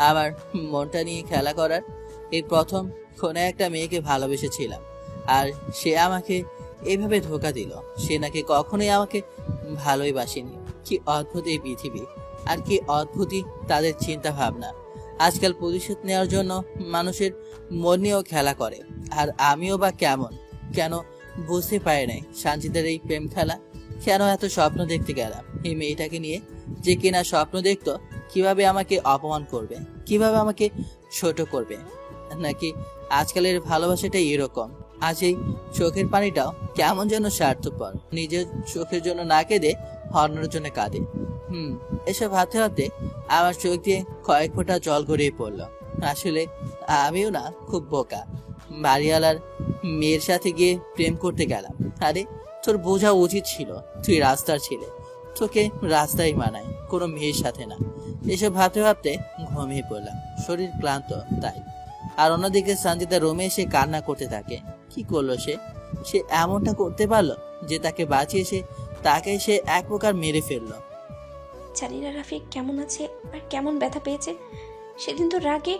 S1: আমার মনটা নিয়ে খেলা করার? এই প্রথম কোনো একটা মেয়েকে ভালোবেসেছিলাম, আর সে আমাকে এইভাবে ধোকা দিল। সে নাকি কখনোই আমাকে ভালোই বাসেনি। কি অদ্ভুত এই পৃথিবী, আর কি অদ্ভুতই তাদের চিন্তা ভাবনা। আজকাল প্রতিশোধ নেওয়ার জন্য মানুষের মন নিয়েও খেলা করে। আর আমিও বা কেন বুঝতে পারি নাই সানজিদার এই প্রেম খেলা। কেন এত স্বপ্ন দেখতে গেলাম এই মেয়েটাকে নিয়ে, যে কিনা স্বপ্ন দেখতো কিভাবে আমাকে অপমান করবে, কিভাবে আমাকে ছোট করবে। নাকি আজকালের ভালোবাসাটাই এরকম? আজ এই চোখের পানিটাও কেমন যেন স্বার্থপর, নিজের চোখের জন্য না কেঁদে অন্যের জন্য কাঁদে। এসব ভাবতে ভাবতে আমার চোখ দিয়ে কয়েক ফোঁটা জল গড়িয়ে পড়লো। আসলে আমিও না খুব বোকা, বাড়িওয়ালার মেয়ের সাথে গিয়ে প্রেম করতে গেলাম। আরে তোর বোঝা উচিত ছিল তুই রাস্তার ছেলে, তোকে রাস্তায় মানায়, কোনো মেয়ের সাথে না। এসব ভাবতে ভাবতে ঘুমিয়ে পড়লাম, শরীর ক্লান্ত তাই। আর অন্যদিকে সঞ্জিতা রুমে এসে কান্না করতে থাকে। কি করলো সে এমনটা করতে পারলো যে তাকে বাঁচিয়েছে, তাকে সে এক প্রকার মেরে ফেললো।
S5: জানি না রাফি কেমন আছে আর কেমন ব্যথা পেয়েছে। সেদিন তো রাগে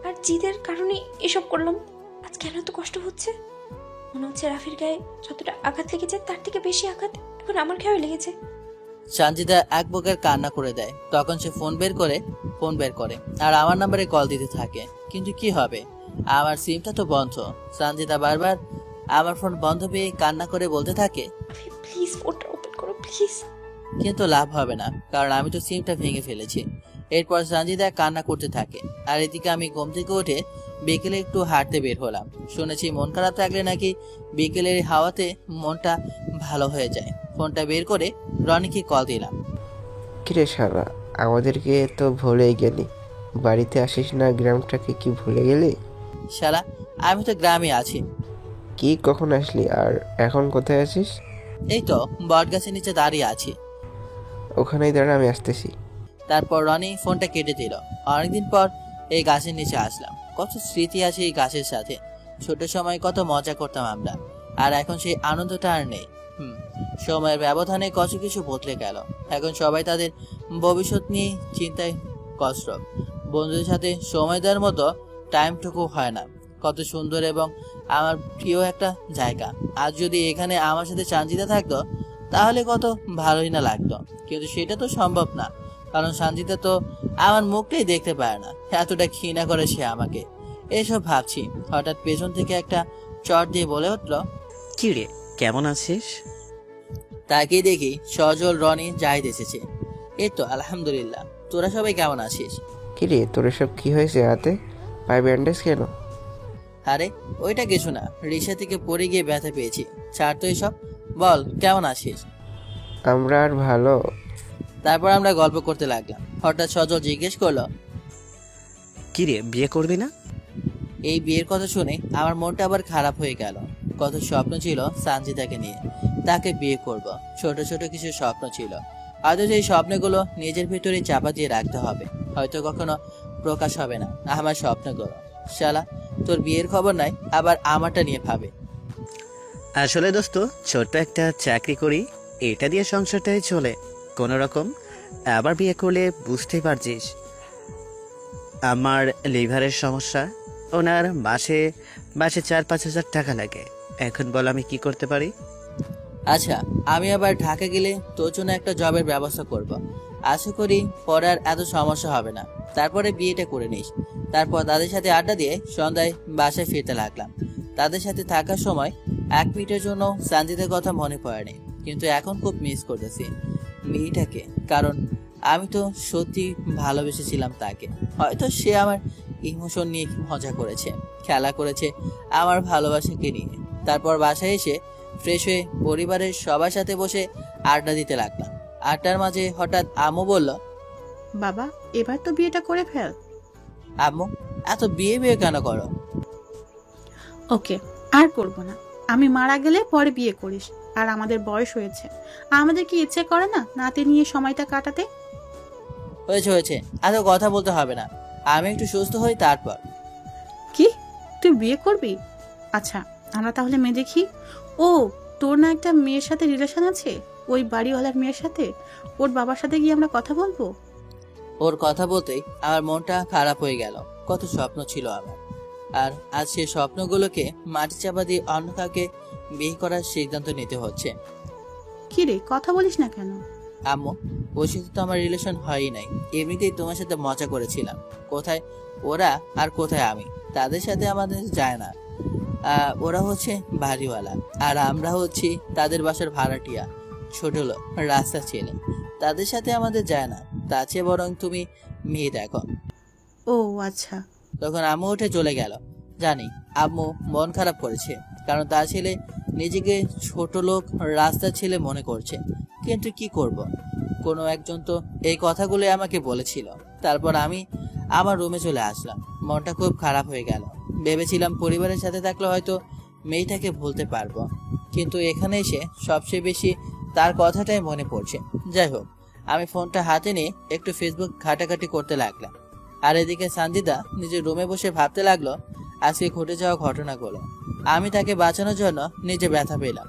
S5: আর জিদের কারণে এসব করলাম। আজ কেন এত কষ্ট হচ্ছে? মনে হচ্ছে রাফির গায়ে যতটা আঘাত লেগেছে তার থেকে বেশি আঘাত এখন আমার গায়ে লেগেছে।
S1: সঞ্জিতা এক প্রকার কান্না করে দেয়। তখন সে ফোন বের করে আর আমার নাম্বারে কল দিতে থাকে। কিন্তু কি হবে, আমার সিমটা তো বন্ধ। সঞ্জিতা বারবার আমার ফোন বন্ধ পেয়ে কান্না করে বলতে থাকে,
S5: প্লিজ ফোনটা ওপেন করো প্লিজ।
S1: কিন্তু লাভ হবে না, কারণ আমি তো সিমটা ভেঙে ফেলেছি। এরপর সঞ্জিতা কান্না করতে থাকে। আর এদিকে আমি ঘুম থেকে উঠে বিকেলে একটু হাঁটতে বের হলাম। শুনেছি মন খারাপ থাকলে নাকি বিকেলের হাওয়াতে মনটা ভালো হয়ে যায়। ফোনটা বের করে রনিকে কল দিলাম।
S9: কিরে শালা, আমাদেরকে তো ভুলেই গেলি, বাড়িতে আসিস না? গ্রামটাকে কি ভুলে গেলি?
S1: শালা, আমি তো গ্রামে আছি।
S9: কি কখন আসলি আর এখন কোথায় আছিস?
S1: এই তো বট গাছের নিচে দাঁড়িয়ে আছি।
S9: ওখানেই দাঁড়া, আমি আসতেছি।
S1: তারপর রনি ফোনটা কেটে দিল। অনেকদিন পর এই গাছের নিচে আসলাম। কত স্মৃতি আছে এই গাছের সাথে। ছোট সময় কত মজা করতাম আমরা, আর এখন সেই আনন্দটা আর নেই। সময়ের ব্যবধানে কত কিছু বদলে গেল। এখন সবাই তাদের ভবিষ্যৎ নিয়ে চিন্তায় কষ্ট। বন্ধুদের সাথে সময় দেওয়ার মতো টাইমটুকু হয় না। কত সুন্দর এবং আমার প্রিয় একটা জায়গা। আজ যদি এখানে আমার সাথে সঞ্জিতা থাকতো তাহলে কত ভালোই না লাগতো, কিন্তু সেটা তো সম্ভব না, কারণ সঞ্জিতা তো আমার মুখটাই দেখতে পারে না। এতটা ঘৃণা করে সে আমাকে। এসব ভাবছি, হঠাৎ পেছন থেকে একটা চট দিয়ে বলে উঠলো,
S16: কি রে, কেমন আছিস?
S1: তাকে দেখি সজল, রনি, জাহিদ এসেছে। এই তো আলহামদুলিল্লাহ, তোরা সবাই কেমন আছিস?
S9: কিরে, তোর সব কি হয়েছে হাতে? পায়ে ব্যান্ডেজ কেন?
S1: আরে ওইটা কিছু না, রিক্সা থেকে পড়ে গিয়ে ব্যথা পেয়েছি। ছাড় তো এসব, বল কেমন আছিস?
S9: আমরা আর ভালো।
S1: তারপর আমরা গল্প করতে লাগলাম। হঠাৎ সজল জিজ্ঞেস করলো,
S16: কি রে, বিয়ে করবি না?
S1: এই বিয়ের কথা শুনে আমার মনটা আবার খারাপ হয়ে গেল। কত স্বপ্ন ছিল সঞ্জিতাকে নিয়ে, তাকে বিয়ে করব। ছোট ছোট কিছু স্বপ্ন ছিল, হয়তো সেই স্বপ্নগুলো নিজের ভিতরে চাপা দিয়ে রাখতে হবে, হয়তো কখনো প্রকাশ হবে না আমার স্বপ্নগুলো। শালা, তোর বিয়ের খবর নাই, আবার আমারটা নিয়ে ভাবে।
S16: আসলে দোস্ত, ছোট্ট একটা চাকরি করি, এটা দিয়ে সংসারটাই চলে কোনো রকম। আবার বিয়ে করলে বুঝতেই পারছিস আমার লিভারের সমস্যা। ওনার মাসে 4-5 হাজার টাকা লাগে। এখন বল আমি কি করতে পারি?
S1: আচ্ছা, আমি আবার ঢাকা গেলে তোর জন্য একটা জবের ব্যবস্থা করব। আশা করি পরে আর এত সমস্যা হবে না। তারপরে বিয়েটা করে নিস। তারপর তাদের সাথে আড্ডা দিয়ে সন্ধ্যায় বাসায় ফিরতে লাগলাম। তাদের সাথে থাকার সময় 1 মিনিটের জন্য সঞ্জিতার কথা মনে পড়েনি, কিন্তু এখন খুব মিস করতেছি মেয়েটাকে। কারণ আমি তো সত্যি ভালোবেসেছিলাম তাকে। হয়তো সে আমার ইমোশন নিয়ে মজা করেছে, খেলা করেছে আমার ভালোবাসাকে নিয়ে। তারপর বাসায় এসে ফ্রেশ হয়ে পরিবারের সবার সাথে বসে আড্ডা দিতে লাগলাম। আড্ডার মাঝে হঠাৎ আম্মু বলল,
S10: বাবা এবার তো বিয়েটা করে ফেল।
S1: আম্মু, এত বিয়ে কেন করো?
S10: ওকে, আর করব না। আমি মারা গেলে পরে বিয়ে করিস। আর আমাদের বয়স হয়েছে, আমাদের কি ইচ্ছে করে না নাতি নিয়ে সময়টা কাটাতে?
S1: হয়েছে, এত কথা বলতে হবে না। আমি একটু সুস্থ হই তারপর।
S10: কি, তুই বিয়ে করবি? আচ্ছা, আমরা তাহলে মেয়ে দেখি। ও, তোর না একটা মেয়ের সাথে রিলেশন আছে? ওই বাড়িওয়ালার মেয়ের সাথে? ওর বাবার সাথে গিয়ে আমরা কথা বলবো?
S1: ওর কথা বলতেই আমার মনটা খারাপ হয়ে গেল। কত স্বপ্ন ছিল আমার, আর আজ সেই স্বপ্নগুলোকে মাটি চাপা দিয়ে অন্য কাউকে বিয়ে করার সিদ্ধান্ত নিতে হচ্ছে।
S10: কি রে, কথা বলিস না কেন?
S1: আম্মু, ওর সাথে তো আমার রিলেশন হয়ই নাই। এমনিতেই তোমার সাথে মজা করেছিলাম। কোথায় ওরা আর কোথায় আমি, তাদের সাথে আমাদের যায় না। ওরা হচ্ছে বাড়িওয়ালা, আর আমরা হচ্ছি তাদের বাসার ভাড়াটিয়া, ছোট লোক, রাস্তা ছেলে। তাদের সাথে আমাদের যায় না। তার চেয়ে বরং তুমি মেয়ে দেখো।
S10: ও আচ্ছা।
S1: তখন আম্মু উঠে চলে গেল। জানি আম্মু মন খারাপ করেছে, কারণ তার ছেলে নিজেকে ছোট লোক, রাস্তার ছেলে মনে করছে। কিন্তু কি করব, কোনো একজন তো এই কথাগুলো আমাকে বলেছিল। তারপর আমি আমার রুমে চলে আসলাম। মনটা খুব খারাপ হয়ে গেল। ভেবেছিলাম পরিবারের সাথে থাকলে হয়তো মেয়েটাকে ভুলতে পারবো, কিন্তু এখানে এসে সবচেয়ে বেশি তার কথাটাই মনে পড়ছে। যাই হোক, আমি ফোনটা হাতে নিয়ে একটু ফেসবুক ঘাটাঘাটি করতে লাগলাম। আর এদিকে সানজিদা নিজের রুমে বসে ভাবতে লাগলো আজকে ঘটে যাওয়া ঘটনাগুলো। আমি তাকে বাঁচানোর জন্য নিজে ব্যথা পেলাম,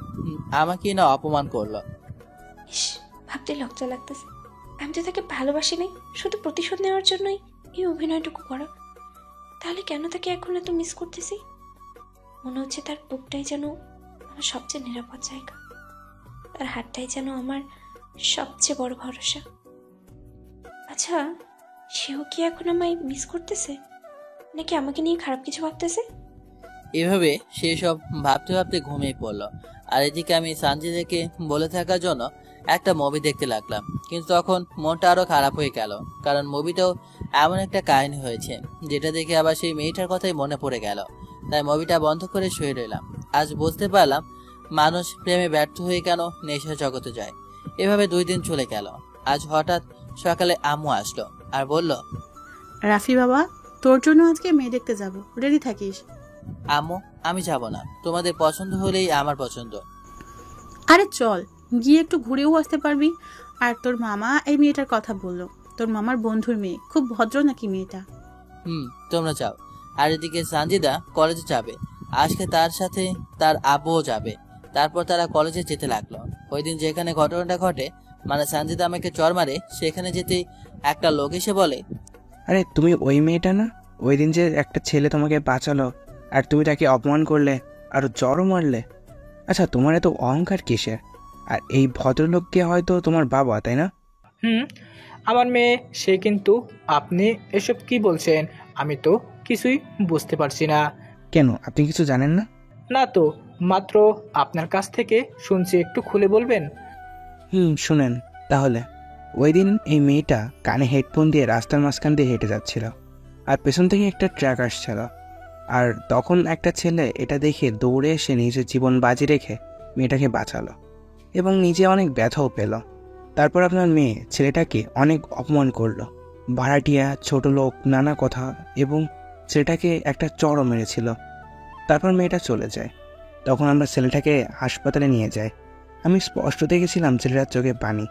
S1: আমাকে না অপমান করলো।
S5: ইস, ভাবতে লজ্জা লাগতেছে। আমি তো তাকে ভালোবাসি নাই, শুধু প্রতিশোধ নেওয়ার জন্যই এই অভিনয়টুকু করা। তাহলে কেন তাকে এখন এত মিস করতেছি? মনে হচ্ছে তার বুকটাই যেন আমার সবচেয়ে নিরাপদ জায়গা, তার হাতটাই যেন আমার সবচেয়ে বড় ভরসা। আচ্ছা, সেও কি এখন আমায় মিস করতেছে, নাকি আমাকে নিয়ে খারাপ কিছু ভাবতেছে?
S1: এভাবে সে সব ভাবতে ভাবতে ঘুমিয়ে পড়লো। আর এদিকে আমি সানজিদাকে বলে থাকার জন্য একটা মুভি দেখতে লাগলাম। কিন্তু তখন মনটা আরো খারাপ হয়ে গেল, কারণ মুভিটাও এমন একটা কাহিনী হয়েছে যেটা দেখে আবার সেই মেয়েটার কথাই মনে পড়ে গেল। তাই মুভিটা বন্ধ করে শুয়ে রইলাম। আজ বুঝতে পারলাম মানুষ প্রেমে ব্যর্থ হয়ে কেন নেশা জগতে যায়। এভাবে 2 দিন চলে গেল। আজ হঠাৎ সকালে আম্মু আসলো আর বলল,
S10: রাফি বাবা, তোর জন্য আজকে মেয়ে দেখতে যাব, রেডি থাকিস।
S1: আম্মু, আমি যাব না, তোমাদের পছন্দ হলেই আমার পছন্দ।
S10: আরে চল, গিয়ে একটু ঘুরেও আসতে পারবি। আর তোর মামা এই মেয়েটার কথা বললো, তোর মামার বন্ধুর মেয়ে, খুব ভদ্র নাকি মেয়েটা।
S1: তোমরা যাও। আর এদিকে সানজিদা কলেজে যাবে, আজকে তার সাথে তার আব্বুও যাবে। তারপর তারা কলেজে যেতে লাগলো। ওই দিন যেখানে ঘটনাটা ঘটে, মানে সানজিদা আমাকে চর মারে, সেখানে যেতেই একটা লোক এসে বলে,
S9: আরে তুমি ওই মেয়েটা না, ওই দিন যে একটা ছেলে তোমাকে বাঁচালো আর তুমি তাকে অপমান করলে আর জ্বরও মারলে। আচ্ছা, তোমার এত অহংকার কিসের? আর এই ভদ্রলোককে হয়তো তোমার বাবা, তাই না?
S13: আমার মেয়ে সে। কিন্তু আপনি এসব কি বলছেন? আমি তো কিছুই বুঝতে পারছি না।
S9: কেন, আপনি কিছু জানেন না?
S13: না তো, মাত্র আপনার কাছ থেকে শুনছি, একটু খুলে বলবেন?
S9: শুনেন তাহলে। ওই দিন এই মেয়েটা কানে হেডফোন দিয়ে রাস্তার মাঝখান দিয়ে হেঁটে যাচ্ছিল, আর পেছন থেকে একটা ট্রাক আসছিল। আর তখন একটা ছেলে এটা দেখে দৌড়ে এসে নিজের জীবন বাজি রেখে মেয়েটাকে বাঁচালো এবং নিজে অনেক ব্যথাও পেল। তারপর আপনার মেয়ে ছেলেটাকে অনেক অপমান করলো, ভাড়াটিয়া, ছোট লোক, নানা কথা, এবং ছেলেটাকে একটা চড়ও মেরেছিল। তারপর মেয়েটা চলে যায়। তখন আমরা ছেলেটাকে হাসপাতালে নিয়ে যাই। আমি স্পষ্ট দেখেছিলাম ছেলেটার চোখে পানি।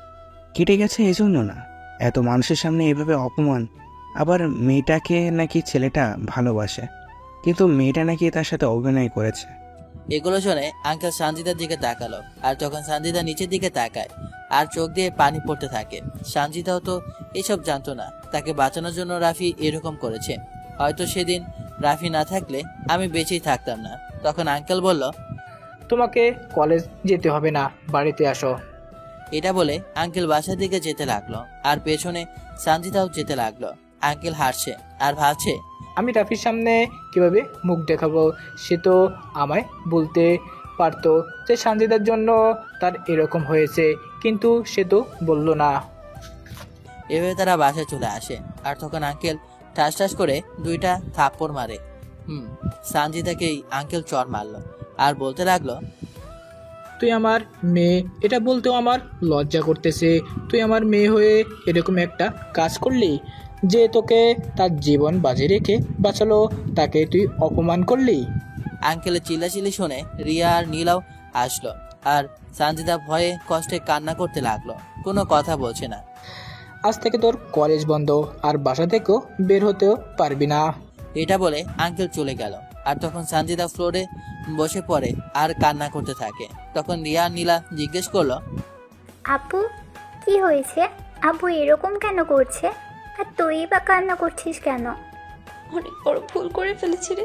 S9: কেটে গেছে এই জন্য না, এত মানুষের সামনে এভাবে অপমান। আবার মেয়েটাকে নাকি ছেলেটা ভালোবাসে, কিন্তু মেয়েটা নাকি তার সাথে অভিনয় করেছে।
S1: এগুলো শুনে আঙ্কেল সানজিদার দিকে তাকালো। আর তখন সানজিদা নিচের দিকে তাকায় আর চোখ দিয়ে পানি পড়তে থাকে। সানজিদাও তো এসব জানতো না, তাকে বাঁচানোর জন্য রাফি এরকম করেছে। হয়তো সেদিন রাফি না থাকলে আমি বেঁচেই থাকতাম না। তখন আঙ্কেল বলল,
S13: তোমাকে কলেজ যেতে হবে না, বাড়িতে আসো।
S1: এটা বলে আঙ্কেল বাসার দিকে যেতে লাগলো, আর পেছনে সানজিদাও যেতে লাগলো। আঙ্কেল হাসছে আর ভাবছে,
S13: আমি রাফির সামনে কিভাবে মুখ দেখাবো? সে তো আমায় বলতে পারতো যে সানজিদার জন্য তার এরকম হয়েছে, কিন্তু সে তো বলল না।
S1: এভাবে তারা বাসায় চলে আসে। আর তখন আঙ্কেল ঠাস ঠাস করে 2টা থাপ্পড় মারে। সানজিদাকেই আঙ্কেল চর মারলো আর বলতে লাগলো,
S13: তুই আমার মেয়ে, এটা বলতেও আমার লজ্জা করতেছে। তুই আমার মেয়ে হয়ে এরকম একটা কাজ করলি, যে তোকে তার জীবন বাজি রেখে বাঁচালো, তাকে তুই অপমান করলি।
S1: আঙ্কেলের চিল্লাচিল্লি শুনে রিয়া আর নীলাও আসলো। আর সানজিদা ভয়ে কষ্টে কান্না করতে লাগলো, কোনো কথা বলছে না।
S13: আজ থেকে তোর কলেজ বন্ধ, আর বাসা থেকেও বের হতেও পারবি না।
S1: এটা বলে আঙ্কেল চলে গেল। আর তখন সানজিদা ফ্লোরে বসে পড়ে আর কান্না করতে থাকে। তখন রিয়া আর নীলা জিজ্ঞেস করলো,
S6: আপু কি হয়েছে? আব্বু এরকম কেন করছে? আর তুই বা কান্না করছিস কেন?
S5: অনেক বড় ভুল করে ফেলেছি রে।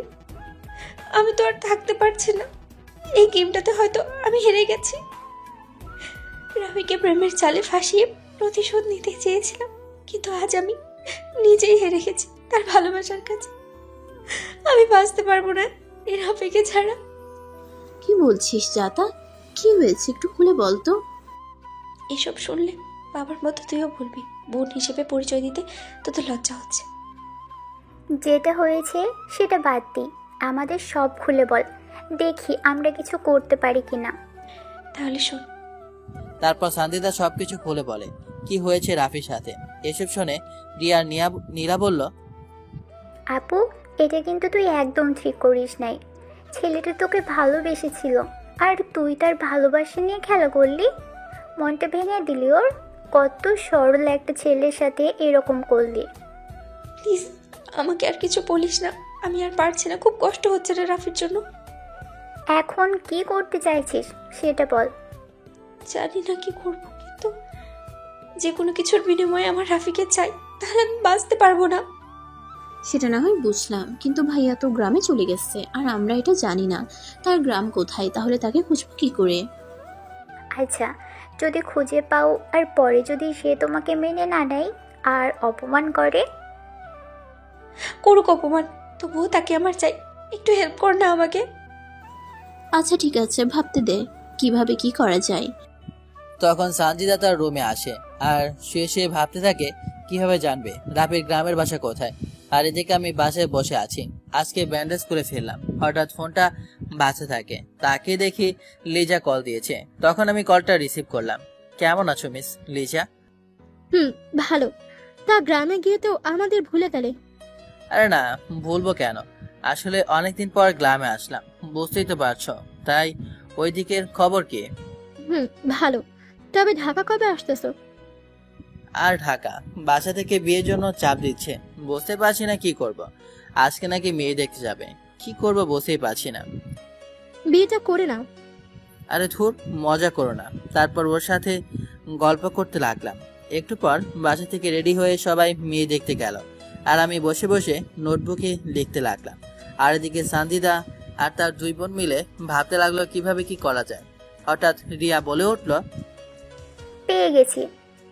S5: আমি তো আর থাকতে পারছি না। এই গেমটাতে হয়তো আমি হেরে গেছি। রাফিকে প্রেমের জালে ফাঁসিয়ে প্রতিশোধ নিতে চেয়েছিলাম, কিন্তু আজ আমি নিজেই হেরে গেছি তার ভালোবাসার কাছে। আমি বাঁচতে পারবো না এই রাফিকে ছাড়া।
S7: কি বলছিস জাতা? কি হয়েছে একটু খুলে বল তো।
S5: এসব শুনলে বাবার মতো তুইও বলবি। বোন হিসেবে পরিচয় দিতে তোদের লজ্জা হচ্ছে।
S6: যেটা হয়েছে সেটা বাদ দি, আমাদের সব খুলে বল, দেখি আমরা কিছু করতে পারি কিনা।
S5: তাহলে শোন।
S1: তারপর সানজিদা সবকিছু খুলে বলে কি হয়েছে রাফির সাথে। এসব শুনে রিয়া আর নীলা বলল,
S6: আপু এটা কিন্তু তুই একদম ঠিক করিস নাই। ছেলেটা তোকে ভালোবেসেছিল আর তুই তার ভালোবাসা নিয়ে খেলা করলি, মনটা ভেঙে দিলি ওর। কত সরল একটা ছেলের সাথে এরকম করলি।
S5: প্লিজ আমাকে আর কিছু বলিস না, আমি আর পারছি না, খুব কষ্ট হচ্ছে রে রাফির জন্য।
S6: এখন কি করতে চাইছিস সেটা বল।
S5: জানি না কি করবো, কিন্তু যে কোনো কিছুর বিনিময়ে আমার রাফিকে চাই, তাহলে আমি বাঁচতে পারবো না।
S7: সেটা না হয় বুঝলাম, কিন্তু ভাইয়া তো গ্রামে চলে গেছে আর আমরা এটা জানি না তার গ্রাম কোথায়, তাহলে তাকে খুঁজবো কি করে?
S6: আচ্ছা যদি খুঁজে পাও আর পরে যদি সে তোমাকে মেনে না নেয় আর অপমান করে?
S5: করুক অপমান, তবুও তাকে আমার চাই। একটু হেল্প কর না আমাকে।
S7: আচ্ছা ঠিক আছে, ভাবতে দে কিভাবে কি করা যায়।
S1: তখন সানজিদা তার রুমে আসে আর শুয়ে ভাবতে থাকে কিভাবে জানবে রাফির গ্রামের বাসা কোথায়। আর এদিকে আমি বাসায় বসে আছি, আজকে ব্যান্ডেজ করে ফেললাম। হঠাৎ ফোনটা বাজে থাকে, তাকে দেখি লিজা কল দিয়েছে। তখন আমি কলটা রিসিভ করলাম। কেমন আছো মিস লিজা?
S3: ভালো। তা গ্রামে গিয়ে তো আমাদের ভুলে গেলে?
S1: আরে না, ভুলবো কেন, আসলে অনেকদিন পর গ্রামে আসলাম, বুঝতেই তো পারছো। তাই ওই দিকের খবর কি?
S3: ভালো। তবে ঢাকা কবে আসতেছো?
S1: আর ঢাকা, বাসা থেকে বিয়ের জন্য চাপ দিচ্ছে, বুঝতে পারছি না কি করব। আজকে নাকি মেয়ে দেখতে যাবে, কি করব বুঝতেই পারছি না।
S3: বিয়েটা করে নাও।
S1: আরে ধুর, মজা করো না। তারপর ওর সাথে গল্প করতে লাগলাম। একটু পর বাসা থেকে রেডি হয়ে সবাই মেয়ে দেখতে গেল আর আমি বসে বসে নোটবুকে লিখতে লাগলাম। আর এদিকে সানজিদা আর তার দুই বোন মিলে ভাবতে লাগলো কিভাবে কি করা যায়। হঠাৎ রিয়া বলে উঠল,
S6: পেয়ে গেছি।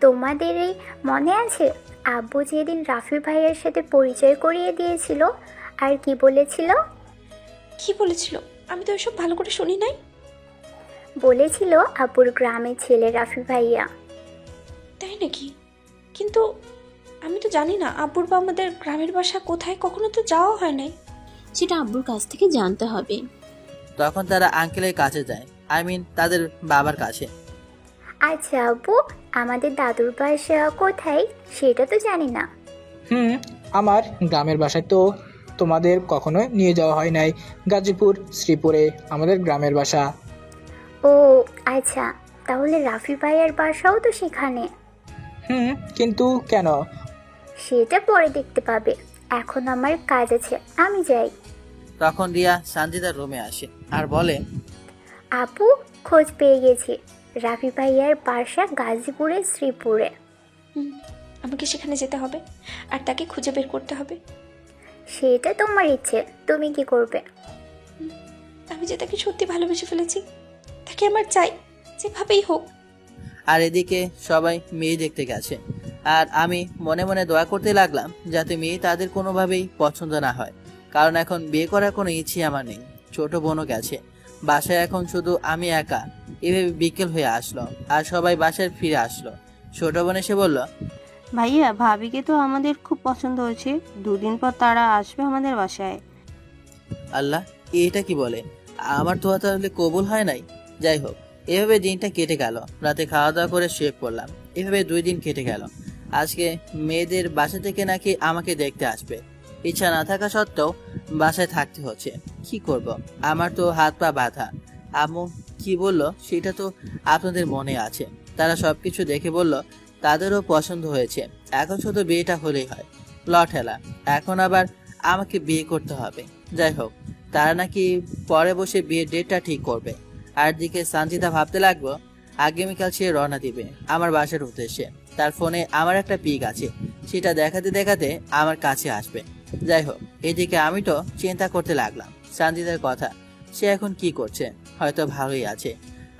S6: তোমাদের এই মনে আছে আব্বু যেদিন রাফি ভাইয়ের সাথে পরিচয় করিয়ে দিয়েছিল আর কি বলেছিল?
S5: কি বলেছিল? আমি তো এসব ভালো করে শুনি নাই।
S6: বলেছিল আব্বুর গ্রামের ছেলে রাফি ভাইয়া।
S5: তাই নাকি? কিন্তু আমি তো জানি না আব্বুর বা আমাদের গ্রামের বাসা কোথায়, কখনো তো যাওয়া হয় নাই।
S7: সেটা আব্বুর কাছ থেকে জানতে হবে।
S1: তখন তারা আঙ্কেলের কাছে যায়, তাদের বাবার কাছে।
S6: আচ্ছা আব্বু, আমাদের দাদুর বাসা কোথায় সেটা তো জানি না।
S13: আমার গ্রামের বাসায় তো তোমাদের কখনো নিয়ে যাওয়া হয় নাই। গাজীপুর শ্রীপুরে আমাদের গ্রামের বাসা।
S6: ও আচ্ছা, তাহলে রাফি ভাইয়ের বাসাও তো সেখানে?
S13: কিন্তু কেন?
S6: সেটা পরে দেখতে পাবে, এখন আমার কাজ আছে, আমি যাই।
S1: তখন রিয়া সানজিদার রুমে আসে আর বলে,
S6: আপু খোঁজ পেয়ে গেছি, রাফি ভাইয়ার বাসা গাজীপুরে শ্রীপুরে।
S5: আমাকে সেখানে যেতে হবে আর তাকে খুঁজে বের করতে হবে।
S6: সেটা তোমার ইচ্ছে, তুমি কি করবে?
S5: আমি যে তাকে সত্যি ভালোবেসে ফেলেছি, তাকে আমার চাই, যেভাবেই হোক।
S1: আর এদিকে সবাই মেয়ে দেখতে গেছে আর আমি মনে মনে দোয়া করতে লাগলাম যাতে মেয়ে তাদের কোনোভাবেই পছন্দ না হয়, কারণ এখন বিয়ে করার কোনো ইচ্ছে আমার নেই। ছোট বোনও গেছে, বাসায় এখন শুধু আমি একা। এভাবে বিকেল হয়ে আসলো আর সবাই বাসায় ফিরে আসলো। ছোট বোন এসে বলল,
S17: ভাইয়া ভাবিকে তো আমাদের খুব পছন্দ হয়েছে, দুদিন পর তারা আসবে আমাদের বাসায়।
S1: আল্লাহ, এটা কি বলে? আমার তো তাহলে কবুল হয় নাই। যাই হোক, এভাবে দিনটা কেটে গেল। রাতে খাওয়া দাওয়া করে শুয়ে পড়লাম। এভাবে 2 দিন কেটে গেল। আজকে মেয়েদের বাসা থেকে নাকি আমাকে দেখতে আসবে। ইচ্ছা না থাকা সত্ত্বেও বাসায় থাকতে হচ্ছে। কি করব? আমার তো হাত পা বাঁধা। আম্মু কি বললো সেটা তো আপনাদের মনে আছে। তারা সবকিছু দেখে বলল তাদেরও পছন্দ হয়েছে, এখন শুধু বিয়েটা হলেই হয়। লঠেলা, এখন আবার আমাকে বিয়ে করতে হবে। যাই হোক, তারা নাকি পরে বসে বিয়ের ডেটটা ঠিক করবে। আর দিকে সানজিদা ভাবতে লাগলো আগামীকাল সে রওনা দিবে আমার বাসার উদ্দেশ্যে। তার ফোনে আমার একটা পিক আছে, সেটা দেখাতে দেখাতে আমার কাছে আসবে। যাই হোক, এদিকে আমি তো চিন্তা করতে লাগলাম সঞ্জিতার কথা। সে এখন কি করছে? হয়তো ভালোই আছে,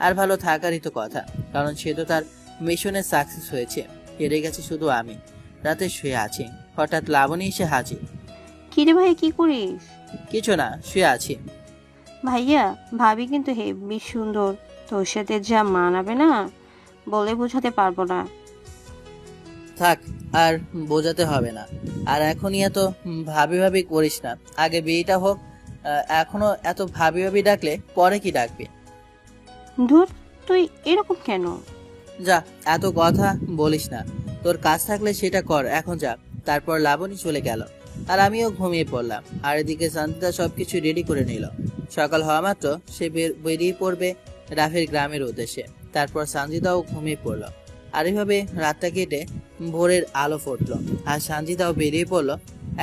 S1: আর ভালো থাকারই তো কথা, কারণ সে তো তার মিশনে সাকসেস হয়েছে। হেরে গেছে শুধু আমি। রাতে শুয়ে আছি, হঠাৎ লাবণী এসে হাজির।
S17: কিরে ভাই, কি করিস?
S1: কিছু না, শুয়ে আছি।
S17: ভাইয়া, ভাবি কিন্তু হেবি সুন্দর, তোর সাথে যা মানাবে না বলে বোঝাতে পারবো না।
S1: থাক, আর বোঝাতে হবে না। আর এখনই এত ভাবি ভাবি করিস না, আগে বিয়েটা হোক। এখনো এত ভাবি ভাবি ডাকলে পরে কি ডাকবি?
S17: ধুর, তুই এরকম কেন?
S1: যা, এত কথা বলিস না। তোর কাজ থাকলে সেটা কর, এখন যা। তারপর লাবণী চলে গেল, আর আমিও ঘুমিয়ে পড়লাম। আর এদিকে সঞ্জিতা সবকিছু রেডি করে নিল। সকাল হওয়া মাত্র সে বেরিয়ে পড়বে রাফির গ্রামের উদ্দেশ্যে। তারপর সঞ্জিতাও ঘুমিয়ে পড়ল। আর এইভাবে রাতটা কেটে ভোরের আলো ফুটলো, আর সঞ্জিতাও বেরিয়ে পড়লো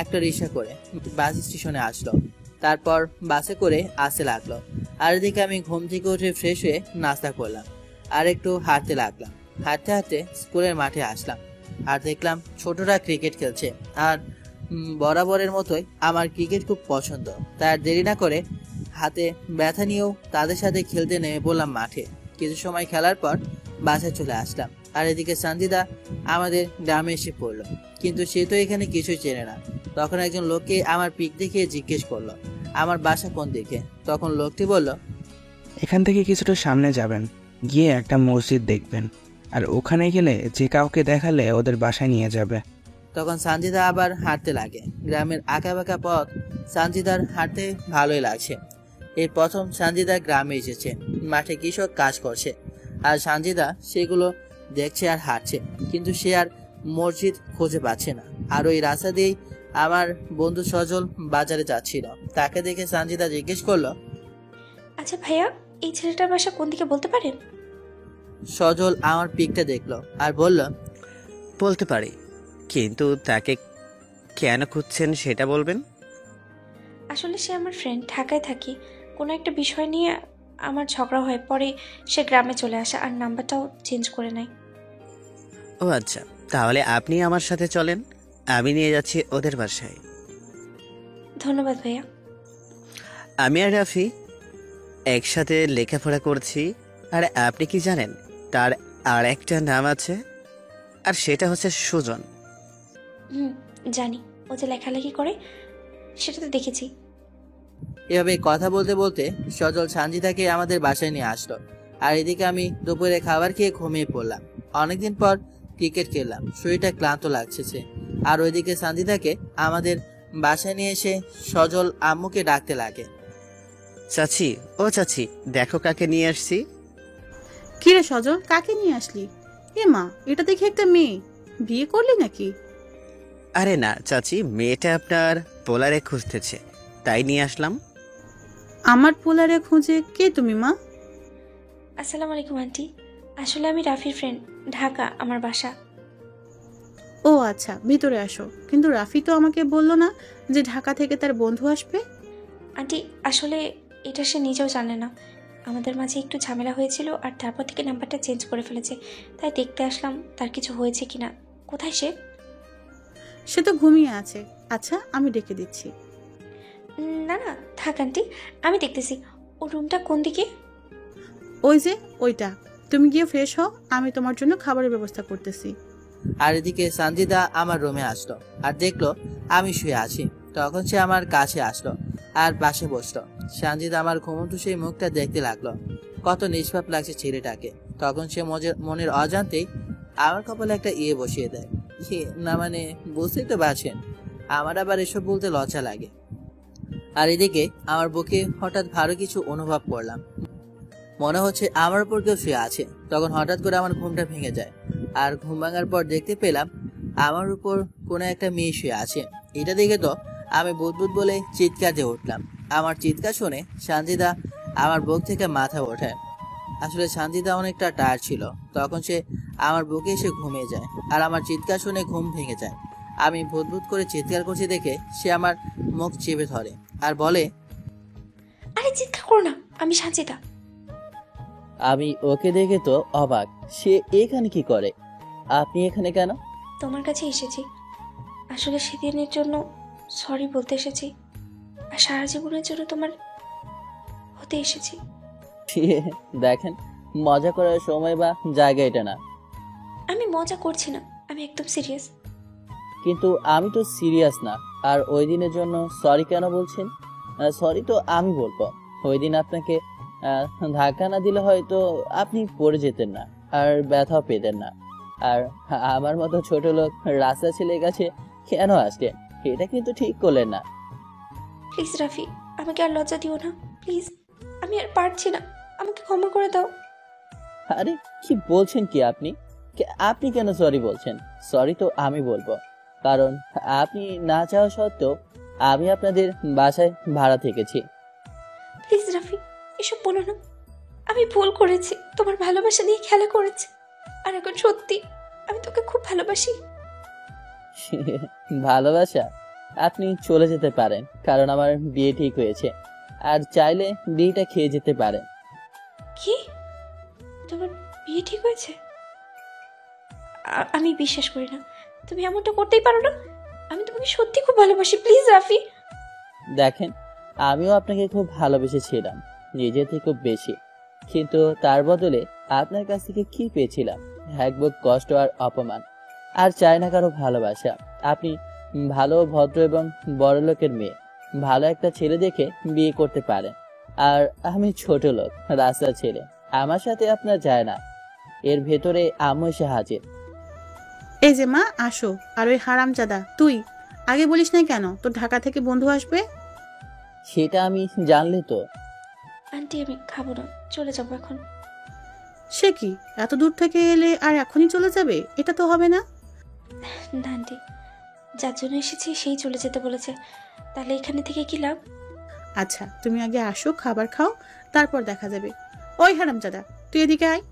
S1: একটা রিক্সা করে বাস স্টেশনে আসলো। তারপর বাসে করে আসতে লাগলো। আর এদিকে আমি ঘুম থেকে উঠে ফ্রেশ হয়ে নাস্তা করলাম, আর একটু হাঁটতে লাগলাম। হাঁটতে হাঁটতে স্কুলের মাঠে আসলাম, আর দেখলাম ছোটরা ক্রিকেট খেলছে। আর বরাবরের মতোই আমার ক্রিকেট খুব পছন্দ, তাই আর দেরি না করে হাতে ব্যথা নিয়েও তাদের সাথে খেলতে নেমে পড়লাম মাঠে। কিছু সময় খেলার পর বাসায় চলে আসলাম। আর এদিকে সঞ্জিতা আমাদের গ্রামে এসে পড়লো, কিন্তু সে তো এখানে কিছুই চেনে না। তখন একজন লোককে আমার পিক দেখিয়ে জিজ্ঞেস করলো আমার বাসা কোন দিকে। তখন লোকটি বলল,
S9: এখান থেকে কিছুটা সামনে যাবেন, গিয়ে একটা মসজিদ দেখবেন, আর ওখানে গেলে যে কাউকে দেখালে ওদের বাসায় নিয়ে যাবে।
S1: তখন সঞ্জিতা আবার হাঁটতে লাগে। গ্রামের আঁকাবাঁকা পথ সঞ্জিতার হাঁটতে ভালোই লাগছে। এই প্রথম সঞ্জিতা গ্রামে এসেছে, মাঠে কৃষক কাজ করছে, আর সঞ্জিতা সেগুলো দেখছে আর হাঁটছে। কিন্তু সে আর মসজিদ খুঁজে পাচ্ছে না। আর ওই রাস্তা দিয়েই আমার বন্ধু সজল বাজারে যাচ্ছিল। তাকে দেখে সঞ্জিতা জিজ্ঞেস করলো,
S5: আচ্ছা ভাইয়া, এই ছেলেটার বাসা কোন দিকে বলতে পারেন?
S1: সজল আমার পিকটা দেখলো আর বলল,
S16: বলতে পারি, কিন্তু তাকে কেন খুঁজছেন সেটা বলবেন।
S5: আসলে সে আমার ফ্রেন্ড, ঢাকায় থাকি। কোনো একটা বিষয় নিয়ে আমার ঝগড়া হয়, পরে সে গ্রামে চলে আসে আর নাম্বারটাও চেঞ্জ করে নেয়।
S16: ও আচ্ছা, তাহলে আপনি আমার সাথে চলেন, আমি নিয়ে যাচ্ছি ওদের বাসায়।
S5: ধন্যবাদ ভাইয়া।
S16: আমি আর রাফি একসাথে লেখাপড়া করছি, আর আপনি কি জানেন তার আর একটা নাম আছে, আর সেটা হচ্ছে সুজন।
S5: জানি, ও যে লেখালেখি করে সেটা তো দেখেছি।
S1: এভাবে কথা বলতে বলতে সজল সঞ্জিতাকে আমাদের বাসায় নিয়ে আসলো। আর এদিকে আমি দুপুরে খাবার খেয়ে ঘুমিয়ে পড়লাম। অনেকদিন পর ক্রিকেট খেললাম, শরীরটা ক্লান্ত লাগছে। আর ওইদিকে সঞ্জিতাকে আমাদের বাসায় নিয়ে এসে সজল আম্মুকে ডাকতে লাগে,
S16: চাচি, ও চাচি, দেখো কাকে নিয়ে আসছি।
S10: কিরে সজল, কাকে নিয়ে আসলি? এ মা, এটা দেখে একটা মেয়ে, বিয়ে করলি নাকি?
S16: আরে না চাচি, মেয়েটা আপনার পোলারে খুঁজতেছে, তাই নিয়ে আসলাম।
S10: আমার পোলারে খুঁজে? কে তুমি মা?
S5: আসসালামু আলাইকুম আন্টি, আসলে আমি রাফির ফ্রেন্ড, ঢাকা আমার বাসা।
S10: ও আচ্ছা, ভিতরে আসো। কিন্তু রাফি তো আমাকে বললো না যে ঢাকা থেকে তার বন্ধু আসবে।
S5: আন্টি, আসলে এটা সে নিজেও জানে না। আমাদের মাঝে একটু ঝামেলা হয়েছিল, আর তারপর থেকে নাম্বারটা চেঞ্জ করে ফেলেছে, তাই দেখতে আসলাম তার কিছু হয়েছে কিনা। কোথায় সে?
S10: সে তো ঘুমিয়ে আছে। আচ্ছা, আমি ডেকে দিচ্ছি।
S5: না না, থাক আন্টি, আমি দেখতেছি। ও রুমটা কোন দিকে?
S10: ওই যে ওইটা। তুমি গিয়ে ফ্রেশ হও, আমি তোমার জন্য খাবারের ব্যবস্থা করতেছি।
S1: আর এদিকে সঞ্জিতা আমার রুমে আসলো আর দেখলো আমি শুয়ে আছি। তখন সে আমার কাছে আসলো আর পাশে বসলো। সঞ্জিতা আমার ঘুমন্ত সেই মুখটা দেখতে লাগলো, কত নিষ্পাপ লাগছে ছেলেটাকে। তখন সে মনের অজান্তেই আমার কপালে একটা ইয়ে বসিয়ে দেয়। না মানে, বুঝতেই তো পারছেন, আমার আবার এসব বলতে লজ্জা লাগে। আর এদিকে আমার বুকে হঠাৎ ভারী কিছু অনুভব করলাম, মনে হচ্ছে আমার উপর কেউ শুয়ে আছে। তখন হঠাৎ করে আমার ঘুমটা ভেঙে যায়, আর ঘুম ভাঙার পর দেখতে পেলাম আমার উপর কোনো একটা মেয়ে শুয়ে আছে। এটা দেখে তো আমি বুদবুদ বলে চিৎকার দিয়ে উঠলাম। আমার চিৎকার শুনে সঞ্জিতা আমার বুক থেকে মাথা ওঠায়। আসলে সঞ্জিতা অনেকটা টায়ার্ড ছিল। তখন সে আমার বুকে এসে ঘুমিয়ে যায়, আর আমার চিৎকার শুনে ঘুম ভেঙে যায়। আমি ভূত করে চিৎকার করছি দেখে সে আমার মুখ চেপে ধরে আর বলে,
S5: আরে চিৎকার করো না, আমি সঞ্জিতা।
S1: আমি ওকে দেখে তো অবাক, সে এখানে কি করে? আপনি এখানে কেন?
S5: তোমার কাছে এসেছি, আসলে সেদিনের জন্য সরি বলতে এসেছি, আর সারা জীবনের জন্য তোমার হতে এসেছি।
S1: দেখেন, মজা করার সময় বা জায়গা এটা না।
S5: আমি মজা করছি না, আমি একদম সিরিয়াস।
S1: কিন্তু আমি তো সিরিয়াস না। আর ওই দিনের জন্য সরি কেন বলছেন? সরি তো আমি বলবো। ওই দিন আপনাকে ধাক্কা না দিলে হয়তো আপনি পড়ে যেতেন না, আর ব্যথাও পেতেন না। আর আমার মতো ছোট লোক রাস্তা ছেলের কাছে কেন আসলেন? এটা কিন্তু ঠিক করলেন না।
S5: প্লিজ রাফি, আমাকে আর লজ্জা দিও না প্লিজ, আমি আর পারছি না, আমাকে ক্ষমা করে দাও।
S1: আরে কি বলছেন কি আপনি? আপনি কেন সরি বলছেন? সরি তো আমি বলবো, কারণ আপনি না চাওয়া সত্ত্বেও আমি আপনাদের বাসায় ভাড়া থেকেছি।
S5: প্লিজ রাফি, এসব বলো না। আমি ভুল করেছি, তোমার ভালোবাসা নিয়ে খেলা করেছি, আর এখন সত্যি আমি তোকে খুব ভালোবাসি।
S1: ভালোবাসা? আপনি চলে যেতে পারেন, কারণ আমার বিয়ে ঠিক হয়েছে, আর চাইলে বিয়েটা খেয়ে যেতে পারেন।
S5: কি? তোমার বিয়ে ঠিক হয়েছে? আমি বিশ্বাস করি না, তুমি এমনটা করতেই পারো না। আমি তোমাকে সত্যি খুব ভালোবাসি, প্লিজ রাফি।
S1: দেখেন, আমিও আপনাকে খুব ভালোবেসেছিলাম, নিজের থেকে খুব বেশি, কিন্তু তার বদলে আপনার কাছ থেকে কি পেয়েছিলাম? এক বুক কষ্ট আর অপমান। আর চাই না কারো ভালোবাসা। আপনি ভালো, ভদ্র এবং বড় লোকের মেয়ে, ভালো একটা ছেলে দেখে বিয়ে করতে পারেন। আর আমি ছোট লোক, রাস্তার ছেলে, আমার সাথে আপনার যায় না। এর ভেতরে আম্মু এসে হাজির।
S10: এই যে মা, আসো। আর ওই হারামজাদা, তুই আগে বলিস নাই কেন তোর ঢাকা থেকে বন্ধু আসবে?
S1: সেটা আমি জানলে তো।
S5: আন্টি, আমি খাবো না, চলে যাবো এখন।
S10: সে কি, এত দূর থেকে এলে আর এখনই চলে যাবে? এটা তো হবে না।
S5: না আন্টি, যার জন্য এসেছি সেই চলে যেতে বলেছে, তাহলে এখানে থেকে কি লাভ?
S10: আচ্ছা, তুমি আগে আসো, খাবার খাও, তারপর দেখা যাবে। ওই হারামজাদা, তুই এদিকে আয়।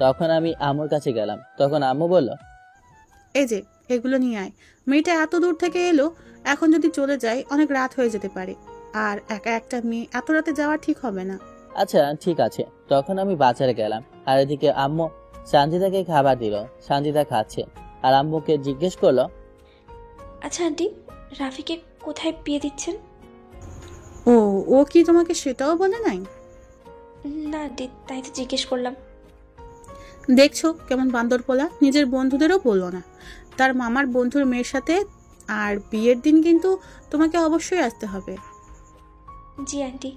S1: তখন আমি আম্মুর কাছে গেলাম। তখন আম্মু বলল,
S10: এই যে এগুলো নিয়ে আয়। মেয়েটা এত দূর থেকে এলো, এখন যদি চলে যায় অনেক রাত হয়ে যেতে পারে, আর একা একটা মেয়ে এত রাতে যাওয়া ঠিক হবে না।
S1: আচ্ছা ঠিক আছে। তখন আমি বাজারে গেলাম, আর এদিকে আম্মু সঞ্জিতাকে খাবার দিল। সঞ্জিতা খাচ্ছে, আর আম্মুকে জিজ্ঞেস করলো,
S5: আচ্ছা আন্টি, রাফিকে কোথায় বিয়ে দিচ্ছেন?
S10: ও ও কি তোমাকে সেটাও বলে নাই?
S5: না আন্টি, তাই তো জিজ্ঞেস করলাম।
S10: দেখছো কেমন বান্দর পোলা, নিজের বন্ধুদেরও বললো না, তার মামার বন্ধুর মেয়ের সাথে। আর বিয়ের দিন কিন্তু তোমাকে অবশ্যই আসতে হবে।
S5: জি আন্টি।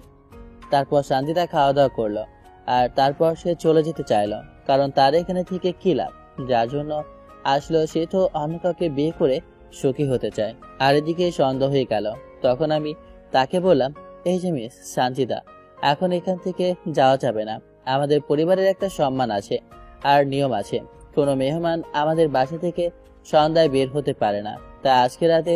S1: তারপর সঞ্জিতা খাওয়া দাওয়া করলো, আর তারপর সে চলে যেতে চাইলো, কারণ তার এখানে থেকে কি লাভ? যার জন্য আসলো সে তো অন্য কাউকে বিয়ে করে সুখী হতে চায়। আর এদিকে সন্দেহ হয়ে গেল। তখন আমি তাকে বললাম, এই যে মিস সঞ্জিতা, এখন এখান থেকে যাওয়া যাবে না। আমাদের পরিবারের একটা সম্মান আছে আর নিয়ম আছে। কোনো মেহমান আমাদের বাসা থেকে সন্ধ্যায় বের হতে পারে না। তাই আজকে রাতে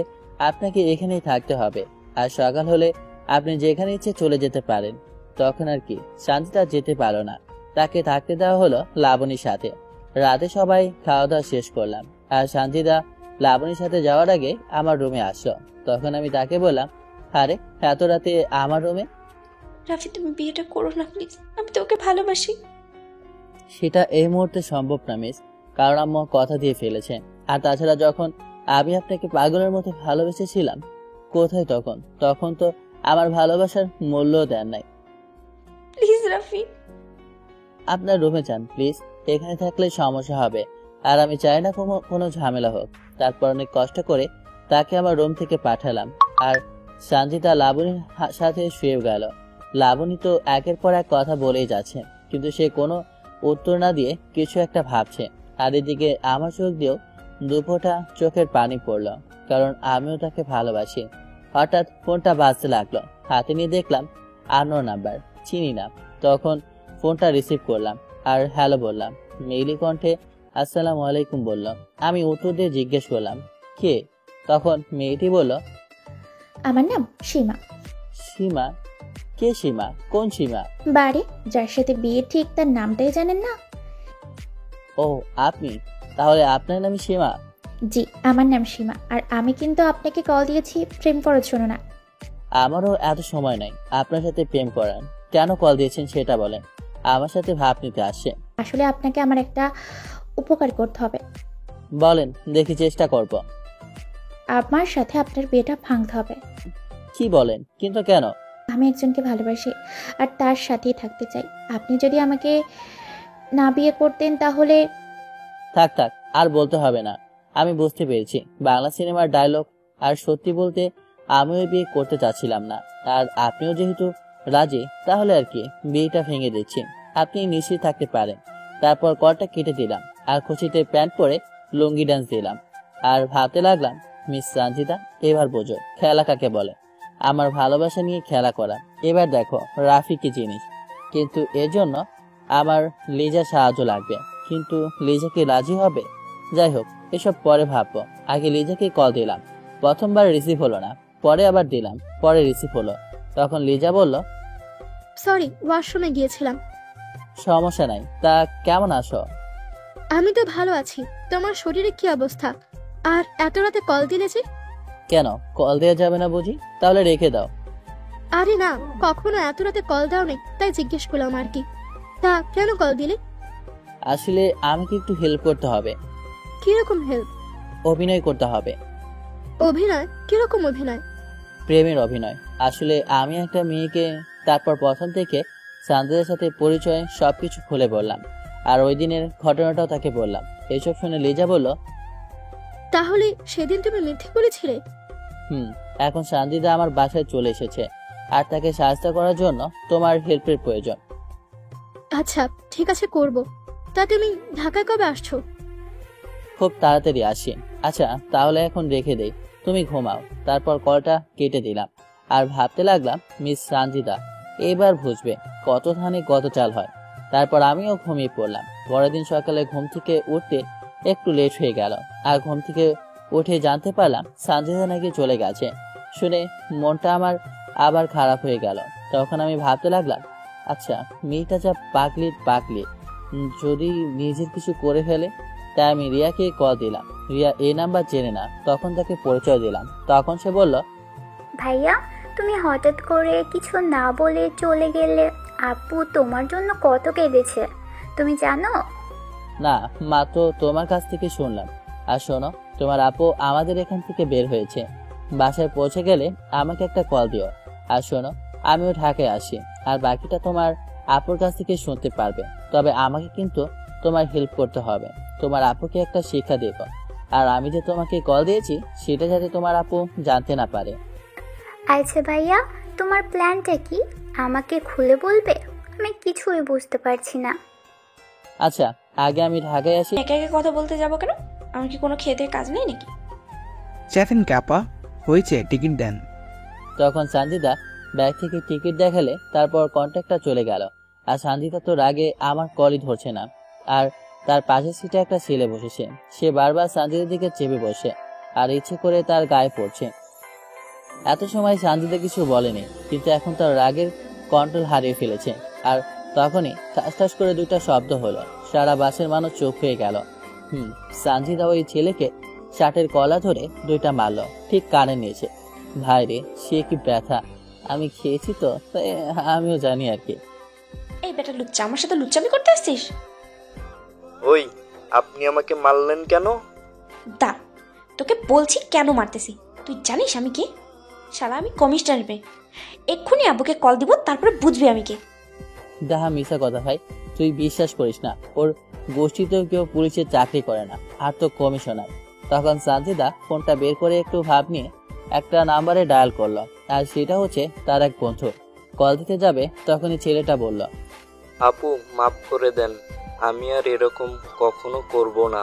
S1: আপনাকে এখানেই থাকতে হবে, আর সকাল হলে আপনি যেখানে ইচ্ছে চলে যেতে পারেন। তখন আর কি সঞ্জিতা যেতে পারলো না, তাকে থাকতে দেওয়া হলো লাবণীর সাথে। রাতে সবাই খাওয়া দাওয়া শেষ করলাম, আর সঞ্জিতা লাবণীর সাথে যাওয়ার আগে আমার রুমে আসলো। তখন আমি তাকে বললাম, আরে এত রাতে আমার রুমে?
S5: রাফি, তুমি বিয়েটা করো না প্লিজ, আমি তোকে ভালোবাসি।
S1: সেটা এই মুহূর্তে সম্ভব না মিস, কারণ আম্মু কথা দিয়ে ফেলেছে। আর তাছাড়া যখন আমি আপনাকে পাগলের মতো ভালোবেসেছিলাম, কোথায় তখন? তখন তো আমার ভালোবাসার মূল্য দেন নাই।
S5: প্লিজ রাফি।
S1: আপনার রুমে যান প্লিজ, এখানে থাকলে সমস্যা হবে, আর আমি চাই না কোনো ঝামেলা হোক। তারপর অনেক কষ্ট করে তাকে আমার রুম থেকে পাঠালাম, আর সঞ্জিতা লাবণীর সাথে শুয়ে গেল। লাবণী তো একের পর এক কথা বলেই যাচ্ছে, কিন্তু সে কোনো উত্তর না দিয়ে কিছু একটা ভাবছে। আর এদিকে আমার চোখ দিয়েও দুপোটা চোখের পানি পড়লো, কারণ আমিও তাকে ভালোবাসি। হঠাৎ ফোনটা বাজতে লাগলো, হাতে নিয়ে দেখলাম আননোন নাম্বার, চিনি না। তখন ফোনটা রিসিভ করলাম, আর হ্যালো বললাম। মেইলি কণ্ঠে আসসালামু আলাইকুম বলল। আমি উত্তর দিয়ে জিজ্ঞেস করলাম, কে? তখন মেয়েটি বলল,
S18: আমার নাম সীমা।
S1: সীমা? কে সীমা? কোন সীমা?
S18: বাড়ি যার সাথে বিয়ে ঠিক তার নামটাই জানেন না?
S1: ও আপনি, তাহলে আপনার নাম সীমা?
S18: জি, আমার নাম সীমা। আর আমি কিন্তু আপনাকে কল দিয়েছি প্রেম করার জন্য না।
S1: আমারও এত সময় নাই আপনার সাথে প্রেম করার। কেন কল দিয়েছেন সেটা বলেন। আমার সাথে ভাব নিতে আসে।
S18: আসলে আপনাকে আমার একটা উপকার করতে হবে।
S1: বলেন, দেখি চেষ্টা করব।
S18: আমার সাথে আপনার বিয়েটা ভাঙতে হবে।
S1: কি বলেন? কিন্তু কেন?
S18: আমি একজনকে ভালোবাসি আর তার সাথেই থাকতে চাই। আপনি যদি আমাকে না বিয়ে করতেন তাহলে।
S1: থাক থাক, আর বলতে হবে না। আমি বুঝতে পেরেছি বাংলা সিনেমার ডায়লগ। আর সত্যি বলতে আমিও বিয়ে করতে চাচ্ছিলাম না, আর আপনিও যেহেতু রাজি, তাহলে আর কি, বিয়েটা ভেঙে দিচ্ছি। আপনি নিশ্চিত থাকতে পারেন। তারপর কলটা কেটে দিলাম আর খুশিতে প্যান্ট পরে লুঙ্গি ডান্স দিলাম। আর ভাবতে লাগলাম, মিস সানজিদা, এবার বোঝো খেলা কাকে বলে। আমার ভালোবাসা নিয়ে খেলা করা। এবার দেখো রাফি কি জিনিস। কিন্তু এর জন্য আমার লিজা সাহায্য লাগবে। কিন্তু লিজা কি রাজি হবে? যাই হোক, এসব পরে ভাববো। আগে লিজাকে কল দিলাম। প্রথমবার রিসিভ হলো না, পরে আবার দিলাম, পরে রিসিভ হলো। তখন লিজা বলল,
S3: সরি, ওয়াশরুমে গিয়েছিলাম।
S1: সমস্যা নাই। তা কেমন আছো?
S3: আমি তো ভালো আছি। তোমার শরীরে কি অবস্থা? আর এত রাতে কল দিলে যে?
S1: কেন, কল দেওয়া যাবে না বুঝি? তাহলে রেখে দাও।
S3: আরে না, কখনো এত রাতে কল দাও নি, তাই জিজ্ঞেস করলাম আর কি। তা কেন কল দিলে?
S1: আসলে আমাকে একটু হেল্প করতে হবে।
S3: কিরকম হেল্প?
S1: অভিনয় করতে হবে।
S3: অভিনয়? কিরকম অভিনয়?
S1: প্রেমের অভিনয়। আসলে আমি একটা মেয়েকে, তারপর প্রথম থেকে সানজিদার সাথে পরিচয় সবকিছু খুলে বললাম। আর ওই দিনের ঘটনাটাও তাকে বললাম। এইসব শুনে লিজা বলল,
S3: তাহলে সেদিন তুমি মিথ্যে বলেছিলে?
S1: এখন সানজিদা আমার বাসায় চলে এসেছে, আর তাকে সাহায্য করার জন্য তোমার হেল্পের প্রয়োজন।
S3: আচ্ছা ঠিক আছে, করব। তা তুমি ঢাকায় কবে আসছো?
S1: খুব তাড়াতাড়ি আসি। আচ্ছা তাহলে এখন রেখে দেই, তুমি ঘুমাও। তারপর কলটা কেটে দিলাম আর ভাবতে লাগলাম, মিস সানজিদা এবার বুঝবে কত ধানে কত চাল হয়। তারপর আমিও ঘুমিয়ে পড়লাম। পরের দিন সকালে ঘুম থেকে উঠতে একটু লেট হয়ে গেল। আর ঘুম থেকে উঠে জানতে পারলাম সানজিদা নাকি চলে গেছে। শুনে মনটা আমার আবার খারাপ হয়ে গেল। তখন আমি ভাবতে লাগলাম, আচ্ছা মেয়েটা যা পাগলি, যদি নিজের কিছু করে ফেলে। তাই আমি রিয়াকে কল দিলাম। রিয়া এই নাম্বার চেনে না। তখন তাকে পরিচয় দিলাম। তখন সে বলল,
S6: ভাইয়া তুমি হঠাৎ করে কিছু না বলে চলে গেলে। আপু তোমার জন্য কত কেঁদেছে তুমি জানো?
S1: না, মাত্র তোমার কাছ থেকে শুনলাম। আর শোনো, তোমার আপু আমাদের এখান থেকে বের হয়েছে। বাসায় পৌঁছে গেলে আমাকে একটা কল দিও। আর শোনো, আমিও ঢাকায় আসি, আর বাকিটা তোমার আপুর কাছ থেকে শুনতে পারবে। তবে আমাকে কিন্তু তোমার হেল্প করতে হবে। তোমার আপুকে একটা শিক্ষা দেব। আর আমি যে তোমাকে কল দিয়েছি সেটা যাতে তোমার আপু জানতে না পারে।
S6: আচ্ছা ভাইয়া, তোমার প্ল্যানটা কি আমাকে খুলে বলবে? আমি কিছুই বুঝতে পারছি না।
S1: আচ্ছা আগে আমি ঢাকায় আসি।
S5: একা একা কথা বলতে যাবো কেন? আমার কি কোনো খেতে কাজ নেই নাকি?
S9: চেফেন কাপা হয়েছে, টিকিট দেন।
S1: তখন সানজিদা ব্যাগ থেকে টিকিট দেখালে। তারপর কন্ট্যাক্টটা চলে গেল। আর সানজিদা তো রাগে আমার কলই ধরছে না। আর তার পাশের সিটে একটা ছেলে বসেছে। সে বারবার সানজিদার দিকে চেপে বসে আর ইচ্ছে করে তার গায়ে পড়ছে। এত সময় সানজিদা কিছু বলেনি, কিন্তু এখন তার রাগের কন্ট্রোল হারিয়ে ফেলেছে। আর তখনই ঠাস ঠাস করে দুটা শব্দ হলো। সারা বাসের মানুষ চোখ হয়ে গেল। সানজিদা ওই ছেলেকে শার্টের কলা ধরে দুইটা মারলো, ঠিক কানে নিয়েছে। ভাই রে, সে কি ব্যথা! আমি খেয়েছি তো, তাই আমিও জানি আর কি।
S5: এই বেটা লুচ্চা, আমার সাথে লুচ্চামি করতে আসছিস?
S19: ওই, আপনি আমাকে মারলেন কেন?
S5: দা, তোকে বলছি কেন মারতেছি। তুই জানিস আমি কে? শালা আমি কমিশনার মেয়ে। এক্ষুনি আব্বুকে কল দিব, তারপরে বুঝবি আমি কে।
S1: দাহা মিশা কথা ভাই, তুই বিশ্বাস করিস না। ওর গোষ্ঠীতেও কেউ পুলিশের চাকরি করে না, আর তো কমিশনার। তখন সানজিদা ফোনটা বের করে একটু ভাব নিয়ে একটা নাম্বারে ডায়াল করলো। আর সেটা হচ্ছে তার এক বন্ধু। কল দিতে যাবে তখনই ছেলেটা বলল,
S19: আপু মাফ করে দেন, আমি আর এরকম কখনো করব না।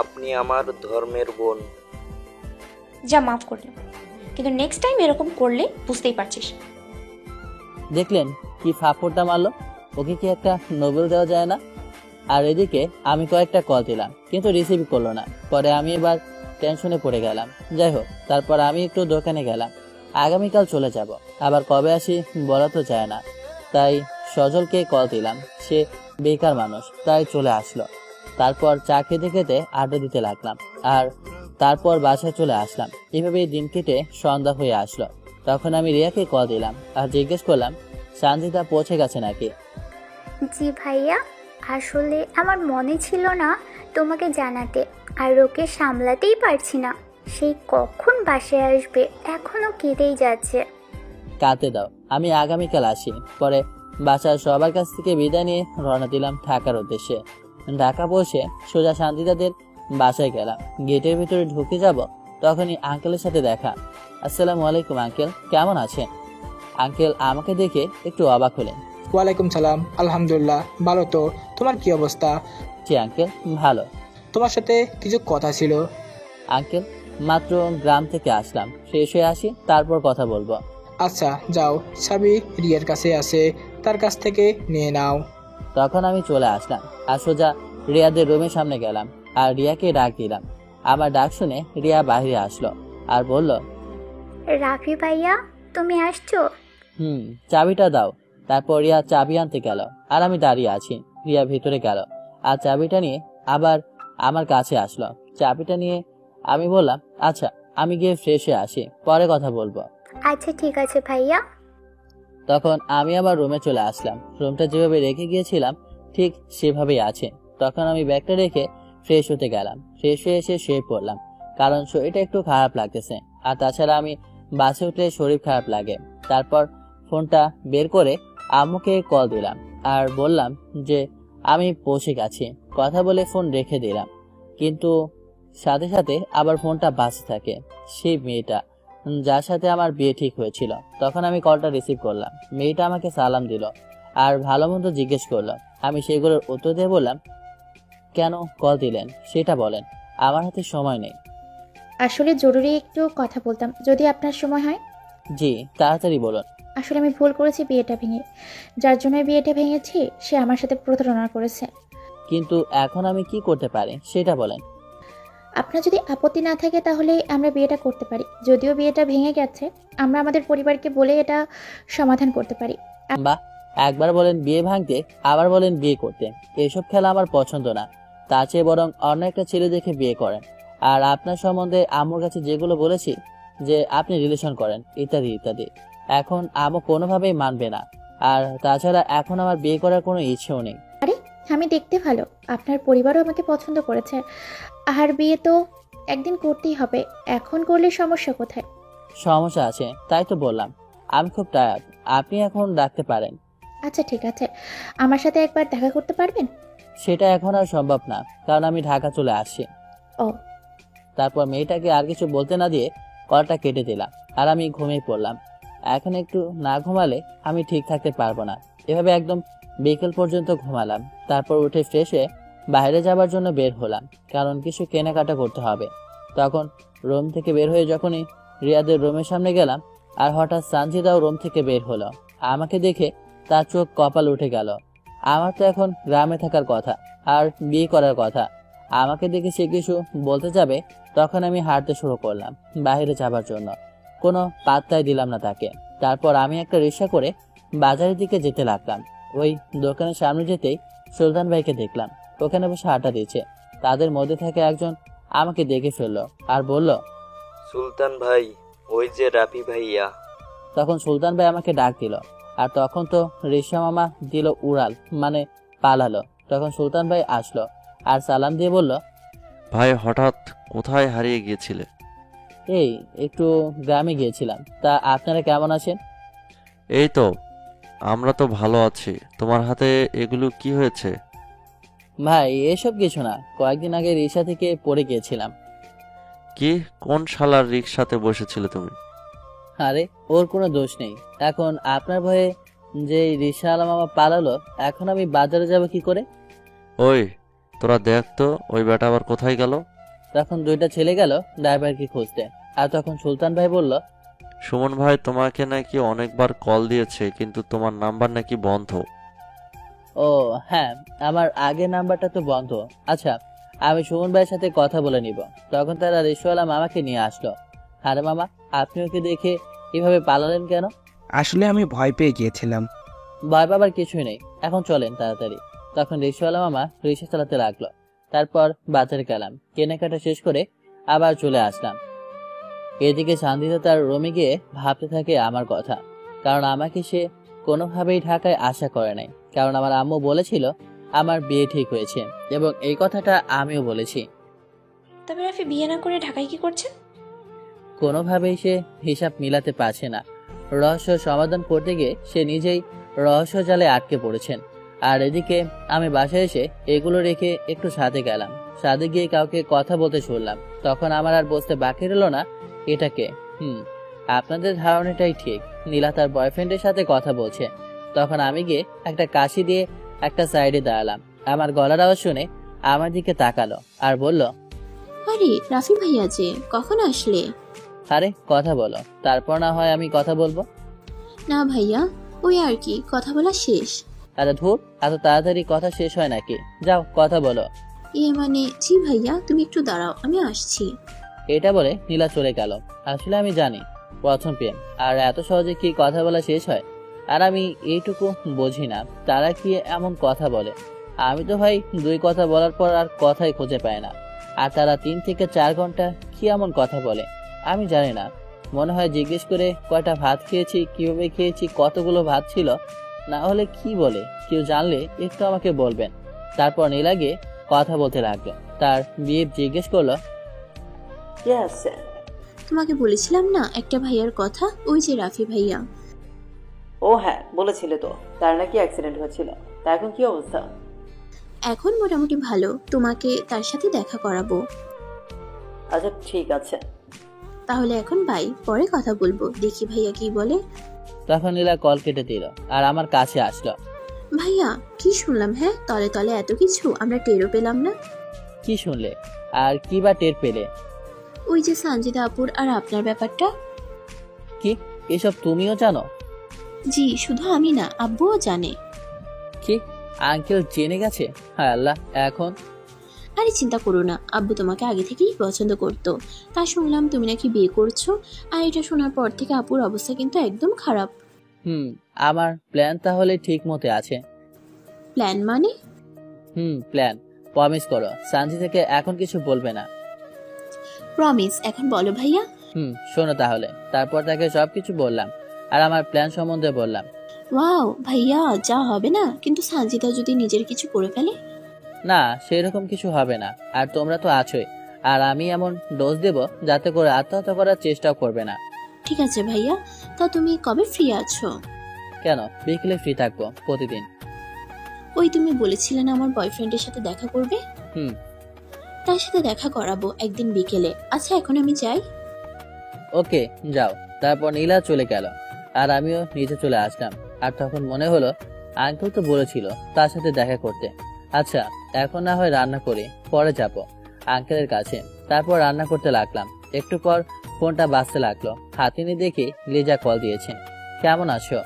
S19: আপনি আমার ধর্মের বোন।
S5: যা, মাফ করলাম, কিন্তু নেক্সট টাইম এরকম করলে বুঝতেই পারছিস।
S1: দেখলেন কি ফাপড়টা মারলো? ওকে কি একটা নোবেল দেওয়া যায় না? আর এদিকে আমি কয়েকটা কল দিলাম, কিন্তু রিসিভ করলো না। পরে আমি এবার টেনশনে পড়ে গেলাম। যাই হোক, তারপর আমি একটু দোকানে গেলাম। আগামীকাল চলে যাব, আবার কবে আসি বলা তো যায় না। তাই সজলকে কল দিলাম। সে বেকার মানুষ, তাই চলে আসলো। তারপর চা খেতে খেতে আড্ডা দিতে লাগলাম। আর তারপর বাসায় চলে আসলাম। এভাবেই দিন কেটে সন্ধ্যা হয়ে আসলো। তখন আমি রিয়াকে কল দিলাম আর জিজ্ঞেস করলাম সানজিদা পৌঁছে গেছে নাকি।
S6: জি ভাইয়া, আসলে আমার মনে ছিল না তোমাকে জানাতে, আর ওকে সামলাতেই পারছি না। সেই কখন বাসায় আসবে, এখনো কেঁদেই যাচ্ছে।
S1: কাঁদতে দাও, আমি আগামীকাল আসি। পরে বাসার সবার কাছ থেকে বিদায় নিয়ে রওনা দিলাম ঢাকার উদ্দেশ্যে। ঢাকা পৌঁছে সোজা শান্তিদাদের বাসায় গেলাম। গেটের ভিতরে ঢুকে যাব তখনই আঙ্কেলের সাথে দেখা। আসসালামু আলাইকুম আঙ্কেল, কেমন আছেন? আঙ্কেল আমাকে দেখে একটু অবাক হলেন।
S13: ওয়ালাইকুম সালাম, আলহামদুলিল্লাহ ভালো। তো তোমার কি অবস্থা?
S1: জি আঙ্কেল, ভালো।
S13: তোমার সাথে কিছু কথা ছিল।
S1: আঙ্কেল মাত্র গ্রাম থেকে আসলাম, ফ্রেশ হয়ে আসি, তারপর কথা বলবো।
S13: আচ্ছা যাও, চাবি রিয়ার কাছে আছে, তার কাছ থেকে নিয়ে নাও।
S1: তখন আমি চলে আসলাম আর সোজা রিয়াদের রুমের সামনে গেলাম আর রিয়াকে ডাক দিলাম। আমার ডাক শুনে রিয়া বাইরে আসলো আর বলল,
S6: রাফি ভাইয়া তুমি আসছো?
S1: চাবিটা দাও। তারপর রিয়া চাবি আনতে গেল আর আমি দাঁড়িয়ে আছি। রিয়া ভিতরে গেল আর চাবিটা নিয়ে আবার আমার কাছে আসলো। চাবিটা নিয়ে আমি বললাম, আচ্ছা আমি গিয়ে ফ্রেশ হয়ে আসি, পরে কথা বলবো।
S6: আচ্ছা ঠিক আছে ভাইয়া।
S1: তখন আমি আবার রুমে চলে আসলাম। রুমটা যেভাবে রেখে গিয়েছিলাম ঠিক সেভাবেই আছে। তখন আমি ব্যাগটা রেখে ফ্রেশ হতে গেলাম। ফ্রেশ হয়ে এসে শুয়ে পড়লাম, কারণ শরীরটা একটু খারাপ লাগতেছে। আর তাছাড়া আমি বাসে উঠলে শরীর খারাপ লাগে। তারপর ফোনটা বের করে আম্মুকে কল দিলাম আর বললাম যে আমি পৌঁছে গেছি। কথা বলে ফোন রেখে দিলাম, কিন্তু সাথে সাথে আবার ফোনটা বাজতে থাকে। সেই মেয়েটা যার সাথে আমার বিয়ে ঠিক হয়েছিল। তখন আমি কলটা রিসিভ করলাম। মেয়েটা আমাকে সালাম দিল আর ভালো মন্দ জিজ্ঞেস করলো। আমি সেগুলোর উত্তর দিয়ে বললাম, কেন কল দিলেন সেটা বলেন, আমার হাতে সময় নেই।
S18: আসলে জরুরি একটু কথা বলতাম, যদি আপনার সময় হয়।
S1: জি তাড়াতাড়ি বলুন।
S18: আসলে আমি ভুল করেছি বিয়েটা ভেঙে। যার জন্য বিয়েটা ভেঙেছি সে আমার সাথে প্রতারণা করেছে।
S1: কিন্তু এখন আমি কি করতে পারি সেটা বলেন।
S18: আপনার যদি আপত্তি না থাকে তাহলে আমরা বিয়েটা করতে পারি। যদিও বিয়েটা ভেঙে গেছে, আমরা আমাদের পরিবারকে বলে এটা সমাধান করতে পারি।
S1: বাহ, একবার বলেন বিয়ে ভাঙতে, আবার বলেন বিয়ে করতে। এসব খেলা আমার পছন্দ না। তার চেয়ে বরং অন্য একটা ছেলে দেখে বিয়ে করেন। আর আপনার সম্বন্ধে আম্মুর কাছে যেগুলো বলেছি যে আপনি রিলেশন করেন ইত্যাদি ইত্যাদি, এখন আম্মু কোনোভাবেই মানবে না। আর তাছাড়া এখন আমার বিয়ে করার কোনো ইচ্ছেও নেই।
S18: আরে আমি দেখতে ভালো, আপনার পরিবারও আমাকে পছন্দ করেছে। আর বিয়ে তো একদিন করতেই হবে, এখন করলে সমস্যা কোথায়?
S1: সমস্যা আছে, তাই তো বললাম আমি খুব টায়ার্ড, আপনি এখন ডাকতে পারেন।
S18: আচ্ছা ঠিক আছে, আমার সাথে একবার দেখা করতে পারবেন?
S1: সেটা এখন আর সম্ভব না, কারণ আমি ঢাকা চলে আসছি।
S18: ও।
S1: তারপর মেয়েটাকে আর কিছু বলতে না দিয়ে কলটা কেটে দিলাম আর আমি ঘুমিয়ে পড়লাম। এখন একটু না ঘুমালে আমি ঠিক থাকতে পারবো না। এভাবে একদম বিকেল পর্যন্ত ঘুমালাম। তারপর উঠে ফ্রেশ হয়ে বাইরে যাবার জন্য বের হলাম, কারণ কিছু কেনাকাটা করতে হবে। তখন রুম থেকে বের হয়ে যখনই রিয়াদের রুমের সামনে গেলাম, আর হঠাৎ সানজিদাও রুম থেকে বের হলো। আমাকে দেখে তার চোখ কপাল উঠে গেল। আমার তো এখন গ্রামে থাকার কথা আর বিয়ে করার কথা। আমাকে দেখে সে কিছু বলতে যাবে, তখন আমি হাঁটতে শুরু করলাম বাইরে যাবার জন্য। কোনো পাত্তাই দিলাম না তাকে। তারপর আমি একটা রিক্সা করে বাজারের দিকে যেতে লাগলাম। ওই দোকানের সামনে যেতেই সুলতান ভাইকে দেখলাম, ওখানে বসে আড্ডা দিচ্ছে। তাদের মধ্যে থেকে একজন আমাকে দেখে ফেললো আর বলল,
S19: সুলতান ভাই, ওই যে রাফি ভাইয়া।
S1: তখন সুলতান ভাই আমাকে ডাক দিল, আর তখন তো রিক্সা মামা দিল উড়াল, মানে পালালো। তখন সুলতান ভাই আসলো আর সালাম দিয়ে বলল,
S4: ভাই হঠাৎ কোথায় হারিয়ে গিয়েছিলে?
S1: এই একটু গ্রামে গিয়েছিলাম। তা আপনারা কেমন আছেন?
S4: এই তো, আমরা তো ভালো আছি। তোমার হাতে এগুলো কি হয়েছে?
S1: ভাই এসব কিছু না, কয়েকদিন আগে রিক্সা থেকে পড়ে গিয়েছিলাম।
S4: কি, কোন শালার রিক্সাতে বসেছিলে তুমি?
S1: আরে ওর কোনো দোষ নেই। এখন আপনার ভয়ে যে রিক্সাওয়ালা মামা পালালো, এখন আমি বাজারে যাব কি করে?
S4: ওই তোরা দেখ তো, ওই বেটা আবার কোথায় গেল?
S1: তখন দুইটা ছেলে গেল ড্রাইভারকে খুঁজতে। আর তখন সুলতান ভাই বলল,
S4: সুমন ভাই তোমাকে নাকি অনেকবার কল দিয়েছে, কিন্তু তোমার নাম্বার নাকি বন্ধ।
S1: ও হ্যাঁ, আমার আগের নাম্বারটা তো বন্ধ। আচ্ছা আমি সুমন ভাইয়ের সাথে কথা বলে নিব। তখন তারা রিক্সাওয়ালা মামাকে নিয়ে আসলো। আরে মামা, আপনি ওকে দেখে এভাবে পালালেন কেন?
S9: আসলে আমি ভয় পেয়ে গিয়েছিলাম।
S1: ভয় পাবার কিছুই নেই, এখন চলেন তাড়াতাড়ি। তখন রিক্সাওয়ালা মামা রিক্সা চালাতে লাগলো। তারপর বাজারে গেলাম, কেনাকাটা শেষ করে আবার চলে আসলাম। এদিকে শান্তিতে তার রুমে গিয়ে ভাবতে থাকে আমার কথা, কারণ আমাকে সে কোনোভাবেই ঢাকায় আশা করে নাই। কারণ আমার আম্মু বলেছিল আমার বিয়ে ঠিক হয়েছে, এবং এই কথাটা আমিও বলেছি।
S5: তবে রাফি বিয়ে না করে ঢাকায় কি করছেন?
S1: কোনোভাবেই সে হিসাব মিলাতে পারছে না। রহস্য সমাধান করতে গিয়ে সে নিজেই রহস্য জালে আটকে পড়েছেন। আর এদিকে আমি বাসায় এসে এগুলো রেখে একটু ছাদে গেলাম। ছাদে গিয়ে কাউকে কথা বলতে শুনলাম। তখন আমার আর বুঝতে বাকি রইল না এটাকে। আপনাদের ধারণাটাই ঠিক, নীলা তার বয়ফ্রেন্ডের সাথে কথা বলছে। তখন আমি গিয়ে একটা কাশি দিয়ে একটা সাইডে দাঁড়ালাম। আমার গলার আওয়াজ শুনে আমার দিকে তাকালো আর বলল,
S7: আরে রাফি ভাইয়া যে, কখন আসলে?
S1: আরে কথা বলো, তারপর না হয় আমি কথা বলবো।
S7: না ভাইয়া, ওই আর কি, কথা বলা শেষ।
S1: আরে ধুর, এত তাড়াতাড়ি কথা শেষ হয় নাকি? যাও কথা বলো।
S7: মানে জি ভাইয়া, তুমি একটু দাঁড়াও, আমি আসছি।
S1: এটা বলে নীলা চলে গেল। আসলে আমি জানি প্রথম প্রেম, আর এত সহজে কি কথা বলা শেষ হয়? আর আমি এইটুকু বুঝি না তারা কি এমন কথা বলে। আমি তো ভাই 2 কথা বলার পর আর কথাই খুঁজে পাই না, আর তারা 3 থেকে 4 ঘন্টা কি এমন কথা বলে আমি জানি না। মনে হয় জিজ্ঞেস করে কয়টা ভাত খেয়েছি, কিভাবে খেয়েছি, কতগুলো ভাত ছিল, না হলে কি বলে কেউ জানলে একটু আমাকে বলবেন। তারপর নীলা গিয়ে কথা বলতে লাগলো। তার বিয়ে জিজ্ঞেস করলো,
S7: তোমাকে বলেছিলাম না একটা ভাইয়ার কথা, ওই যে রাফি ভাইয়া।
S8: ও হ্যাঁ, বলেছিলে তো, তার নাকি অ্যাক্সিডেন্ট হয়েছিল। তা এখন কি অবস্থা?
S7: এখন মোটামুটি ভালো, তোমাকে তার সাথে দেখা করাবো।
S8: আচ্ছা ঠিক আছে,
S7: তাহলে এখন বাই, পরে কথা বলবো, দেখি ভাইয়া কি বলে।
S1: তখন নীলা কল কেটে দিল আর আমার কাছে আসলো।
S7: ভাইয়া কি শুনলাম? হ্যাঁ, তলে তলে এত কিছু আমরা টেরও পেলাম না।
S1: কি শুনলে আর কি বা টের পেলে?
S7: ওই যে সানজিদা আপুর আর আপনার ব্যাপারটা।
S1: কি এসব তুমিও জানো?
S7: জি, শুধু আমি না, আব্বুও জানে।
S1: কি আঙ্কেল জেনে গেছে? হায় আল্লাহ, এখন?
S7: আরে চিন্তা করো না, আব্বু তোমাকে আগে থেকেই পছন্দ করতো। তা শুনলাম তুমি নাকি বিয়ে করছো, আর এটা শোনার পর থেকে আপুর অবস্থা কিন্তু একদম খারাপ।
S1: আমার প্ল্যান তাহলে ঠিক মতে আছে।
S7: প্ল্যান মানে?
S1: প্ল্যান। প্রমিস করো সানজি থেকে এখন কিছু বলবে না।
S7: প্রমিস, এখন বলো ভাইয়া।
S1: শোনো তাহলে। তারপর তাকে সবকিছু বললাম আর আমার প্ল্যান সম্বন্ধে বললাম।
S7: ওয়াও ভাইয়া, যা হবে না কিন্তু সানজিদা যদি নিজের কিছু করে ফেলে?
S1: না, সেরকম কিছু হবে না। আর তোমরা তো আছোই, আর আমি এমন ডোজ দেব যাতে করে আত্মহত্যা করার চেষ্টাও করবে না।
S7: ঠিক আছে ভাইয়া, তা তুমি কবে ফ্রি আছো?
S1: কেন, বিকেলে ফ্রি থাকবো প্রতিদিন।
S7: ওই তুমি বলেছিলে না আমার বয়ফ্রেন্ডের সাথে দেখা করবে? তার সাথে দেখা করাবো একদিন বিকেলে। আচ্ছা এখন আমি যাই।
S1: ওকে যাও। তারপর নীলা চলে গেল আর আমিও নিচে চলে আসলাম। আর তখন মনে হলো আঙ্কেল তো বলেছিল তার সাথে দেখা করতে। আচ্ছা এখন না হয় রান্না করে পরে যাব আঙ্কেলের কাছে। তারপর রান্না করতে লাগলাম। একটু পর ফোনটা বাজতে লাগলো। হাতে নিয়ে দেখি লিজা কল দিয়েছে। কেমন আছো?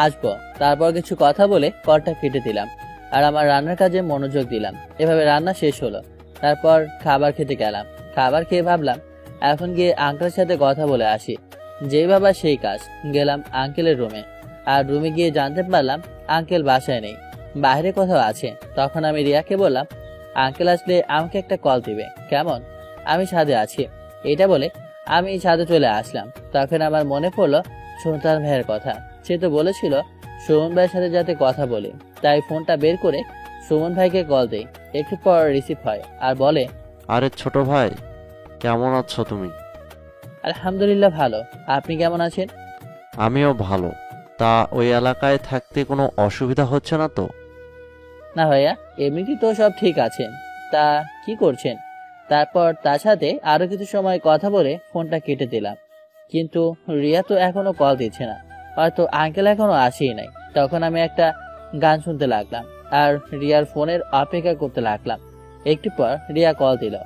S1: আসবো। তারপর কিছু কথা বলে কলটা কেটে দিলাম আর আমার রান্নার কাজে মনোযোগ দিলাম। এভাবে রান্না শেষ হলো। তারপর খাবার খেতে গেলাম। খাবার খেয়ে ভাবলাম এখন গিয়ে আঙ্কেলের সাথে কথা বলে আসি। যেই ভাবা সেই কাজ। গেলাম আঙ্কেলের রুমে। আর রুমে গিয়ে জানতে পারলাম আঙ্কেল বাসায় নেই, বাইরে কোথাও আছে। তখন আমি রিয়াকে বললাম আঙ্কেল আসলে আমাকে একটা কল দিবে, কেমন? আমি ছাদে আছি। এটা বলে আমি ছাদে চলে আসলাম। তখন আমার মনে পড়লো সুনতান ভাইয়ের কথা। সে তো বলেছিল সুমন ভাইয়ের সাথে যাতে কথা বলি, তাই ফোনটা বের করে সুমন ভাইকে কল দেই। একটু পর রিসিভ হয় আর বলে,
S4: আরে ছোট ভাই, কেমন আছো তুমি?
S1: আলহামদুলিল্লাহ ভালো, আপনি কেমন আছেন?
S4: আমিও ভালো। তা ওই এলাকায় থাকতে কোনো অসুবিধা হচ্ছে না তো?
S1: না ভাইয়া, এমনিতে তো সব ঠিক আছে। তা কি করছেন? তারপর তার সাথে আরো কিছু সময় কথা বলে ফোনটা কেটে দিলাম। কিন্তু রিয়া তো এখনো কল দিচ্ছে না, হয়তো আঙ্কেল এখনো আসেই নাই। তখন আমি একটা গান শুনতে লাগলাম আর রিয়ার ফোনের অপেক্ষা করতে লাগলাম। একটু পর রিয়া কল দিল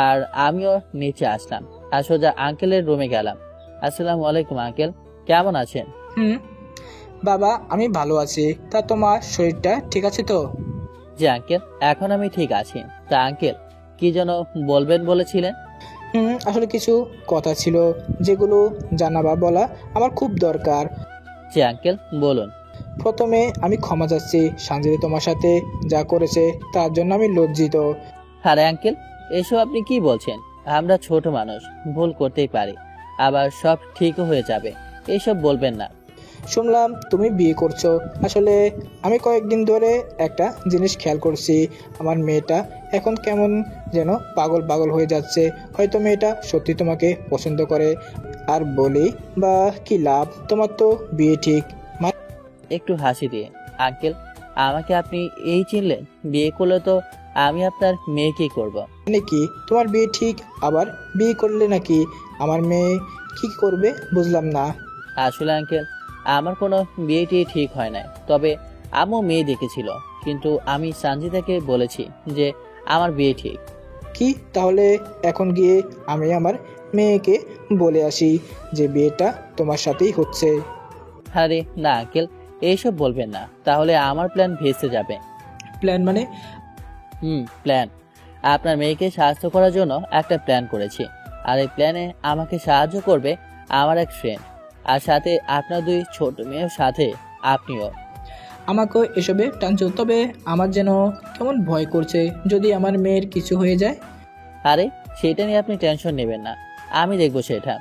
S1: আর আমিও নিচে আসলাম আর সোজা আঙ্কেলের রুমে গেলাম। আসসালামু আলাইকুম আঙ্কেল, কেমন আছেন?
S13: বাবা আমি ভালো আছি। তা তোমার শরীরটা ঠিক আছে তো?
S1: জি আঙ্কেল, এখন আমি ঠিক আছি। তা আঙ্কেল কি যেন বলবেন বলেছিলেন?
S13: আসলে কিছু কথা ছিল যেগুলো জানা বা বলা আমার খুব দরকার।
S1: জি আঙ্কেল বলুন।
S13: প্রথমে আমি ক্ষমা চাচ্ছি, সানজিদা তোমার সাথে যা করেছে তার জন্য আমি লজ্জিত।
S1: আরে আঙ্কেল, এসব আপনি কি বলছেন? আমরা ছোট মানুষ, ভুল করতেই পারি, আবার সব ঠিকও হয়ে যাবে, এইসব বলবেন না।
S13: শুনলাম তুমি বিয়ে করছো। আসলে আমি কয়েকদিন ধরে একটা জিনিস খেয়াল করছি, আমার মেয়েটা এখন কেমন যেন পাগল পাগল হয়ে যাচ্ছে। হয়তো মেয়েটা সত্যি তোমাকে পছন্দ করে, আর বলি বা কি লাভ, তোমার তো বিয়ে ঠিক।
S1: একটু হাসি দিয়ে, আঙ্কেল আমাকে আপনি এই চিনলেন? বিয়ে করলে তো আমি আপনার মেয়েকেই করব।
S13: মানে কি তোমার বিয়ে ঠিক, আবার বিয়ে করলে নাকি আমার মেয়ে কি করবে বুঝলাম না।
S1: আসলে আঙ্কেল আমার কোনো বিয়েটি ঠিক হয় নাই, তবে আম্মু মেয়ে দেখেছিল, কিন্তু আমি সঞ্জিতাকে বলেছি যে আমার বিয়ে ঠিক।
S13: কি তাহলে এখন গিয়ে আমি আমার মেয়েকে বলে আসি যে বিয়েটা তোমার সাথেই হচ্ছে?
S1: আরে না আঙ্কেল, এইসব বলবেন না, তাহলে আমার প্ল্যান ভেস্তে যাবে।
S13: প্ল্যান মানে?
S1: প্ল্যান। আপনার মেয়েকে সাহায্য করার জন্য একটা প্ল্যান করেছি, আর এই প্ল্যানে আমাকে সাহায্য করবে আমার এক ফ্রেন্ড, আর সাথে আপনার 2 ছোট মেয়ের সাথে আপনিও।
S13: আমাকে এসবে টানছো, তবে আমার যেন কেমন ভয় করছে, যদি আমার মেয়ের কিছু হয়ে যায়।
S1: আরে সেটা নিয়ে আপনি টেনশন নেবেন না, আমি দেখবো সেটা।